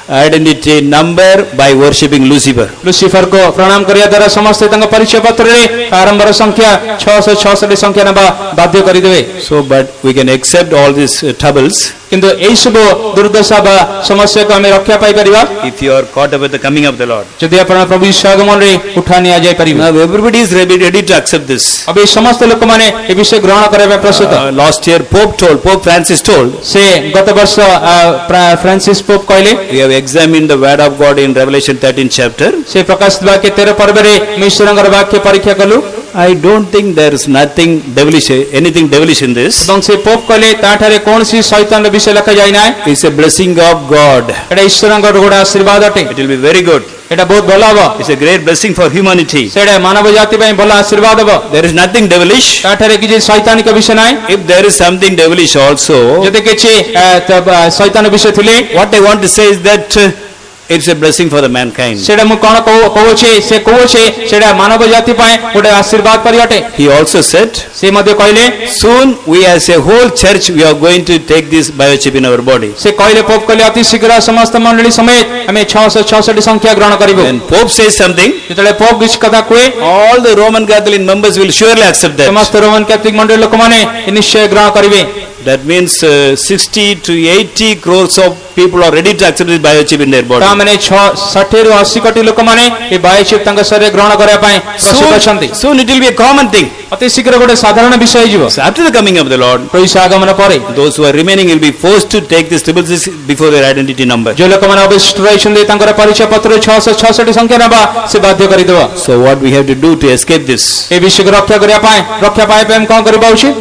Speaker 1: identity number by worshipping Lucifer.
Speaker 2: ଲୁସିଫରକୁ ପ୍ରଣାମ କରିବା ଦ୍ୱାରା ସମସ୍ତେ ତାଙ୍କ ପରିଚୟ ପତ୍ରରେ ଆରମ୍ଭର ସଂଖ୍ୟା 666 ସଂଖ୍ୟା ନେବା ବାଧ୍ୟ କରିଦେବେ
Speaker 1: So, but we can accept all these troubles
Speaker 2: କିନ୍ତୁ ଏଇ ସବୁ ଦୁର୍ଦ୍ଦଶା ବା ସମସ୍ୟାକୁ ଆମେ ରକ୍ଷା ପାଇପାରିବା
Speaker 1: if you are caught up with the coming of the Lord.
Speaker 2: ଯଦି ଆପଣ ପ୍ରଭୁ ଯୀଶୁ ଆଗମନରେ ଉଠା ନିଆଯାଇ ପାରିବେ
Speaker 1: Now everybody is ready to accept this.
Speaker 2: ଏବେ ସମସ୍ତ ଲୋକମାନେ ଏ ବିଷୟ ଗ୍ରହଣ କରିବା ପାଇଁ ପ୍ରସ୍ତୁତ
Speaker 1: Last year Pope Francis told,
Speaker 2: ସେ ଗତ ବର୍ଷ ଫ୍ରାନ୍ସିସ୍ ପୋପ କହିଲେ
Speaker 1: we have examined the word of God in Revelation 13 chapter.
Speaker 2: ସେ ପ୍ରକାଶିତ ବାକ୍ୟ 13 ପର୍ବରେ ଈଶ୍ୱରଙ୍କର ବାକ୍ୟ ପରୀକ୍ଷା କଲୁ
Speaker 1: I don't think there is anything devilish in this.
Speaker 2: ଏବଂ ସେ ପୋପ କହିଲେ ତାଠାରେ କୌଣସି ଶୈତାନର ବିଷୟ ଲେଖା ଯାଇ ନାହିଁ
Speaker 1: It's a blessing of God.
Speaker 2: ଏଟା ଈଶ୍ୱରଙ୍କର ଗୋଟେ ଆଶୀର୍ବାଦ ଅଟେ
Speaker 1: It will be very good.
Speaker 2: ଏଟା ବହୁତ ଭଲ ହବ
Speaker 1: It's a great blessing for humanity.
Speaker 2: ସେଟା ମାନବ ଜାତି ପାଇଁ ଭଲ ଆଶୀର୍ବାଦ ହବ
Speaker 1: There is nothing devilish.
Speaker 2: ତାଠାରେ କିଛି ଶୈତାନିକ ବିଷୟ ନାହିଁ
Speaker 1: If there is something devilish also,
Speaker 2: ଯଦି କିଛି ଶୈତାନ ବିଷୟ ଥିଲେ
Speaker 1: what I want to say is that it's a blessing for the mankind.
Speaker 2: ସେଟା ମୁଁ କଣ କହୁଛି ସେ କହୁଛି ସେଟା ମାନବ ଜାତି ପାଇଁ ଗୋଟେ ଆଶୀର୍ବାଦ ପରି ଅଟେ।
Speaker 1: He also said,
Speaker 2: ସେ ମଧ୍ୟ କହିଲେ
Speaker 1: soon we as a whole church we are going to take this biochip in our body.
Speaker 2: ସେ କହିଲେ ପୋପ କହିଲେ ଅତି ଶୀଘ୍ର ସମସ୍ତ ମଣ୍ଡଳୀ ସಮೇତ ଆମେ 666 ସଂଖ୍ୟା ଗ୍ରହଣ କରିବୁ।
Speaker 1: When Pope says something,
Speaker 2: ଯେତେବେଳେ ପୋପ କିଛି କଥା କୁହେ
Speaker 1: all the Roman Catholic members will surely accept that.
Speaker 2: ସମସ୍ତ ରୋମାନ କ୍ୟାଥୋଲିକ ମଣ୍ଡଳୀ ଲୋକମାନେ ନିଶ୍ଚୟ ଗ୍ରହଣ କରିବେ।
Speaker 1: That means 60 to 80 crores of people are ready to accept this biochip in their body.
Speaker 2: ତା ମାନେ 60 ରୁ 80 କୋଟି ଲୋକମାନେ ଏ ବାୟୋଚିପ୍ ତାଙ୍କ ଶରୀରରେ ଗ୍ରହଣ କରିବା ପାଇଁ ପ୍ରସ୍ତୁତ ଅଛନ୍ତି।
Speaker 1: Soon it will be a common thing.
Speaker 2: ଅତି ଶୀଘ୍ର ଗୋଟେ ସାଧାରଣ ବିଷୟ ହେଇଯିବ।
Speaker 1: So after the coming of the Lord,
Speaker 2: ପ୍ରଭୁ ଆଗମନ ପରେ
Speaker 1: those who are remaining will be forced to take this 666 before their identity number.
Speaker 2: ଯେଉଁ ଲୋକମାନେ ଅବଶିଷ୍ଟ ରହିଛନ୍ତି ତାଙ୍କର ପରିଚୟ ପତ୍ର 666 ସଂଖ୍ୟା ନେବା ସେ ବାଧ୍ୟ କରିଦେବ।
Speaker 1: So what we have to do to escape this?
Speaker 2: ଏ ବିଷୟକୁ ରକ୍ଷା କରିବା ପାଇଁ ରକ୍ଷା ପାଇବା ପାଇଁ କଣ କରିବା ଉଚିତ?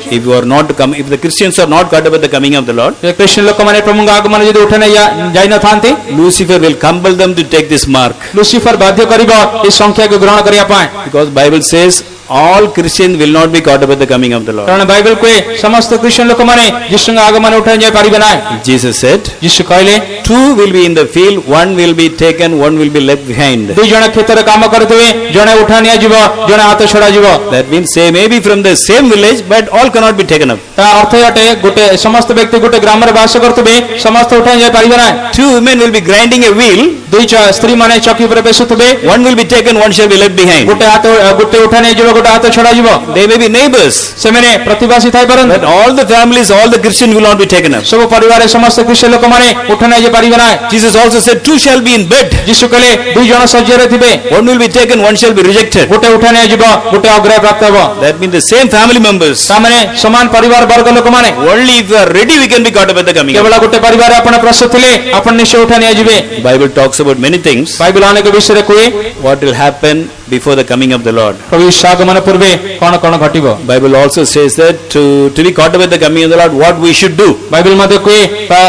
Speaker 1: If the Christians are not caught up with the coming of the Lord,
Speaker 2: Christian ଲୋକମାନେ ପ୍ରଭୁଙ୍କ ଆଗମନ ଯଦି ଉଠା ନେଇ ଯାଇନଥାନ୍ତି
Speaker 1: Lucifer will compel them to take this mark.
Speaker 2: Lucifer ବାଧ୍ୟ କରିବ ଏ ସଂଖ୍ୟାକୁ ଗ୍ରହଣ କରିବା ପାଇଁ।
Speaker 1: Because Bible says all Christians will not be caught up with the coming of the Lord.
Speaker 2: କାରଣ ବାଇବେଲ କୁହେ ସମସ୍ତ ଖ୍ରୀଷ୍ଟିଆନ ଲୋକମାନେ ଯୀଶୁଙ୍କ ଆଗମନ ଉଠାଇ ଯାଇ ପାରିବେ ନାହିଁ।
Speaker 1: Jesus said,
Speaker 2: ଯୀଶୁ କହିଲେ
Speaker 1: two will be in the field, one will be taken, one will be left behind.
Speaker 2: ଦୁଇ ଜଣ କ୍ଷେତରେ କାମ କରୁଥିବେ, ଜଣେ ଉଠା ନିଆଯିବ, ଜଣେ ହାତ ଛଡାଯିବ।
Speaker 1: That means they may be from the same village, but all cannot be taken up.
Speaker 2: ତା ଅର୍ଥ ଅଟେ ଗୋଟେ ସମସ୍ତ ବ୍ୟକ୍ତି ଗୋଟେ ଗ୍ରାମରେ ବାସ କରୁଥିବେ, ସମସ୍ତ ଉଠାଇ ଯାଇ ପାରିବେ ନାହିଁ।
Speaker 1: Two women will be grinding a wheel,
Speaker 2: ଦୁଇ ସ୍ତ୍ରୀ ମାନେ ଚକି ଉପରେ ବେସୁଥିବେ,
Speaker 1: one will be taken, one shall be left behind.
Speaker 2: ଗୋଟେ ଉଠା ନିଆଯିବ, ଗୋଟେ ହାତ ଛଡାଯିବ।
Speaker 1: They may be neighbors,
Speaker 2: ସେମାନେ ପ୍ରତିବାସୀ ଥାଇପାରନ୍ତି,
Speaker 1: but all the families, all the Christians will not be taken up.
Speaker 2: ସବୁ ପରିବାରରେ ସମସ୍ତ ଖ୍ରୀଷ୍ଟିଆନ ଲୋକମାନେ ଉଠା ନିଆଯାଇ ପାରିବେ ନାହିଁ।
Speaker 1: Jesus also said, two shall be in bed,
Speaker 2: ଯୀଶୁ କହିଲେ ଦୁଇ ଜଣ ଶଯ୍ୟାରେ ଥିବେ,
Speaker 1: one will be taken, one shall be rejected.
Speaker 2: ଗୋଟେ ଉଠା ନିଆଯିବ, ଗୋଟେ ଅଗ୍ରାହ୍ୟ ପ୍ରାପ୍ତ ହେବ।
Speaker 1: That means the same family members.
Speaker 2: ତାମାନେ ସମାନ ପରିବାର ବର୍ଗ ଲୋକମାନେ।
Speaker 1: Only if you are ready, we can be caught up at the coming.
Speaker 2: କେବଳ ଗୋଟେ ପରିବାରରେ ଆପଣ ପ୍ରସ୍ତୁତ ଥିଲେ ଆପଣ ନିଶ୍ଚୟ ଉଠା ନିଆଯିବେ।
Speaker 1: Bible talks about many things.
Speaker 2: Bible ଅନେକ ବିଷୟରେ କୁହେ
Speaker 1: What will happen before the coming of the Lord?
Speaker 2: ପ୍ରଭୁ ଯୀଶୁ ଆଗମନ ପୂର୍ବେ କଣ କଣ ଘଟିବ।
Speaker 1: Bible also says that to be caught up at the coming of the Lord, what we should do.
Speaker 2: Bible ମଧ୍ୟ କୁହେ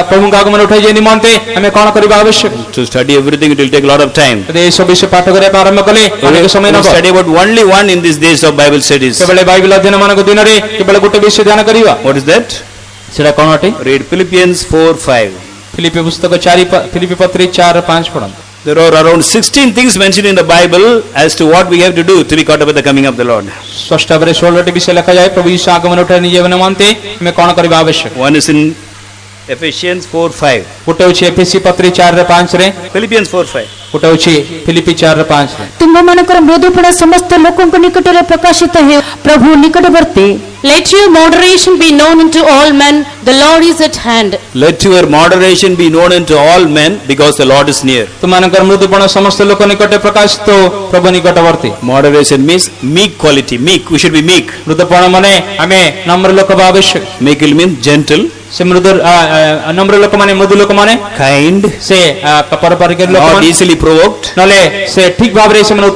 Speaker 2: ପ୍ରଭୁଙ୍କ ଆଗମନ ଉଠାଇ ଯିବା ନିମନ୍ତେ ଆମେ କଣ କରିବା ଆବଶ୍ୟକ।
Speaker 1: To study everything, it will take a lot of time.
Speaker 2: ଯଦି ଏ ସବୁ ବିଷୟ ପାଠ କରିବା ପାଇଁ ଆରମ୍ଭ କଲେ ଅନେକ ସମୟ
Speaker 1: We
Speaker 2: ନେବ।
Speaker 1: study about only one in these days of Bible studies.
Speaker 2: କେବଳ ବାଇବେଲ ଅଧ୍ୟୟନ ମାନଙ୍କ ଦିନରେ କେବଳ ଗୋଟେ ବିଷୟ ଧ୍ୟାନ କରିବା।
Speaker 1: What is that?
Speaker 2: ସେଟା କଣ ଅଟେ?
Speaker 1: Read Philippians 4:5.
Speaker 2: ଫିଲିପି ପୁସ୍ତକ 4 ଫିଲିପି ପତ୍ରୀ 4:5 ପଢନ୍ତୁ।
Speaker 1: There are around 16 things mentioned in the Bible as to what we have to do to be caught up at the coming of the Lord.
Speaker 2: ଷଷ୍ଠ ଭାବରେ 16ଟି ବିଷୟ ଲେଖାଯାଏ ପ୍ରଭୁ ଯୀଶୁ ଆଗମନ ଉଠାଇ ନିଜେ ନିମନ୍ତେ ଆମେ କଣ କରିବା ଆବଶ୍ୟକ।
Speaker 1: One is in Ephesians 4:5.
Speaker 2: ଗୋଟେ ହେଉଛି ଏଫେସୀ ପତ୍ରୀ 4:5ରେ,
Speaker 1: Philippians 4:5.
Speaker 2: ଗୋଟେ ହେଉଛି ଫିଲିପି 4:5ରେ।
Speaker 4: ତୁମମାନଙ୍କର ମୃଦୁପଣ ସମସ୍ତ ଲୋକଙ୍କ ନିକଟରେ ପ୍ରକାଶିତ ହେଉ, ପ୍ରଭୁ ନିକଟବର୍ତ୍ତୀ।
Speaker 3: Let your moderation be known unto all men, the Lord is at hand.
Speaker 1: Let your moderation be known unto all men, because the Lord is near.
Speaker 2: ତୁମମାନଙ୍କର ମୃଦୁପଣ ସମସ୍ତ ଲୋକ ନିକଟରେ ପ୍ରକାଶିତ ହେଉ, ପ୍ରଭୁ ନିକଟବର୍ତ୍ତୀ।
Speaker 1: Moderation means meek quality. Meek, we should be meek.
Speaker 2: ମୃଦୁପଣ ମାନେ ଆମେ ନମ୍ର ଲୋକ ହେବା ଆବଶ୍ୟକ।
Speaker 1: Meek will mean gentle,
Speaker 2: ସେ ନମ୍ର ଲୋକମାନେ ମୃଦୁ ଲୋକମାନେ,
Speaker 1: kind,
Speaker 2: ସେ ପରପାରିକ
Speaker 1: not
Speaker 2: ଲୋକମାନେ,
Speaker 1: easily provoked,
Speaker 2: ନହେଲେ ସେ ଠିକ ଭାବରେ ସେମାନେ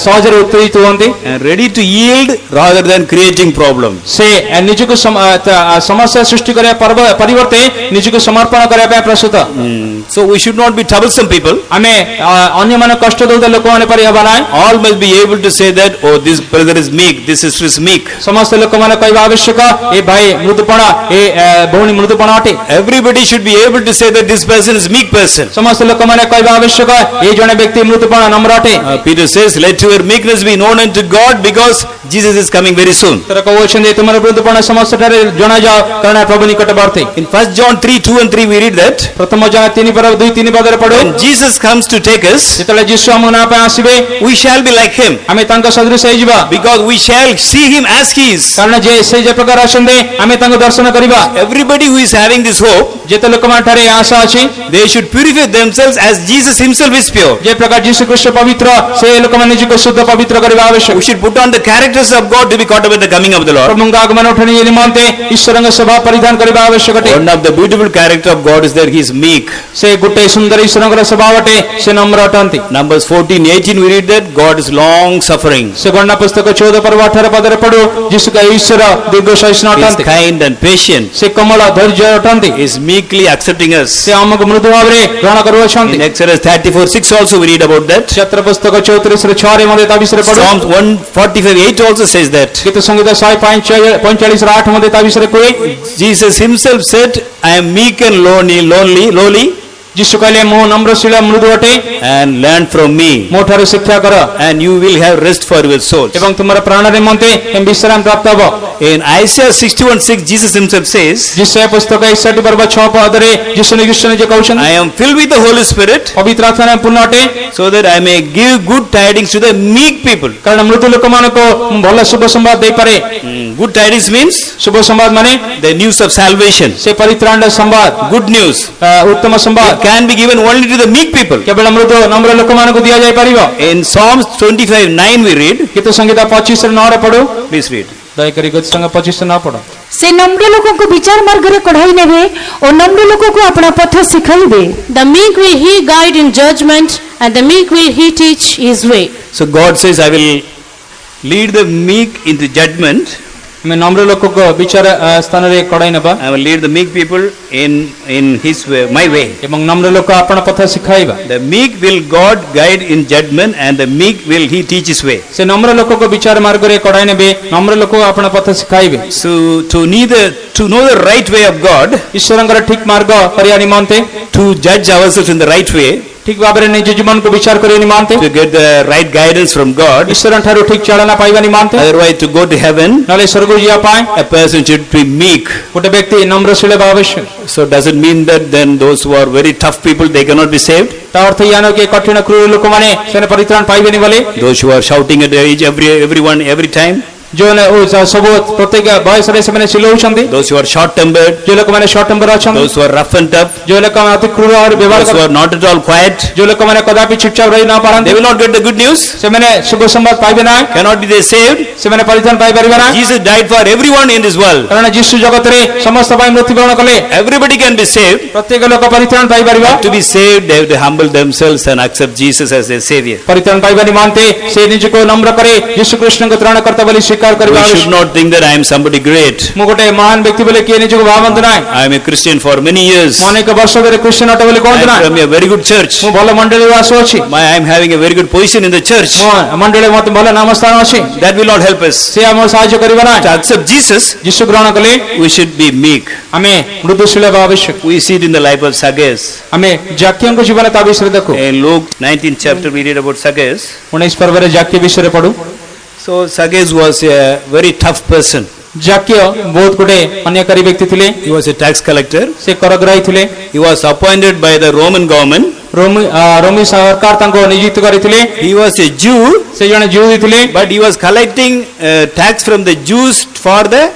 Speaker 2: ସହଜରେ ଉତ୍ତେଜିତ ହୁଅନ୍ତି,
Speaker 1: and ready to yield rather than creating problems.
Speaker 2: ସେ ନିଜକୁ ସମସ୍ୟା ସୃଷ୍ଟି କରିବା ପରିବର୍ତ୍ତେ ନିଜକୁ ସମର୍ପଣ କରିବା ପାଇଁ ପ୍ରସ୍ତୁତ।
Speaker 1: So we should not be troublesome people.
Speaker 2: ଆମେ ଅନ୍ୟମାନଙ୍କୁ କଷ୍ଟ ଦେଉଥିବା ଲୋକମାନେ ପରି ହେବା ନାହିଁ।
Speaker 1: All must be able to say that, oh, this brother is meek, this sister is meek.
Speaker 2: ସମସ୍ତ ଲୋକମାନେ କହିବା ଆବଶ୍ୟକ ଏ ଭାଇ ମୃଦୁପଣ, ଏ ଭଉଣୀ ମୃଦୁପଣ ଅଟେ।
Speaker 1: Everybody should be able to say that this person is meek person.
Speaker 2: ସମସ୍ତ ଲୋକମାନେ କହିବା ଆବଶ୍ୟକ ଏ ଜଣେ ବ୍ୟକ୍ତି ମୃଦୁପଣ ନମ୍ର ଅଟେ।
Speaker 1: Peter says, let your meekness be known unto God, because Jesus is coming very soon.
Speaker 2: ତର କହୁଛନ୍ତି ତୁମର ମୃଦୁପଣ ସମସ୍ତଠାରେ ଜଣାଯାଅ, କାରଣ ପ୍ରଭୁ ନିକଟବର୍ତ୍ତୀ।
Speaker 1: In 1 John 3:2 and 3 we read that
Speaker 2: ପ୍ରଥମ ଜଣ 3:2-3 ପଦରେ ପଢୁ,
Speaker 1: when Jesus comes to take us,
Speaker 2: ଯେତେବେଳେ ଯୀଶୁ ଆମ ନାଁ ପାଇଁ ଆସିବେ
Speaker 1: we shall be like him,
Speaker 2: ଆମେ ତାଙ୍କ ସଦୃଶ ହେଇଯିବା,
Speaker 1: because we shall see him as he is.
Speaker 2: କାରଣ ସେ ଯେ ପ୍ରକାର ଅଛନ୍ତି ଆମେ ତାଙ୍କୁ ଦର୍ଶନ କରିବା।
Speaker 1: Everybody who is having this hope,
Speaker 2: ଯେତେ ଲୋକମାନଙ୍କଠାରେ ଆଶା ଅଛି
Speaker 1: they should purify themselves as Jesus himself is pure.
Speaker 2: ଯେ ପ୍ରକାର ଯୀଶୁ ଖ୍ରୀଷ୍ଟ ପବିତ୍ର, ସେ ଲୋକମାନେ ନିଜକୁ ଶୁଦ୍ଧ ପବିତ୍ର କରିବା ଆବଶ୍ୟକ।
Speaker 1: We should put on the characters of God to be caught up with the coming of the Lord.
Speaker 2: ପ୍ରଭୁଙ୍କ ଆଗମନ ଉଠାଣି ନିମନ୍ତେ ଈଶ୍ୱରଙ୍କ ସ୍ୱଭାବ ପରିଧାନ କରିବା ଆବଶ୍ୟକ ଅଟେ।
Speaker 1: One of the beautiful character of God is that he is meek.
Speaker 2: ସେ ଗୋଟେ ସୁନ୍ଦର ଈଶ୍ୱରଙ୍କର ସ୍ୱଭାବ ଅଟେ, ସେ ନମ୍ର ଅଟନ୍ତି।
Speaker 1: Numbers 14:18 we read that God is long suffering.
Speaker 2: ସେ ଗଣନା ପୁସ୍ତକ 14:18 ପଦରେ ପଢୁ, ଯୀଶୁ ଈଶ୍ୱର ଦୀର୍ଘ ସହିଷ୍ଣୁ
Speaker 1: He is
Speaker 2: ଅଟନ୍ତି,
Speaker 1: kind and patient.
Speaker 2: ସେ କୋମଳ ଧୈର୍ଯ୍ୟ ଅଟନ୍ତି,
Speaker 1: He is meekly accepting us.
Speaker 2: ସେ ଆମକୁ ମୃଦୁ ଭାବରେ ଗ୍ରହଣ କରୁଅଛନ୍ତି।
Speaker 1: In Exodus 34:6 also we read about that.
Speaker 2: ଯାତ୍ରା ପୁସ୍ତକ 34:6 ମଧ୍ୟ ତା ବିଷୟରେ ପଢୁ।
Speaker 1: Psalms 145:8 also says that.
Speaker 2: ଗୀତ ସଂଗୀତ 145:8 ମଧ୍ୟ ତା ବିଷୟରେ କୁହେ।
Speaker 1: Jesus himself said, I am meek and lowly,
Speaker 2: ଯୀଶୁ କହିଲେ ମୁଁ ନମ୍ରଶୀଳ ମୃଦୁ ଅଟେ
Speaker 1: and learn from me,
Speaker 2: ମୋ ଠାରୁ ଶିକ୍ଷା କର
Speaker 1: and you will have rest for your souls.
Speaker 2: ଏବଂ ତୁମର ପ୍ରାଣ ନିମନ୍ତେ ବିଶ୍ରାମ ପ୍ରାପ୍ତ ହେବ।
Speaker 1: In Isaiah 61:6, Jesus himself says,
Speaker 2: ଯେଶାୟା ପୁସ୍ତକ 61 ପର୍ବ 6 ପଦରେ ଯୀଶୁ ନିଜେ କହୁଛନ୍ତି
Speaker 1: I am filled with the Holy Spirit
Speaker 2: ପବିତ୍ର ଆତ୍ମାରେ ପୂର୍ଣ୍ଣ ଅଟେ
Speaker 1: so that I may give good tidings to the meek people.
Speaker 2: କାରଣ ମୃଦୁ ଲୋକମାନଙ୍କୁ ଭଲ ଶୁଭ ସମ୍ବାଦ ଦେଇପାରେ।
Speaker 1: Good tidings means
Speaker 2: ଶୁଭ ସମ୍ବାଦ ମାନେ
Speaker 1: the news of salvation.
Speaker 2: ସେ ପରିତ୍ରାଣର ସମ୍ବାଦ,
Speaker 1: Good news.
Speaker 2: ଉତ୍ତମ ସମ୍ବାଦ
Speaker 1: It can be given only to the meek people.
Speaker 2: କେବଳ ମୃଦୁ ନମ୍ର ଲୋକମାନଙ୍କୁ ଦିଆଯାଇ ପାରିବ।
Speaker 1: In Psalms 25:9 we read,
Speaker 2: ଗୀତ ସଂହିତା 25:9 ପଢୁ।
Speaker 1: please read.
Speaker 2: ଦୟାକରି ଗୀତ ସଂହିତା 25:9 ପଢ।
Speaker 4: ସେ ନମ୍ର ଲୋକଙ୍କୁ ବିଚାର ମାର୍ଗରେ କଢାଇ ନେବେ ଓ ନମ୍ର ଲୋକଙ୍କୁ ଆପଣା ପଥ ଶିଖାଇବେ।
Speaker 3: The meek will he guide in judgment, and the meek will he teach his way.
Speaker 1: So God says, I will lead the meek into judgment.
Speaker 2: ଆମେ ନମ୍ର ଲୋକକୁ ବିଚାର ସ୍ଥାନରେ କଢାଇ ନେବା
Speaker 1: I will lead the meek people in his way, my way.
Speaker 2: ଏବଂ ନମ୍ର ଲୋକ ଆପଣ ପଥ ଶିଖାଇବା।
Speaker 1: The meek will God guide in judgment, and the meek will he teach his way.
Speaker 2: ସେ ନମ୍ର ଲୋକକୁ ବିଚାର ମାର୍ଗରେ କଢାଇ ନେବେ, ନମ୍ର ଲୋକ ଆପଣ ପଥ ଶିଖାଇବେ।
Speaker 1: So to know the right way of God,
Speaker 2: ଈଶ୍ୱରଙ୍କର ଠିକ ମାର୍ଗ କରିବା ନିମନ୍ତେ,
Speaker 1: to judge ourselves in the right way,
Speaker 2: ଠିକ ଭାବରେ ନିଜ ଜୀବନକୁ ବିଚାର କରିବା ନିମନ୍ତେ,
Speaker 1: to get the right guidance from God,
Speaker 2: ଈଶ୍ୱରଙ୍କ ଠାରୁ ଠିକ ଚାଳନା ପାଇବା ନିମନ୍ତେ,
Speaker 1: otherwise to go to heaven,
Speaker 2: ନହେଲେ ସ୍ୱର୍ଗକୁ ଯିବା ପାଇଁ
Speaker 1: a person should be meek.
Speaker 2: ଗୋଟେ ବ୍ୟକ୍ତି ନମ୍ରଶୀଳ ହେବା ଆବଶ୍ୟକ।
Speaker 1: So does it mean that then those who are very tough people, they cannot be saved?
Speaker 2: ତା ଅର୍ଥ ଏଇଆ ନୁହେଁ କି କଠିନ କ୍ରୂର ଲୋକମାନେ ସେମାନେ ପରିତ୍ରାଣ ପାଇବେନି ବୋଲି।
Speaker 1: Those who are shouting at everyone every time,
Speaker 2: ଯୋଉମାନେ ସବୁ ପ୍ରତ୍ୟେକ ବୟସରେ ସେମାନେ ଚିଲଉଛନ୍ତି,
Speaker 1: those who are short-tempered,
Speaker 2: ଯୋଉ ଲୋକମାନେ ସର୍ଟ ଟେମ୍ପର ଅଛନ୍ତି,
Speaker 1: those who are rough and tough,
Speaker 2: ଯୋଉ ଲୋକମାନେ ଅତି କ୍ରୂର ଭାବରେ ବ୍ୟବହାର
Speaker 1: those who are not at all quiet,
Speaker 2: ଯୋଉ ଲୋକମାନେ କଦାପି ଚୁପଚାପ ରହି ନ ପାରନ୍ତି,
Speaker 1: they will not get the good news.
Speaker 2: ସେମାନେ ଶୁଭ ସମ୍ବାଦ ପାଇବେ ନାହିଁ,
Speaker 1: Cannot be they saved.
Speaker 2: ସେମାନେ ପରିତ୍ରାଣ ପାଇପାରିବେ ନାହିଁ।
Speaker 1: Jesus died for everyone in this world.
Speaker 2: କାରଣ ଯୀଶୁ ଜଗତରେ ସମସ୍ତ ପାଇଁ ମୃତ୍ୟୁବରଣ କଲେ।
Speaker 1: Everybody can be saved.
Speaker 2: ପ୍ରତ୍ୟେକ ଲୋକ ପରିତ୍ରାଣ ପାଇପାରିବ।
Speaker 1: To be saved, they have to humble themselves and accept Jesus as their savior.
Speaker 2: ପରିତ୍ରାଣ ପାଇବା ନିମନ୍ତେ ସେ ନିଜକୁ ନମ୍ର କରି ଯୀଶୁ ଖ୍ରୀଷ୍ଟଙ୍କୁ ତ୍ରାଣକର୍ତ୍ତା ବୋଲି ସ୍ୱୀକାର କରିବା
Speaker 1: We should
Speaker 2: ଆବଶ୍ୟକ।
Speaker 1: not think that I am somebody great.
Speaker 2: ମୁଁ ଗୋଟେ ମହାନ ବ୍ୟକ୍ତି ବୋଲି କିଏ ନିଜକୁ ଭାବନ୍ତୁ ନାହିଁ।
Speaker 1: I am a Christian for many years.
Speaker 2: ମୁଁ ଅନେକ ବର୍ଷ ଧରି ଖ୍ରୀଷ୍ଟିଆନ ଅଟେ ବୋଲି
Speaker 1: I
Speaker 2: କହନ୍ତୁ
Speaker 1: am
Speaker 2: ନାହିଁ।
Speaker 1: from a very good church.
Speaker 2: ମୁଁ ଭଲ ମଣ୍ଡଳୀରୁ ଆସୁଅଛି,
Speaker 1: I am having a very good position in the church.
Speaker 2: ମୋ ମଣ୍ଡଳୀରେ ମୋତେ ଭଲ ନାମ ସ୍ଥାନ ଅଛି।
Speaker 1: That will not help us.
Speaker 2: ସେ ଆମକୁ ସାହାଯ୍ୟ କରିବ ନାହିଁ।
Speaker 1: To accept Jesus,
Speaker 2: ଯୀଶୁ ଗ୍ରହଣ କଲେ
Speaker 1: we should be meek.
Speaker 2: ଆମେ ମୃଦୁଶୀଳ ହେବା ଆବଶ୍ୟକ।
Speaker 1: We see it in the life of Zacchaeus.
Speaker 2: ଆମେ ଜାକ୍ୟଙ୍କ ଜୀବନ ତା ବିଷୟରେ ଦେଖୁ।
Speaker 1: In Luke 19th chapter, we read about Zacchaeus.
Speaker 2: 19 ପର୍ବରେ ଜାକ୍ୟ ବିଷୟରେ ପଢୁ।
Speaker 1: So Zacchaeus was a very tough person.
Speaker 2: ଜାକ୍ୟ ବହୁତ ଗୋଟେ ଅନ୍ୟକାରୀ ବ୍ୟକ୍ତି ଥିଲେ।
Speaker 1: He was a tax collector.
Speaker 2: ସେ କରଗ୍ରାହୀ ଥିଲେ।
Speaker 1: He was appointed by the Roman government.
Speaker 2: Romi ସରକାର ତାଙ୍କୁ ନିଯୁକ୍ତ କରିଥିଲେ।
Speaker 1: He was a Jew,
Speaker 2: ସେ ଜଣେ ଜିହୁଦୀ ଥିଲେ।
Speaker 1: but he was collecting tax from the Jews for the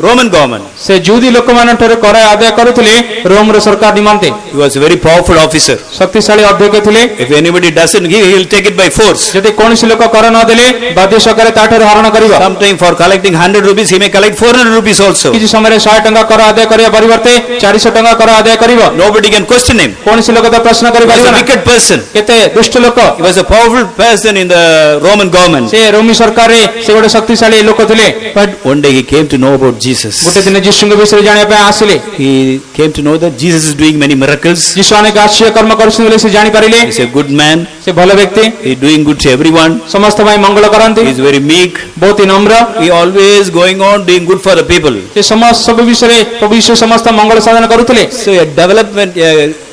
Speaker 1: Roman government.
Speaker 2: ସେ ଜିହୁଦୀ ଲୋକମାନଙ୍କଠାରୁ କର ଆଦାୟ କରୁଥିଲେ ରୋମର ସରକାର ନିମନ୍ତେ।
Speaker 1: He was a very powerful officer.
Speaker 2: ଶକ୍ତିଶାଳୀ ଅଧ୍ୟକ୍ଷ ଥିଲେ।
Speaker 1: If anybody doesn't give, he will take it by force.
Speaker 2: ଯଦି କୌଣସି ଲୋକ କର ନ ଦେଲେ ବାଧ୍ୟ ସହକାରେ ତାଠାରୁ ହରଣ କରିବ।
Speaker 1: Sometime for collecting 100 rupees, he may collect 400 rupees also.
Speaker 2: କିଛି ସମୟରେ 100 ଟଙ୍କା କର ଆଦାୟ କରିବା ପରିବର୍ତ୍ତେ 400 ଟଙ୍କା କର ଆଦାୟ କରିବ।
Speaker 1: Nobody can question him.
Speaker 2: କୌଣସି ଲୋକ ତ ପ୍ରଶ୍ନ
Speaker 1: He was
Speaker 2: କରିପାରିବ
Speaker 1: a
Speaker 2: ନାହିଁ।
Speaker 1: wicked person.
Speaker 2: କେତେ ଦୁଷ୍ଟ ଲୋକ।
Speaker 1: He was a powerful person in the Roman government.
Speaker 2: ସେ ରୋମୀ ସରକାରରେ ସେ ଗୋଟେ ଶକ୍ତିଶାଳୀ ଲୋକ ଥିଲେ।
Speaker 1: But one day he came to know about Jesus.
Speaker 2: ଗୋଟେ ଦିନ ଯୀଶୁଙ୍କ ବିଷୟରେ ଜାଣିବା ପାଇଁ ଆସିଲେ।
Speaker 1: He came to know that Jesus is doing many miracles.
Speaker 2: ଯୀଶୁ ଅନେକ ଆଶ୍ଚର୍ଯ୍ୟ କର୍ମ କରୁଛନ୍ତି ବୋଲି ସେ ଜାଣିପାରିଲେ।
Speaker 1: He is a good man.
Speaker 2: ସେ ଭଲ ବ୍ୟକ୍ତି,
Speaker 1: He is doing good to everyone.
Speaker 2: ସମସ୍ତ ପାଇଁ ମଙ୍ଗଳ କରନ୍ତି,
Speaker 1: He is very meek.
Speaker 2: ବହୁତ ହି ନମ୍ର।
Speaker 1: He always going on doing good for the people.
Speaker 2: ସେ ସମସ୍ତ ସବୁ ବିଷୟରେ ପ୍ରଭୁ ଯୀଶୁ ସମସ୍ତ ମଙ୍ଗଳ ସାଧନ କରୁଥିଲେ।
Speaker 1: So a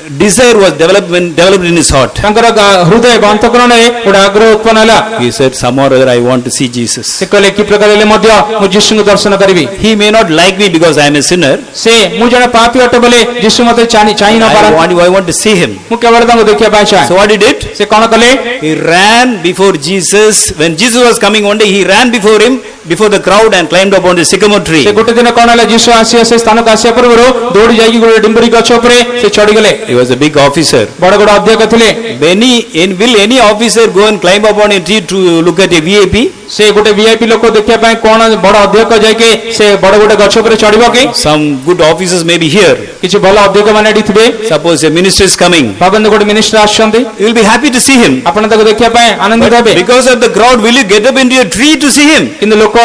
Speaker 1: desire was developed in his heart.
Speaker 2: ତାଙ୍କର ହୃଦୟ ବା ଅନ୍ତଃକରଣରେ ଗୋଟେ ଆଗ୍ରହ ଉତ୍ପନ୍ନ ହେଲା।
Speaker 1: He said, somehow or other I want to see Jesus.
Speaker 2: ସେ କହିଲେ କି ପ୍ରକାର ହେଲେ ମଧ୍ୟ ମୁଁ ଯୀଶୁଙ୍କୁ ଦର୍ଶନ କରିବି।
Speaker 1: He may not like me because I am a sinner.
Speaker 2: ସେ ମୁଁ ଜଣେ ପାପୀ ଅଟେ ବୋଲି ଯୀଶୁ ମୋତେ ଚାହିଁ ନ ପାରନ୍ତି।
Speaker 1: I want to see him.
Speaker 2: ମୁଁ କେବଳ ତାଙ୍କୁ ଦେଖିବା ପାଇଁ ଚାହେଁ।
Speaker 1: So what he did?
Speaker 2: ସେ କଣ କଲେ?
Speaker 1: He ran before Jesus. When Jesus was coming one day, he ran before him, before the crowd, and climbed up on the sycamore tree.
Speaker 2: ସେ ଗୋଟେ ଦିନ କଣ ହେଲା, ଯୀଶୁ ଆସିବା ସେ ସ୍ଥାନକୁ ଆସିବା ପୂର୍ବରୁ ଦୌଡ଼ି ଯାଇକି ଗୋଟେ ଡିମ୍ବରି ଗଛ ଉପରେ ସେ ଚଢିଗଲେ।
Speaker 1: He was a big officer.
Speaker 2: ବଡ ବଡ ଅଧ୍ୟକ୍ଷ ଥିଲେ।
Speaker 1: Will any officer go and climb up on a tree to look at a VIP?
Speaker 2: ସେ ଗୋଟେ ଭିଆଇପି ଲୋକ ଦେଖିବା ପାଇଁ କଣ ବଡ ଅଧ୍ୟକ୍ଷ ଯାଇକି ସେ ବଡ ଗୋଟେ ଗଛ ଉପରେ ଚଢିବ କି?
Speaker 1: Some good officers may be here.
Speaker 2: କିଛି ଭଲ ଅଧ୍ୟକ୍ଷ ମାନେ ଏଠି ଥିବେ।
Speaker 1: Suppose a minister is coming.
Speaker 2: ଭାବନ୍ତୁ ଗୋଟେ ମିନିଷ୍ଟର ଆସୁଛନ୍ତି,
Speaker 1: You will be happy to see him.
Speaker 2: ଆପଣ ତାକୁ ଦେଖିବା ପାଇଁ ଆନନ୍ଦିତ ହେବେ।
Speaker 1: Because of the crowd, will you get up into a tree to see him?
Speaker 2: କିନ୍ତୁ ଲୋକ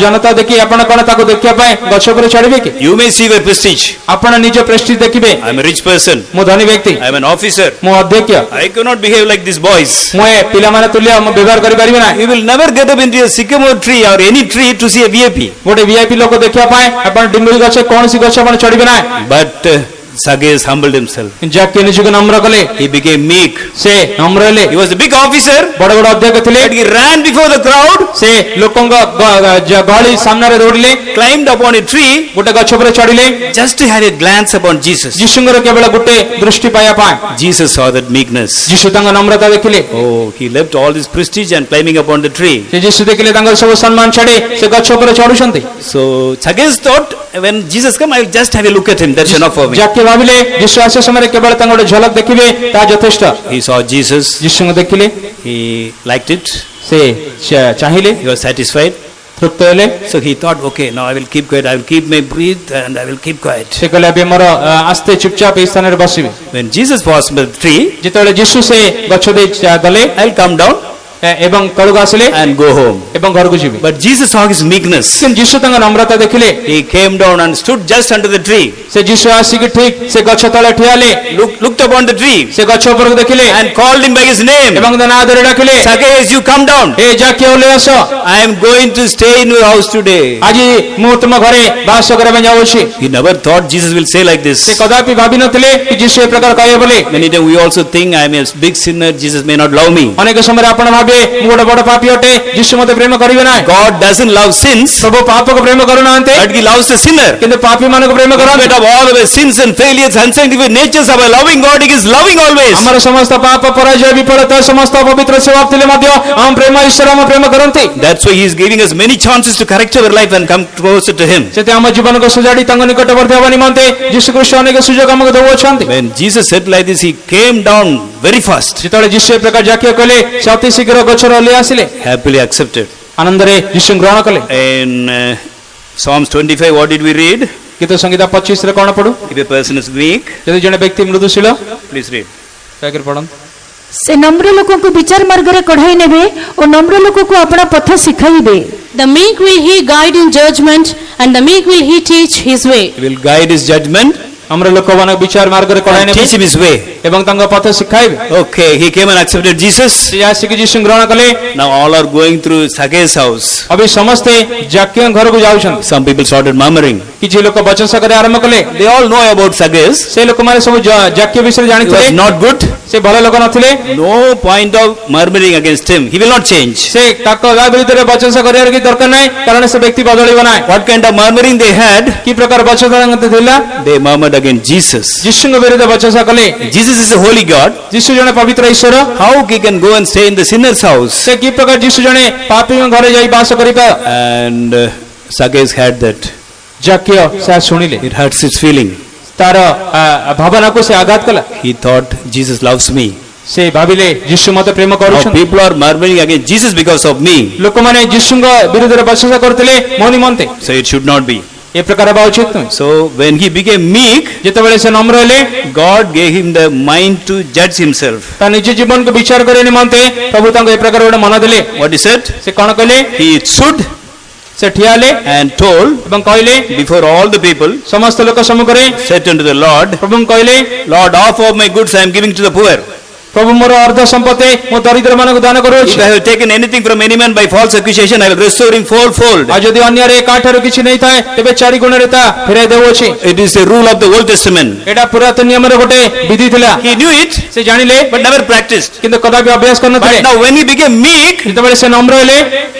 Speaker 2: ଜନତା ଦେଖି ଆପଣ କଣ ତାକୁ ଦେଖିବା ପାଇଁ ଗଛ ଉପରେ ଚଢିବେ କି?
Speaker 1: You may see your prestige.
Speaker 2: ଆପଣ ନିଜ ପ୍ରେଷ୍ଟିଜ ଦେଖିବେ।
Speaker 1: I am a rich person.
Speaker 2: ମୁଁ ଧନୀ ବ୍ୟକ୍ତି,
Speaker 1: I am an officer.
Speaker 2: ମୁଁ ଅଧ୍ୟକ୍ଷ,
Speaker 1: I cannot behave like these boys.
Speaker 2: ମୁଁ ଏ ପିଲାମାନେ ତୁଲ୍ୟ ମୁଁ ବ୍ୟବହାର କରିପାରିବି ନାହିଁ।
Speaker 1: You will never get up into a sycamore tree or any tree to see a VIP.
Speaker 2: ଗୋଟେ ଭିଆଇପି ଲୋକ ଦେଖିବା ପାଇଁ ଆପଣ ଡିମ୍ବରି ଗଛ କୌଣସି ଗଛ ଆପଣ ଚଢିବେ ନାହିଁ।
Speaker 1: But Zacchaeus humbled himself.
Speaker 2: ଜାକିୟ ନିଜକୁ ନମ୍ର କଲେ,
Speaker 1: He became meek.
Speaker 2: ସେ ନମ୍ର ହେଲେ।
Speaker 1: He was a big officer,
Speaker 2: ବଡ ବଡ ଅଧ୍ୟକ୍ଷ ଥିଲେ,
Speaker 1: but he ran before the crowd,
Speaker 2: ସେ ଲୋକଙ୍କ ଗହଳି ସାମ୍ନାରେ ଦୌଡ଼ିଲେ,
Speaker 1: climbed upon a tree
Speaker 2: ଗୋଟେ ଗଛ ଉପରେ ଚଢିଲେ,
Speaker 1: just to have a glance upon Jesus.
Speaker 2: ଯୀଶୁଙ୍କର କେବଳ ଗୋଟେ ଦୃଷ୍ଟି ପାଇବା ପାଇଁ।
Speaker 1: Jesus saw that meekness.
Speaker 2: ଯୀଶୁ ତାଙ୍କ ନମ୍ରତା ଦେଖିଲେ।
Speaker 1: Oh, he left all his prestige and climbing upon the tree.
Speaker 2: ସେ ଯୀଶୁ ଦେଖିଲେ ତାଙ୍କର ସବୁ ସମ୍ମାନ ଛାଡି ସେ ଗଛ ଉପରେ ଚଢୁଛନ୍ତି।
Speaker 1: So Zacchaeus thought, when Jesus come, I will just have a look at him. That's enough for me.
Speaker 2: ଜାକିୟ ଭାବିଲେ ଯୀଶୁ ଆସିବା ସମୟରେ କେବଳ ତାଙ୍କ ଗୋଟେ ଝଲକ ଦେଖିବେ, ତାହା ଯଥେଷ୍ଟ।
Speaker 1: He saw Jesus.
Speaker 2: ଯୀଶୁଙ୍କୁ ଦେଖିଲେ,
Speaker 1: He liked it.
Speaker 2: ସେ ଚାହିଁଲେ,
Speaker 1: He was satisfied.
Speaker 2: ତୃପ୍ତ ହେଲେ।
Speaker 1: So he thought, okay, now I will keep quiet. I will keep my breath and I will keep quiet.
Speaker 2: ସେ କହିଲେ ଏବେ ମୋର ଆସ୍ତେ ଚୁପଚାପ ଏଇ ସ୍ଥାନରେ ବସିବେ।
Speaker 1: When Jesus passed by the tree,
Speaker 2: ଯେତେବେଳେ ଯୀଶୁ ସେ ଗଛ ଦେଇ ଗଲେ
Speaker 1: I will come down
Speaker 2: ଏବଂ ତଳକୁ ଆସିଲେ
Speaker 1: and go home.
Speaker 2: ଏବଂ ଘରକୁ ଯିବେ।
Speaker 1: But Jesus saw his meekness.
Speaker 2: କିନ୍ତୁ ଯୀଶୁ ତାଙ୍କ ନମ୍ରତା ଦେଖିଲେ।
Speaker 1: He came down and stood just under the tree.
Speaker 2: ସେ ଯୀଶୁ ଆସିକି ଠିକ ସେ ଗଛ ତଳେ ଠିଆ ହେଲେ,
Speaker 1: Looked upon the tree
Speaker 2: ସେ ଗଛ ଉପରକୁ ଦେଖିଲେ
Speaker 1: and called him by his name.
Speaker 2: ଏବଂ ତା ନାଁ ଧରି ଡାକିଲେ,
Speaker 1: Zacchaeus, you come down.
Speaker 2: ଏ ଜାକିୟ ଓହ୍ଲେଇ ଆସ,
Speaker 1: I am going to stay in your house today.
Speaker 2: ଆଜି ମୁଁ ତୁମ ଘରେ ବାସ କରିବା ପାଇଁ ଯାଉଅଛି।
Speaker 1: He never thought Jesus will say like this.
Speaker 2: ସେ କଦାପି ଭାବି ନଥିଲେ କି ଯୀଶୁ ଏ ପ୍ରକାର କହିବେ ବୋଲି।
Speaker 1: Many times we also think I am a big sinner, Jesus may not love me.
Speaker 2: ଅନେକ ସମୟରେ ଆପଣ ଭାବେ ମୁଁ ଗୋଟେ ବଡ ପାପୀ ଅଟେ, ଯୀଶୁ ମୋତେ ପ୍ରେମ କରିବେ ନାହିଁ।
Speaker 1: God doesn't love sins,
Speaker 2: ସବୁ ପାପକୁ ପ୍ରେମ କରୁନାହାନ୍ତି,
Speaker 1: but he loves the sinner.
Speaker 2: କିନ୍ତୁ ପାପୀ ମାନଙ୍କୁ ପ୍ରେମ
Speaker 1: In
Speaker 2: କରନ୍ତି।
Speaker 1: spite of all our sins and failures, unsanctified natures, our loving God, he is loving always.
Speaker 2: ଆମର ସମସ୍ତ ପାପ ପରାଜୟ ବିଫଳତା ସମସ୍ତ ଅପବିତ୍ର ସ୍ୱଭାବ ଥିଲେ ମଧ୍ୟ ଆମ ପ୍ରେମ ଈଶ୍ୱର ଆମ ପ୍ରେମ କରନ୍ତି।
Speaker 1: That's why he is giving us many chances to correct our life and come closer to him.
Speaker 2: ସେଥି ଆମ ଜୀବନକୁ ସୁଜାଡି ତାଙ୍କ ନିକଟବର୍ତ୍ତୀ ହେବା ନିମନ୍ତେ ଯୀଶୁ ଖ୍ରୀଷ୍ଟ ଅନେକ ସୁଯୋଗ ଆମକୁ ଦେଉଅଛନ୍ତି।
Speaker 1: When Jesus said like this, he came down very fast,
Speaker 2: ଯେତେବେଳେ ଯୀଶୁ ଏ ପ୍ରକାର ଜାକିୟ କଲେ, ସେ ଅତି ଶୀଘ୍ର ଗଛରୁ ଓହ୍ଲେଇ ଆସିଲେ,
Speaker 1: happily accepted.
Speaker 2: ଆନନ୍ଦରେ ଯୀଶୁ ଗ୍ରହଣ କଲେ।
Speaker 1: In Psalms 25, what did we read?
Speaker 2: ଗୀତ ସଂହିତା 25 ରେ କଣ ପଢୁ?
Speaker 1: If a person is weak,
Speaker 2: ଯଦି ଜଣେ ବ୍ୟକ୍ତି ମୃଦୁଶୀଳ,
Speaker 1: please read.
Speaker 2: ଦୟାକରି ପଢନ୍ତୁ।
Speaker 4: ସେ ନମ୍ର ଲୋକଙ୍କୁ ବିଚାର ମାର୍ଗରେ କଢାଇ ନେବେ ଓ ନମ୍ର ଲୋକକୁ ଆପଣା ପଥ ଶିଖାଇବେ।
Speaker 3: The meek will he guide in judgment, and the meek will he teach his way.
Speaker 1: He will guide his judgment
Speaker 2: ଆମର ଲୋକମାନଙ୍କୁ ବିଚାର ମାର୍ଗରେ କଢାଇ
Speaker 1: and
Speaker 2: ନେବେ
Speaker 1: teach him his way.
Speaker 2: ଏବଂ ତାଙ୍କ ପଥ ଶିଖାଇବେ।
Speaker 1: Okay, he came and accepted Jesus.
Speaker 2: ସେ ଆସିକି ଯୀଶୁ ଗ୍ରହଣ କଲେ।
Speaker 1: Now all are going through Zacchaeus' house.
Speaker 2: ଅବି ସମସ୍ତେ ଜାକିୟ ଘରକୁ ଯାଉଛନ୍ତି।
Speaker 1: Some people started murmuring.
Speaker 2: କିଛି ଲୋକ ବଚସା କରିବା ଆରମ୍ଭ କଲେ।
Speaker 1: They all know about Zacchaeus.
Speaker 2: ସେ ଲୋକମାନେ ସବୁ ଜାକିୟ ବିଷୟରେ
Speaker 1: He
Speaker 2: ଜାଣିଥିଲେ,
Speaker 1: was not good.
Speaker 2: ସେ ଭଲ ଲୋକ ନଥିଲେ।
Speaker 1: No point of murmuring against him. He will not change.
Speaker 2: ସେ ତାଙ୍କ ବିରୁଦ୍ଧରେ ବଚସା କରିବାର କିଛି ଦରକାର ନାହିଁ, କାରଣ ସେ ବ୍ୟକ୍ତି ବଦଳିବ ନାହିଁ।
Speaker 1: What kind of murmuring they had?
Speaker 2: କି ପ୍ରକାର ବଚସା ତାଙ୍କ ଥିଲା?
Speaker 1: They murmured against Jesus.
Speaker 2: ଯୀଶୁଙ୍କ ବିରୁଦ୍ଧରେ ବଚସା କଲେ।
Speaker 1: Jesus is a holy God.
Speaker 2: ଯୀଶୁ ଜଣେ ପବିତ୍ର ଈଶ୍ୱର,
Speaker 1: How he can go and stay in the sinner's house?
Speaker 2: ସେ କି ପ୍ରକାର ଯୀଶୁ ଜଣେ ପାପୀଙ୍କ ଘରେ ଯାଇ ବାସ କରିପାର?
Speaker 1: And Zacchaeus had that.
Speaker 2: ଜାକିୟ ସେ ଶୁଣିଲେ,
Speaker 1: It hurts his feeling.
Speaker 2: ତାର ଭାବନାକୁ ସେ ଆଘାତ କଲା।
Speaker 1: He thought Jesus loves me.
Speaker 2: ସେ ଭାବିଲେ ଯୀଶୁ ମୋତେ ପ୍ରେମ
Speaker 1: Now
Speaker 2: କରୁଛନ୍ତି।
Speaker 1: people are murmuring against Jesus because of me.
Speaker 2: ଲୋକମାନେ ଯୀଶୁଙ୍କ ବିରୁଦ୍ଧରେ ବଚସା କରୁଥିଲେ ମୋ ନିମନ୍ତେ।
Speaker 1: So it should not be.
Speaker 2: ଏ ପ୍ରକାର ହେବା ଉଚିତ ନୁହେଁ।
Speaker 1: So when he became meek,
Speaker 2: ଯେତେବେଳେ ସେ ନମ୍ର ହେଲେ,
Speaker 1: God gave him the mind to judge himself.
Speaker 2: ତା ନିଜ ଜୀବନକୁ ବିଚାର କରିବା ନିମନ୍ତେ ପ୍ରଭୁ ତାଙ୍କୁ ଏ ପ୍ରକାର ଗୋଟେ ମନ ଦେଲେ।
Speaker 1: What he said?
Speaker 2: ସେ କଣ କହିଲେ?
Speaker 1: He stood
Speaker 2: ସେ ଠିଆ ହେଲେ
Speaker 1: and told
Speaker 2: ଏବଂ କହିଲେ
Speaker 1: before all the people,
Speaker 2: ସମସ୍ତ ଲୋକ ସମ୍ମୁଖରେ,
Speaker 1: said unto the Lord,
Speaker 2: ପ୍ରଭୁଙ୍କୁ କହିଲେ,
Speaker 1: Lord, half of my goods I am giving to the poor.
Speaker 2: ପ୍ରଭୁ ମୋର ଅର୍ଧ ସମ୍ପତ୍ତି ମୁଁ ଦରିଦ୍ର ମାନଙ୍କୁ ଦାନ କରୁଅଛି।
Speaker 1: If I have taken anything from any man by false accusation, I will restore him fourfold.
Speaker 2: ଆଉ ଯଦି ଅନ୍ୟରେ କାଠାରୁ କିଛି ନେଇଥାଏ ତେବେ 4 ଗୁଣରେ ତା ଫେରାଇ ଦେଉଅଛି।
Speaker 1: It is a rule of the Old Testament.
Speaker 2: ଏଇଟା ପୁରାତନ ନିୟମର ଗୋଟେ ବିଧି ଥିଲା।
Speaker 1: He knew it,
Speaker 2: ସେ ଜାଣିଲେ
Speaker 1: but never practiced.
Speaker 2: କିନ୍ତୁ କଦାପି ଅଭ୍ୟାସ କରିନଥିଲେ।
Speaker 1: But now when he became meek,
Speaker 2: ଯେତେବେଳେ ସେ ନମ୍ର ହେଲେ,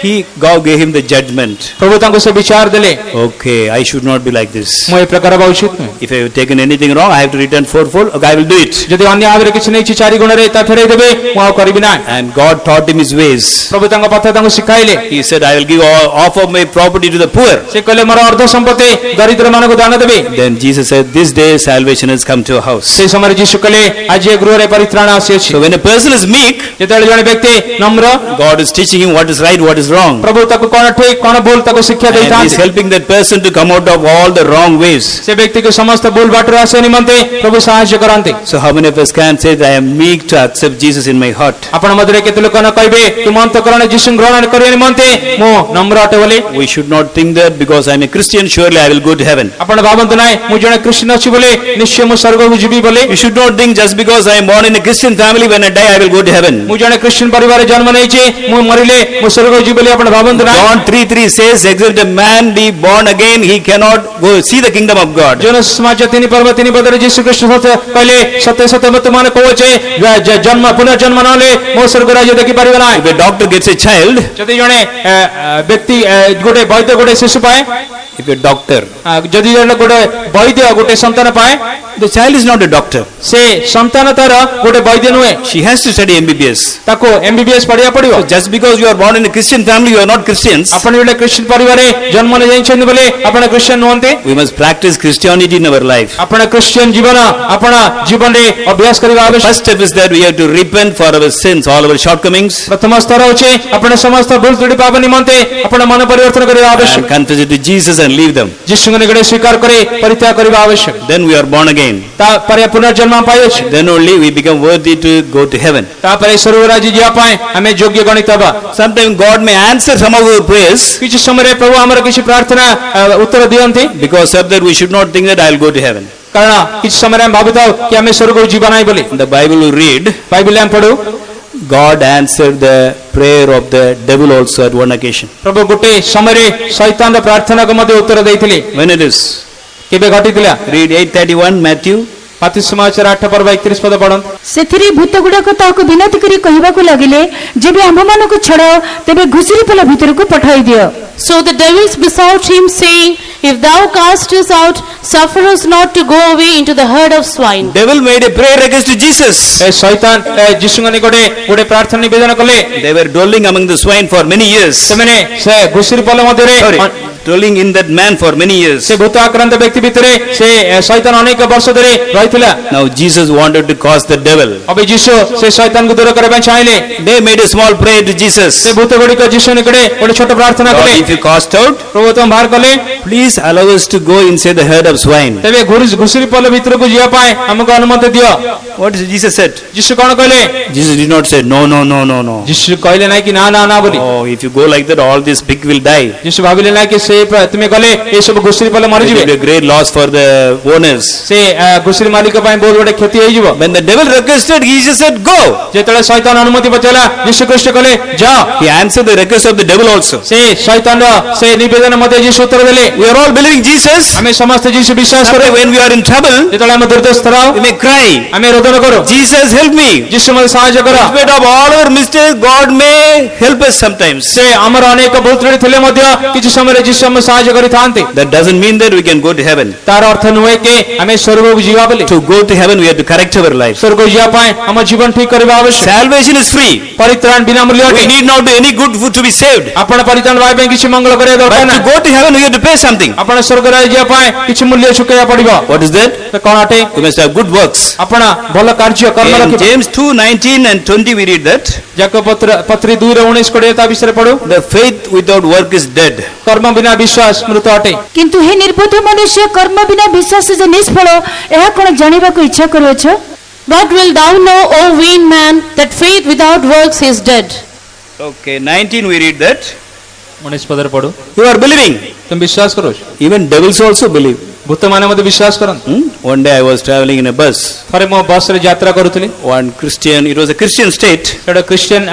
Speaker 1: God gave him the judgment.
Speaker 2: ପ୍ରଭୁ ତାଙ୍କୁ ସେ ବିଚାର ଦେଲେ।
Speaker 1: Okay, I should not be like this.
Speaker 2: ମୁଁ ଏ ପ୍ରକାର ହେବା ଉଚିତ ନୁହେଁ।
Speaker 1: If I have taken anything wrong, I have to return fourfold. Okay, I will do it.
Speaker 2: ଯଦି ଅନ୍ୟ ଭାବରେ କିଛି ନେଇଛି 4 ଗୁଣରେ ତା ଫେରାଇ ଦେବେ, ମୁଁ ଆଉ କରିବି ନାହିଁ।
Speaker 1: And God taught him his ways.
Speaker 2: ପ୍ରଭୁ ତାଙ୍କ ପଥ ତାଙ୍କୁ ଶିଖାଇଲେ।
Speaker 1: He said, I will give half of my property to the poor.
Speaker 2: ସେ କହିଲେ ମୋର ଅର୍ଧ ସମ୍ପତ୍ତି ଦରିଦ୍ର ମାନଙ୍କୁ ଦାନ ଦେବେ।
Speaker 1: Then Jesus said, this day salvation has come to a house.
Speaker 2: ସେହି ସମୟରେ ଯୀଶୁ କହିଲେ ଆଜି ଏ ଗୃହରେ ପରିତ୍ରାଣ ଆସିଅଛି।
Speaker 1: So when a person is meek,
Speaker 2: ଯେତେବେଳେ ଜଣେ ବ୍ୟକ୍ତି ନମ୍ର,
Speaker 1: God is teaching him what is right, what is wrong.
Speaker 2: ପ୍ରଭୁ ତାକୁ କଣ ଠିକ କଣ ଭୁଲ ତାକୁ ଶିକ୍ଷା
Speaker 1: And he is
Speaker 2: ଦେଇଥାନ୍ତି।
Speaker 1: helping that person to come out of all the wrong ways.
Speaker 2: ସେ ବ୍ୟକ୍ତିକୁ ସମସ୍ତ ଭୁଲ ବାଟରୁ ଆସିବା ନିମନ୍ତେ ପ୍ରଭୁ ସାହାଯ୍ୟ କରନ୍ତି।
Speaker 1: So how many of us can say that I am meek to accept Jesus in my heart?
Speaker 2: ଆପଣ ମଧ୍ୟରେ କେତେ ଲୋକ ନ କହିବେ ତୁମ ଅନ୍ତଃକରଣ ଯୀଶୁ ଗ୍ରହଣ କରିବା ନିମନ୍ତେ ମୁଁ ନମ୍ର ଅଟେ ବୋଲି?
Speaker 1: We should not think that because I am a Christian, surely I will go to heaven.
Speaker 2: ଆପଣ ଭାବନ୍ତୁ ନାହିଁ ମୁଁ ଜଣେ ଖ୍ରୀଷ୍ଟିଆନ ଅଛି ବୋଲି ନିଶ୍ଚୟ ମୁଁ ସ୍ୱର୍ଗକୁ ଯିବି ବୋଲି।
Speaker 1: You should not think just because I am born in a Christian family, when I die, I will go to heaven.
Speaker 2: ମୁଁ ଜଣେ ଖ୍ରୀଷ୍ଟିଆନ ପରିବାରରେ ଜନ୍ମ ନେଇଛି, ମୁଁ ମରିଲେ ମୁଁ ସ୍ୱର୍ଗକୁ ଯିବି ବୋଲି ଆପଣ ଭାବନ୍ତୁ ନା।
Speaker 1: John 3:3 says, except a man be born again, he cannot go see the kingdom of God.
Speaker 2: ଯୋନାସ ସମାଜ 3 ପର୍ବ 3 ପଦରେ ଯୀଶୁ ଖ୍ରୀଷ୍ଟ କହିଲେ ସତ୍ୟ ସତ୍ୟ ବର୍ତ୍ତମାନ କହୁଛେ ଜନ୍ମ ପୁନର୍ଜନ୍ମ ନହେଲେ ମୋ ସ୍ୱର୍ଗ ରାଜ୍ୟ ଦେଖି ପାରିବ ନାହିଁ।
Speaker 1: If a doctor gets a child,
Speaker 2: ଯଦି ଜଣେ ବ୍ୟକ୍ତି ଗୋଟେ ବୈଦ୍ୟ ଗୋଟେ ଶିଶୁ ପାଏ,
Speaker 1: if a doctor,
Speaker 2: ଯଦି ଜଣେ ଗୋଟେ ବୈଦ୍ୟ ଗୋଟେ ସନ୍ତାନ ପାଏ,
Speaker 1: the child is not a doctor.
Speaker 2: ସେ ସନ୍ତାନ ତାର ଗୋଟେ ବୈଦ୍ୟ ନୁହେଁ,
Speaker 1: She has to study MBBS.
Speaker 2: ତାକୁ MBBS ପଢିବାକୁ ପଡିବ।
Speaker 1: Just because you are born in a Christian family, you are not Christians.
Speaker 2: ଆପଣ ଗୋଟେ ଖ୍ରୀଷ୍ଟିଆନ ପରିବାରରେ ଜନ୍ମ ନେଇ ଯାଇଛନ୍ତି ବୋଲି ଆପଣ ଖ୍ରୀଷ୍ଟିଆନ ନୁହନ୍ତି।
Speaker 1: We must practice Christianity in our life.
Speaker 2: ଆପଣ ଖ୍ରୀଷ୍ଟିଆନ ଜୀବନ ଆପଣ ଜୀବନରେ ଅଭ୍ୟାସ କରିବା ଆବଶ୍ୟକ।
Speaker 1: First step is that we have to repent for our sins, all our shortcomings,
Speaker 2: ପ୍ରଥମ ସ୍ତର ହେଉଛି ଆପଣ ସମସ୍ତ ଭୁଲ ତ୍ରୁଟି ପାପ ନିମନ୍ତେ ଆପଣ ମନ ପରିବର୍ତ୍ତନ କରିବା ଆବଶ୍ୟକ।
Speaker 1: and confess it to Jesus and leave them.
Speaker 2: ଯୀଶୁଙ୍କ ନିକଟରେ ସ୍ୱୀକାର କରି ପରିତ୍ୟାଗ କରିବା ଆବଶ୍ୟକ।
Speaker 1: Then we are born again.
Speaker 2: ତାପରେ ପୁନର୍ଜନ୍ମ ପାଇଅଛୁ,
Speaker 1: Then only we become worthy to go to heaven.
Speaker 2: ତାପରେ ସ୍ୱର୍ଗ ରାଜ୍ୟ ଯିବା ପାଇଁ ଆମେ ଯୋଗ୍ୟ ଗଣିତ ହେବା।
Speaker 1: Sometimes God may answer some of our prayers.
Speaker 2: କିଛି ସମୟରେ ପ୍ରଭୁ ଆମର କିଛି ପ୍ରାର୍ଥନା ଉତ୍ତର ଦିଅନ୍ତି,
Speaker 1: Because of that, we should not think that I will go to heaven.
Speaker 2: କାରଣ କିଛି ସମୟରେ ଆମେ ଭାବୁଥାଉ କି ଆମେ ସ୍ୱର୍ଗକୁ ଯିବା ନାହିଁ ବୋଲି।
Speaker 1: In the Bible we read,
Speaker 2: ବାଇବେଲରେ ଆମେ ପଢୁ
Speaker 1: God answered the prayer of the devil also at one occasion.
Speaker 2: ପ୍ରଭୁ ଗୋଟେ ସମୟରେ ଶୈତାନର ପ୍ରାର୍ଥନାକୁ ମଧ୍ୟ ଉତ୍ତର ଦେଇଥିଲେ।
Speaker 1: When it is?
Speaker 2: କେବେ ଘଟିଥିଲା?
Speaker 1: Read 8:31 Matthew.
Speaker 2: ମାର୍କୋସ ସମାଚାର 8 ପର୍ବ 31 ପଦ ପଢନ୍ତୁ।
Speaker 4: ସେଥିରେ ଭୂତ ଗୁଡାକ ତାହାକୁ ବିନତି କରି କହିବାକୁ ଲାଗିଲେ, ଯେବେ ଆମ୍ଭମାନଙ୍କୁ ଛାଡ଼ ତେବେ ଘୁଷୁରି ପୋଲ ଭିତରକୁ ପଠାଇ ଦିଅ।
Speaker 3: So the devils besought him, saying, If thou cast us out, suffer us not to go away into the herd of swine.
Speaker 1: Devil made a prayer request to Jesus.
Speaker 2: ଏ ଶୈତାନ ଯୀଶୁଙ୍କ ନିକଟରେ ଗୋଟେ ପ୍ରାର୍ଥନା ନିବେଦନ କଲେ।
Speaker 1: They were dwelling among the swine for many years.
Speaker 2: ସେମାନେ ସେ ଘୁଷୁରି ପୋଲ ମଧ୍ୟରେ
Speaker 1: Sorry, dwelling in that man for many years.
Speaker 2: ସେ ଭୂତ ଆକ୍ରାନ୍ତ ବ୍ୟକ୍ତି ଭିତରେ ସେ ଶୈତାନ ଅନେକ ବର୍ଷ ଧରି ରହିଥିଲା।
Speaker 1: Now Jesus wanted to cause the devil.
Speaker 2: ଅବେ ଯୀଶୁ ସେ ଶୈତାନକୁ ଦୂର କରିବା ପାଇଁ ଚାହିଁଲେ।
Speaker 1: They made a small prayer to Jesus.
Speaker 2: ସେ ଭୂତ ଗୁଡ଼ିକ ଯୀଶୁ ନିକଟରେ ଗୋଟେ ଛୋଟ ପ୍ରାର୍ଥନା
Speaker 1: Lord,
Speaker 2: କଲେ।
Speaker 1: if you cast out,
Speaker 2: ପ୍ରଭୁ ତମ ବାହାର କଲେ,
Speaker 1: please allow us to go inside the herd of swine.
Speaker 2: ତେବେ ଘୁଷୁରି ପୋଲ ଭିତରକୁ ଯିବା ପାଇଁ ଆମକୁ ଅନୁମତି ଦିଅ।
Speaker 1: What is Jesus said?
Speaker 2: ଯୀଶୁ କଣ କହିଲେ?
Speaker 1: Jesus did not say no, no, no, no, no.
Speaker 2: ଯୀଶୁ କହିଲେ ନାହିଁ କି ନା ନା ନା ବୋଲି।
Speaker 1: Oh, if you go like that, all this pig will die.
Speaker 2: ଯୀଶୁ ଭାବିଲେ ନାହିଁ କି ସେ ତୁମେ ଗଲେ ଏ ସବୁ ଘୁଷୁରି ପୋଲ
Speaker 1: It
Speaker 2: ମରିଯିବେ।
Speaker 1: will be a great loss for the owners.
Speaker 2: ସେ ଘୁଷୁରି ମାଲିକ ପାଇଁ ବହୁତ ଗୋଟେ କ୍ଷତି ହେଇଯିବ।
Speaker 1: When the devil requested, Jesus said, go.
Speaker 2: ଯେତେବେଳେ ଶୈତାନ ଅନୁମତି ପଚାରିଲା, ଯୀଶୁ ଖ୍ରୀଷ୍ଟ କହିଲେ ଯାଅ।
Speaker 1: He answered the request of the devil also.
Speaker 2: ସେ ଶୈତାନର ସେ ନିବେଦନ ମଧ୍ୟ ଯୀଶୁ ଉତ୍ତର ଦେଲେ।
Speaker 1: We are all believing Jesus.
Speaker 2: ଆମେ ସମସ୍ତେ ଯୀଶୁ ବିଶ୍ୱାସ କରୁ।
Speaker 1: Sometimes when we are in trouble,
Speaker 2: ଯେତେବେଳେ ଆମେ ଦୁର୍ଦ୍ଦଶା ଥାଉ,
Speaker 1: we may cry,
Speaker 2: ଆମେ ରୋଦନ କରୁ,
Speaker 1: Jesus help me.
Speaker 2: ଯୀଶୁ ମୋତେ ସାହାଯ୍ୟ କର।
Speaker 1: In spite of all our mistakes, God may help us sometimes.
Speaker 2: ସେ ଆମର ଅନେକ ଭୁଲ ତ୍ରୁଟି ଥିଲେ ମଧ୍ୟ କିଛି ସମୟରେ ଯୀଶୁ ଆମକୁ ସାହାଯ୍ୟ କରିଥାନ୍ତି।
Speaker 1: That doesn't mean that we can go to heaven.
Speaker 2: ତାର ଅର୍ଥ ନୁହେଁ କି ଆମେ ସ୍ୱର୍ଗକୁ ଯିବା ବୋଲି।
Speaker 1: To go to heaven, we have to correct our life.
Speaker 2: ସ୍ୱର୍ଗକୁ ଯିବା ପାଇଁ ଆମ ଜୀବନ ଠିକ କରିବା ଆବଶ୍ୟକ।
Speaker 1: Salvation is free.
Speaker 2: ପରିତ୍ରାଣ ବିନା ମୂଲ୍ୟ ଅଟେ।
Speaker 1: We need not do any good to be saved.
Speaker 2: ଆପଣ ପରିତ୍ରାଣ ପାଇବା ପାଇଁ କିଛି ମଙ୍ଗଳ କରିବା ଦରକାର
Speaker 1: But to
Speaker 2: ନାହିଁ।
Speaker 1: go to heaven, we have to pay something.
Speaker 2: ଆପଣ ସ୍ୱର୍ଗରେ ଯିବା ପାଇଁ କିଛି ମୂଲ୍ୟ ଚୁକେଇବାକୁ ପଡିବ।
Speaker 1: What is that?
Speaker 2: ତ କଣ ଅଟେ?
Speaker 1: We must have good works.
Speaker 2: ଆପଣ ଭଲ କାର୍ଯ୍ୟ କର୍ମ
Speaker 1: In
Speaker 2: ରଖିବେ।
Speaker 1: James 2:19 and 20 we read that
Speaker 2: ଯାକୋବ Patri 2:19-20 ତା ବିଷୟରେ ପଢୁ।
Speaker 1: the faith without work is dead.
Speaker 2: କର୍ମ ବିନା ବିଶ୍ୱାସ ମୃତ ଅଟେ।
Speaker 4: କିନ୍ତୁ ହେ ନିର୍ବୋଧ ମନୁଷ୍ୟ, କର୍ମ ବିନା ବିଶ୍ୱାସ ଯେ ନିଷ୍ଫଳ, ଏହା କଣ ଜାଣିବାକୁ ଇଚ୍ଛା କରୁଅଛ?
Speaker 3: But wilt thou know, O vain man, that faith without works is dead?
Speaker 1: Okay, 19 we read that
Speaker 2: 19 ପଦରେ ପଢୁ।
Speaker 1: you are believing.
Speaker 2: ତୁମେ ବିଶ୍ୱାସ କରୁଛ?
Speaker 1: Even devils also believe.
Speaker 2: ଭୂତମାନେ ମଧ୍ୟ ବିଶ୍ୱାସ କରନ୍ତି।
Speaker 1: One day I was traveling in a bus.
Speaker 2: ଥରେ ମୁଁ ବସରେ ଯାତ୍ରା କରୁଥିଲି।
Speaker 1: One Christian, it was a Christian state.
Speaker 2: ଗୋଟେ ଖ୍ରୀଷ୍ଟିଆନ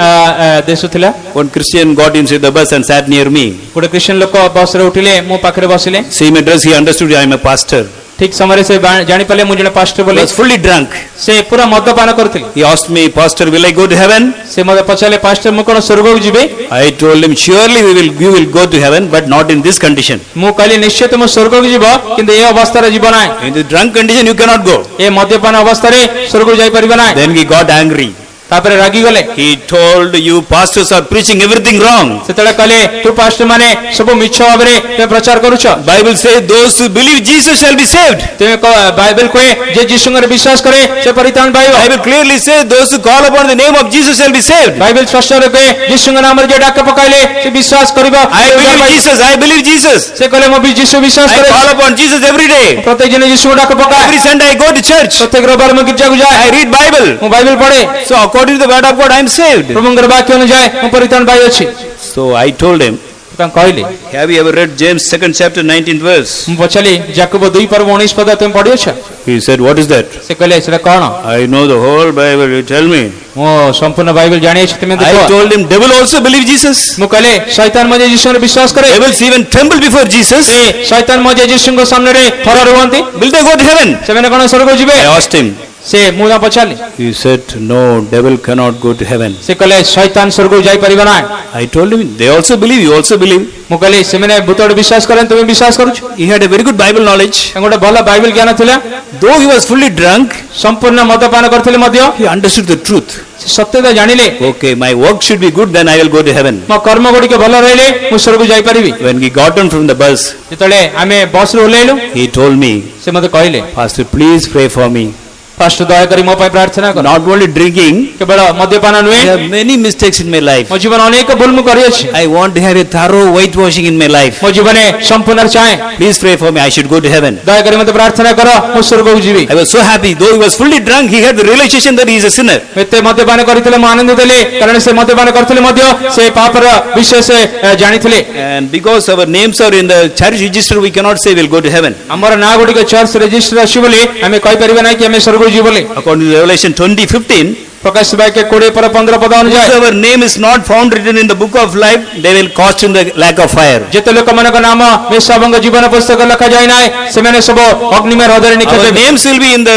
Speaker 2: ଦେଶ ଥିଲା।
Speaker 1: One Christian got inside the bus and sat near me.
Speaker 2: ଗୋଟେ ଖ୍ରୀଷ୍ଟିଆନ ଲୋକ ବସରେ ଉଠିଲେ, ମୋ ପାଖରେ ବସିଲେ।
Speaker 1: Same address, he understood I am a pastor.
Speaker 2: ଠିକ ସମୟରେ ସେ ଜାଣିପାରିଲେ ମୁଁ ଜଣେ ପାଷ୍ଟର
Speaker 1: He
Speaker 2: ବୋଲି।
Speaker 1: was fully drunk.
Speaker 2: ସେ ପୁରା ମଦ୍ୟପାନ କରୁଥିଲେ।
Speaker 1: He asked me, Pastor, will I go to heaven?
Speaker 2: ସେ ମୋତେ ପଚାରିଲେ, ପାଷ୍ଟର ମୁଁ କଣ ସ୍ୱର୍ଗକୁ ଯିବି?
Speaker 1: I told him, surely you will go to heaven, but not in this condition.
Speaker 2: ମୁଁ କହିଲି ନିଶ୍ଚୟ ତୁମ ସ୍ୱର୍ଗକୁ ଯିବ, କିନ୍ତୁ ଏ ଅବସ୍ଥାରେ ଯିବ ନାହିଁ।
Speaker 1: In the drunk condition, you cannot go.
Speaker 2: ଏ ମଦ୍ୟପାନ ଅବସ୍ଥାରେ ସ୍ୱର୍ଗକୁ ଯାଇପାରିବ ନାହିଁ।
Speaker 1: Then he got angry.
Speaker 2: ତାପରେ ରାଗିଗଲେ।
Speaker 1: He told, you pastors are preaching everything wrong.
Speaker 2: ସେତେବେଳେ କହିଲେ, ତୁ ପାଷ୍ଟର ମାନେ ସବୁ ମିଛ ଭାବରେ ତୁମେ ପ୍ରଚାର କରୁଛ।
Speaker 1: Bible says those who believe Jesus shall be saved.
Speaker 2: ତୁମେ ବାଇବେଲ କୁହେ ଯେ ଯୀଶୁଙ୍କର ବିଶ୍ୱାସ କରେ ସେ ପରିତ୍ରାଣ ପାଇବ।
Speaker 1: Bible clearly says those who call upon the name of Jesus shall be saved.
Speaker 2: Bible ସ୍ପଷ୍ଟରେ କୁହେ ଯୀଶୁଙ୍କ ନାମରେ ଯିଏ ଡାକ ପକାଇଲେ ସେ ବିଶ୍ୱାସ କରିବ।
Speaker 1: I believe Jesus. I believe Jesus.
Speaker 2: ସେ କହିଲେ ମୁଁ ଯୀଶୁ ବିଶ୍ୱାସ
Speaker 1: I
Speaker 2: କରେ।
Speaker 1: call upon Jesus every day.
Speaker 2: ପ୍ରତ୍ୟେକ ଦିନ ଯୀଶୁଙ୍କୁ ଡାକ ପକାଏ।
Speaker 1: Every Sunday I go to church.
Speaker 2: ପ୍ରତ୍ୟେକ ରବିବାର ମୁଁ ଗିର୍ଜାକୁ ଯାଏ।
Speaker 1: I read Bible.
Speaker 2: ମୁଁ ବାଇବେଲ ପଢେ।
Speaker 1: So according to the word of God, I am saved.
Speaker 2: ପ୍ରଭୁଙ୍କର ବାକ୍ୟ ଅନୁଯାୟୀ ମୁଁ ପରିତ୍ରାଣ ପାଇଅଛି।
Speaker 1: So I told him,
Speaker 2: ତାଙ୍କୁ କହିଲେ
Speaker 1: Have you ever read James 2nd chapter 19th verse?
Speaker 2: ମୁଁ ପଚାରିଲି ଯାକୋବ 2:19 ତୁମେ ପଢିଅଛ?
Speaker 1: He said, what is that?
Speaker 2: ସେ କହିଲେ ସେଟା କଣ?
Speaker 1: I know the whole Bible, you tell me.
Speaker 2: ମୁଁ ସମ୍ପୂର୍ଣ୍ଣ ବାଇବେଲ ଜାଣିଅଛି ତୁମେ
Speaker 1: I
Speaker 2: ଦେଖ।
Speaker 1: told him, devil also believe Jesus.
Speaker 2: ମୁଁ କହିଲେ ଶୈତାନ ମଧ୍ୟ ଯୀଶୁରେ ବିଶ୍ୱାସ କରେ।
Speaker 1: Devils even tremble before Jesus.
Speaker 2: ସେ ଶୈତାନ ମଧ୍ୟ ଯୀଶୁଙ୍କ ସାମ୍ନାରେ ଥର ରୁହନ୍ତି।
Speaker 1: Will they go to heaven?
Speaker 2: ସେମାନେ କଣ ସ୍ୱର୍ଗ ଯିବେ?
Speaker 1: I asked him.
Speaker 2: ସେ ମୁଁ ତାଙ୍କୁ ପଚାରିଲି
Speaker 1: He said, no, devil cannot go to heaven.
Speaker 2: ସେ କହିଲେ ଶୈତାନ ସ୍ୱର୍ଗକୁ ଯାଇପାରିବ ନାହିଁ।
Speaker 1: I told him, they also believe, you also believe.
Speaker 2: ମୁଁ କହିଲି ସେମାନେ ଭୂତରେ ବିଶ୍ୱାସ କରନ୍ତି ତୁମେ ବିଶ୍ୱାସ କରୁଛ?
Speaker 1: He had a very good Bible knowledge.
Speaker 2: ତାଙ୍କୁ ଗୋଟେ ଭଲ ବାଇବେଲ ଜ୍ଞାନ ଥିଲା।
Speaker 1: Though he was fully drunk,
Speaker 2: ସମ୍ପୂର୍ଣ୍ଣ ମଦପାନ କରିଥିଲେ ମଧ୍ୟ
Speaker 1: he understood the truth.
Speaker 2: ସେ ସତ୍ୟତା ଜାଣିଲେ।
Speaker 1: Okay, my work should be good, then I will go to heaven.
Speaker 2: ମୋ କର୍ମ ଗୁଡ଼ିକ ଭଲ ରହିଲେ ମୁଁ ସ୍ୱର୍ଗକୁ ଯାଇପାରିବି।
Speaker 1: When we got on from the bus,
Speaker 2: ଯେତେବେଳେ ଆମେ ବସରୁ ଓହ୍ଲେଇଲୁ
Speaker 1: he told me,
Speaker 2: ସେ ମୋତେ କହିଲେ
Speaker 1: Pastor, please pray for me.
Speaker 2: Pastor ଦୟାକରି ମୋ ପାଇଁ ପ୍ରାର୍ଥନା କର।
Speaker 1: Not only drinking,
Speaker 2: କେବଳ ମଦ୍ୟପାନ
Speaker 1: I
Speaker 2: ନୁହେଁ,
Speaker 1: have many mistakes in my life.
Speaker 2: ମୋ ଜୀବନ ଅନେକ ଭୁଲ ମୁଁ କରିଅଛି।
Speaker 1: I want to have a thorough whitewashing in my life.
Speaker 2: ମୋ ଜୀବନରେ ସମ୍ପୂର୍ଣ୍ଣ ଚାହେଁ।
Speaker 1: Please pray for me, I should go to heaven.
Speaker 2: ଦୟାକରି ମୋତେ ପ୍ରାର୍ଥନା କର ମୁଁ ସ୍ୱର୍ଗକୁ ଯିବି।
Speaker 1: I was so happy, though he was fully drunk, he had the realization that he is a sinner.
Speaker 2: ଏତେ ମଦ୍ୟପାନ କରିଥିଲେ ମୁଁ ଆନନ୍ଦ ଦେଲି, କାରଣ ସେ ମଦ୍ୟପାନ କରିଥିଲେ ମଧ୍ୟ ସେ ପାପର ବିଷୟ ସେ ଜାଣିଥିଲେ।
Speaker 1: And because our names are in the church register, we cannot say we'll go to heaven.
Speaker 2: ଆମର ନାଁ ଗୁଡ଼ିକ ଚର୍ଚ୍ଚ ରେଜିଷ୍ଟର ଅଛି ବୋଲି ଆମେ କହିପାରିବା ନାହିଁ କି ଆମେ ସ୍ୱର୍ଗକୁ ଯିବୁ ବୋଲି।
Speaker 1: According to Revelation 20:15,
Speaker 2: ପ୍ରକାଶ ବାକ୍ୟ 20:15 ପଦ ଅନୁଯାୟୀ
Speaker 1: if our name is not found written in the book of life, they will cast in the lake of fire.
Speaker 2: ଯେତେ ଲୋକମାନଙ୍କ ନାମ ମେଷାବଙ୍ଗ ଜୀବନ ପୁସ୍ତକ ଲେଖାଯାଇ ନାହିଁ ସେମାନେ ସବୁ ଅଗ୍ନିମୟ ହ୍ରଦରେ ନିକ୍ଷେପ
Speaker 1: Our
Speaker 2: ହେବେ।
Speaker 1: names will be in the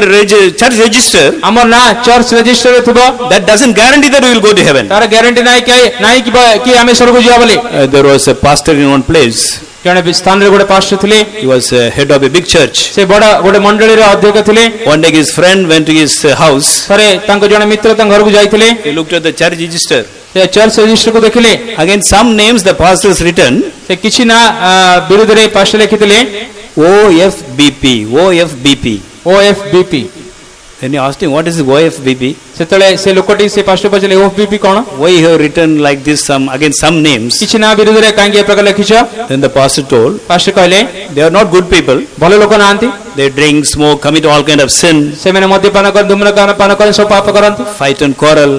Speaker 1: church register.
Speaker 2: ଆମ ନାଁ ଚର୍ଚ୍ଚ ରେଜିଷ୍ଟରରେ ଥିବ,
Speaker 1: That doesn't guarantee that we will go to heaven.
Speaker 2: ତାର ଗ୍ୟାରେଣ୍ଟି ନାହିଁ କି ଆମେ ସ୍ୱର୍ଗକୁ ଯିବା ବୋଲି।
Speaker 1: There was a pastor in one place.
Speaker 2: ଜଣେ ସ୍ଥାନରେ ଗୋଟେ ପାଷ୍ଟର ଥିଲେ,
Speaker 1: He was head of a big church.
Speaker 2: ସେ ବଡ଼ ଗୋଟେ ମଣ୍ଡଳୀର ଅଧ୍ୟକ୍ଷ ଥିଲେ।
Speaker 1: One day his friend went to his house.
Speaker 2: ଥରେ ତାଙ୍କ ଜଣେ ମିତ୍ର ତାଙ୍କ ଘରକୁ ଯାଇଥିଲେ,
Speaker 1: He looked at the church register.
Speaker 2: ସେ ଚର୍ଚ୍ଚ ରେଜିଷ୍ଟରକୁ ଦେଖିଲେ।
Speaker 1: Again, some names the pastor has written.
Speaker 2: ସେ କିଛି ନା ବିରୁଦ୍ଧରେ ପାଷ୍ଟର ଲେଖିଥିଲେ
Speaker 1: OFBP.
Speaker 2: OFBP।
Speaker 1: Then he asked him, what is OFBP?
Speaker 2: ସେତେବେଳେ ସେ ଲୋକଟି ସେ ପାଷ୍ଟର ପଚାରିଲେ OFBP କଣ?
Speaker 1: Why you have written like this some names?
Speaker 2: କିଛି ନା ବିରୁଦ୍ଧରେ କାହିଁକି ଏ ପ୍ରକାର ଲେଖିଛ?
Speaker 1: Then the pastor told,
Speaker 2: pastor କହିଲେ
Speaker 1: they are not good people.
Speaker 2: ଭଲ ଲୋକ ନାହାନ୍ତି,
Speaker 1: They drink, smoke, commit all kind of sin,
Speaker 2: ସେମାନେ ମଦ୍ୟପାନ କରି ଧୂମ୍ରପାନ କରି ସବୁ ପାପ କରନ୍ତି,
Speaker 1: fight and quarrel,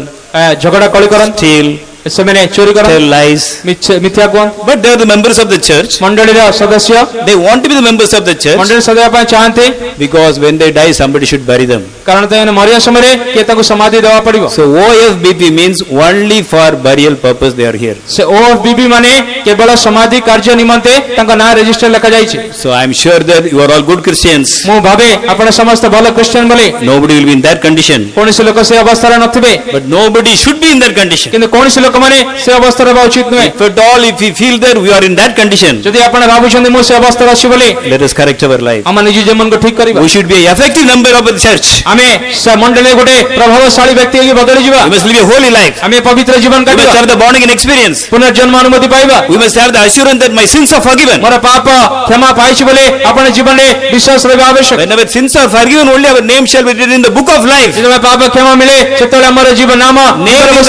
Speaker 2: ଝଗଡ଼ା କଳି କରନ୍ତି,
Speaker 1: steal,
Speaker 2: ସେମାନେ ଚୋରି
Speaker 1: tell
Speaker 2: କରନ୍ତି,
Speaker 1: lies.
Speaker 2: ମିଥ୍ୟା କୁହନ୍ତି।
Speaker 1: But they are the members of the church.
Speaker 2: ମଣ୍ଡଳୀର ସଦସ୍ୟ
Speaker 1: They want to be the members of the church
Speaker 2: ମଣ୍ଡଳୀ ସଦସ୍ୟ ପାଇଁ ଚାହାନ୍ତି,
Speaker 1: because when they die, somebody should bury them.
Speaker 2: କାରଣ ସେମାନେ ମରିବା ସମୟରେ କିଏ ତାଙ୍କୁ ସମାଧି ଦେବା ପଡିବ।
Speaker 1: So OFBP means only for burial purpose they are here.
Speaker 2: ସେ OFBP ମାନେ କେବଳ ସମାଧି କାର୍ଯ୍ୟ ନିମନ୍ତେ ତାଙ୍କ ନାଁ ରେଜିଷ୍ଟର ଲେଖାଯାଇଛି।
Speaker 1: So I am sure that you are all good Christians.
Speaker 2: ମୁଁ ଭାବେ ଆପଣ ସମସ୍ତେ ଭଲ ଖ୍ରୀଷ୍ଟିଆନ ବୋଲି।
Speaker 1: Nobody will be in that condition.
Speaker 2: କୌଣସି ଲୋକ ସେ ଅବସ୍ଥାରେ ନଥିବେ,
Speaker 1: But nobody should be in that condition.
Speaker 2: କିନ୍ତୁ କୌଣସି ଲୋକମାନେ ସେ ଅବସ୍ଥାରେ ହେବା ଉଚିତ ନୁହେଁ।
Speaker 1: If at all, if we feel that we are in that condition,
Speaker 2: ଯଦି ଆପଣ ଭାବୁଛନ୍ତି ମୁଁ ସେ ଅବସ୍ଥାରେ ଅଛି ବୋଲି,
Speaker 1: let us correct our life.
Speaker 2: ଆମ ନିଜ ଜୀବନକୁ ଠିକ କରିବା।
Speaker 1: We should be an effective member of the church.
Speaker 2: ଆମେ ସେ ମଣ୍ଡଳୀରେ ଗୋଟେ ପ୍ରଭାବଶାଳୀ ବ୍ୟକ୍ତି ହେଇକି ବଦଳି ଯିବା।
Speaker 1: We must live a holy life.
Speaker 2: ଆମେ ପବିତ୍ର ଜୀବନ
Speaker 1: We must
Speaker 2: କାଟିବା,
Speaker 1: have the born again experience.
Speaker 2: ପୁନର୍ଜନ୍ମ ଅନୁମତି ପାଇବା।
Speaker 1: We must have the assurance that my sins are forgiven.
Speaker 2: ମୋର ପାପ କ୍ଷମା ପାଇଛି ବୋଲି ଆପଣ ଜୀବନରେ ବିଶ୍ୱାସ ରହିବା ଆବଶ୍ୟକ।
Speaker 1: When our sins are forgiven, only our name shall be written in the book of life.
Speaker 2: ଯେତେବେଳେ ପାପ କ୍ଷମା ମିଳେ ସେତେବେଳେ ଆମର ଜୀବନ ନାମ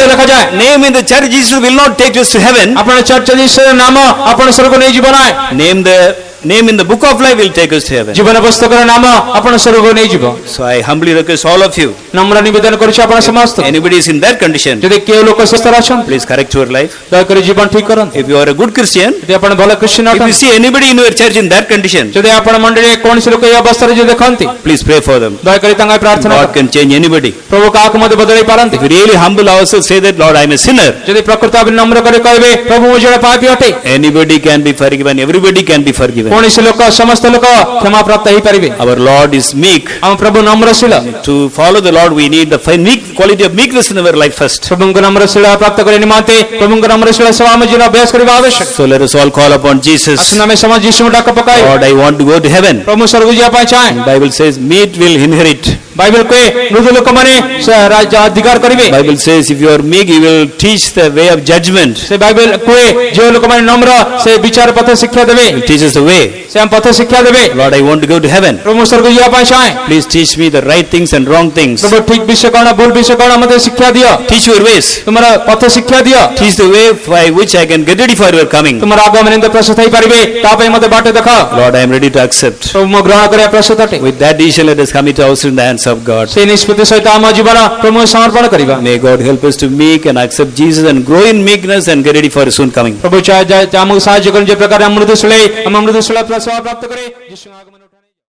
Speaker 2: ଲେଖାଯାଏ।
Speaker 1: Name in the church register will not take us to heaven.
Speaker 2: ଆପଣ ଚର୍ଚ୍ଚ ରେଜିଷ୍ଟରରେ ନାମ ଆପଣ ସ୍ୱର୍ଗ ନେଇଯିବ ନାହିଁ।
Speaker 1: Name in the book of life will take us to heaven.
Speaker 2: ଜୀବନ ପୁସ୍ତକର ନାମ ଆପଣ ସ୍ୱର୍ଗ ନେଇଯିବ।
Speaker 1: So I humbly request all of you,
Speaker 2: ନମ୍ର ନିବେଦନ କରୁଛି ଆପଣ ସମସ୍ତ,
Speaker 1: anybody is in that condition,
Speaker 2: ଯଦି କେଉଁ ଲୋକ ସେ ସ୍ତରରେ ଅଛନ୍ତି
Speaker 1: please correct your life.
Speaker 2: ଦୟାକରି ଜୀବନ ଠିକ କରନ୍ତୁ।
Speaker 1: If you are a good Christian,
Speaker 2: ଯଦି ଆପଣ ଭଲ ଖ୍ରୀଷ୍ଟିଆନ
Speaker 1: if you
Speaker 2: ଅଟନ୍ତି,
Speaker 1: see anybody in your church in that condition,
Speaker 2: ଯଦି ଆପଣ ମଣ୍ଡଳୀରେ କୌଣସି ଲୋକ ଏ ଅବସ୍ଥାରେ ଯଦି ଦେଖନ୍ତି,
Speaker 1: please pray for them.
Speaker 2: ଦୟାକରି ତାଙ୍କ ପାଇଁ ପ୍ରାର୍ଥନା
Speaker 1: God
Speaker 2: କରନ୍ତୁ।
Speaker 1: can change anybody.
Speaker 2: ପ୍ରଭୁ କାହାକୁ ମଧ୍ୟ ବଦଳାଇ ପାରନ୍ତି।
Speaker 1: If we really humble ourselves, say that, Lord, I am a sinner.
Speaker 2: ଯଦି ପ୍ରକୃତ ଭାବରେ ନମ୍ର କରି କହିବେ ପ୍ରଭୁ ମୁଁ ଜଣେ ପାପୀ ଅଟେ,
Speaker 1: Anybody can be forgiven. Everybody can be forgiven.
Speaker 2: କୌଣସି ଲୋକ ସମସ୍ତ ଲୋକ କ୍ଷମା ପ୍ରାପ୍ତ ହେଇପାରିବେ।
Speaker 1: Our Lord is meek.
Speaker 2: ଆମ ପ୍ରଭୁ ନମ୍ରଶୀଳ।
Speaker 1: To follow the Lord, we need the quality of meekness in our life first.
Speaker 2: ପ୍ରଭୁଙ୍କ ନମ୍ରଶୀଳ ପ୍ରାପ୍ତ କରିବା ନିମନ୍ତେ ପ୍ରଭୁଙ୍କ ନମ୍ରଶୀଳ ସେବା ଆମ ଜୀବନ ଅଭ୍ୟାସ କରିବା ଆବଶ୍ୟକ।
Speaker 1: So let us all call upon Jesus.
Speaker 2: ଆସନ୍ତୁ ଆମେ ସମସ୍ତେ ଯୀଶୁଙ୍କୁ ଡାକ ପକାଇବା।
Speaker 1: Lord, I want to go to heaven.
Speaker 2: ପ୍ରଭୁ ସ୍ୱର୍ଗ ଯିବା ପାଇଁ ଚାହେଁ।
Speaker 1: Bible says, meek will inherit.
Speaker 2: Bible କୁହେ ମୃଦୁ ଲୋକମାନେ ଅଧିକାର କରିବେ।
Speaker 1: Bible says, if you are meek, you will teach the way of judgment.
Speaker 2: ସେ ବାଇବେଲ କୁହେ ଯେଉଁ ଲୋକମାନେ ନମ୍ର ସେ ବିଚାର ପଥ ଶିକ୍ଷା ଦେବେ,
Speaker 1: He will teach us the way.
Speaker 2: ସେ ଆମ ପଥ ଶିକ୍ଷା ଦେବେ।
Speaker 1: Lord, I want to go to heaven.
Speaker 2: ପ୍ରଭୁ ସ୍ୱର୍ଗ ଯିବା ପାଇଁ ଚାହେଁ।
Speaker 1: Please teach me the right things and wrong things.
Speaker 2: ପ୍ରଭୁ ଠିକ ବିଷୟ କଣ ଭୁଲ ବିଷୟ କଣ ମୋତେ ଶିକ୍ଷା ଦିଅ।
Speaker 1: Teach your ways.
Speaker 2: ତୁମର ପଥ ଶିକ୍ଷା ଦିଅ।
Speaker 1: Teach the way by which I can get ready for your coming.
Speaker 2: ତୁମର ଆଗମନ ଯେମିତି ପ୍ରସ୍ତୁତ ହେଇପାରିବେ ତା ପାଇଁ ମୋତେ ବାଟ ଦେଖାଅ।
Speaker 1: Lord, I am ready to accept.
Speaker 2: ପ୍ରଭୁ ମୁଁ ଗ୍ରହଣ କରିବା ପ୍ରସ୍ତୁତ ଅଟେ।
Speaker 1: With that decision, let us commit ourselves in the hands of God.
Speaker 2: সেই নিষ্পত্তি সহিত ଆମ ଜୀବନ ପ୍ରଭୁଙ୍କୁ ସମର୍ପଣ କରିବା।
Speaker 1: May God help us to meek and accept Jesus and grow in meekness and get ready for His soon coming.
Speaker 2: ପ୍ରଭୁ ଆମକୁ ସାହାଯ୍ୟ କରନ୍ତୁ ଯେ ପ୍ରକାର ମୃଦୁଶୀଳ ପ୍ରାପ୍ତ କରେ ଯୀଶୁଙ୍କ ଆଗମନ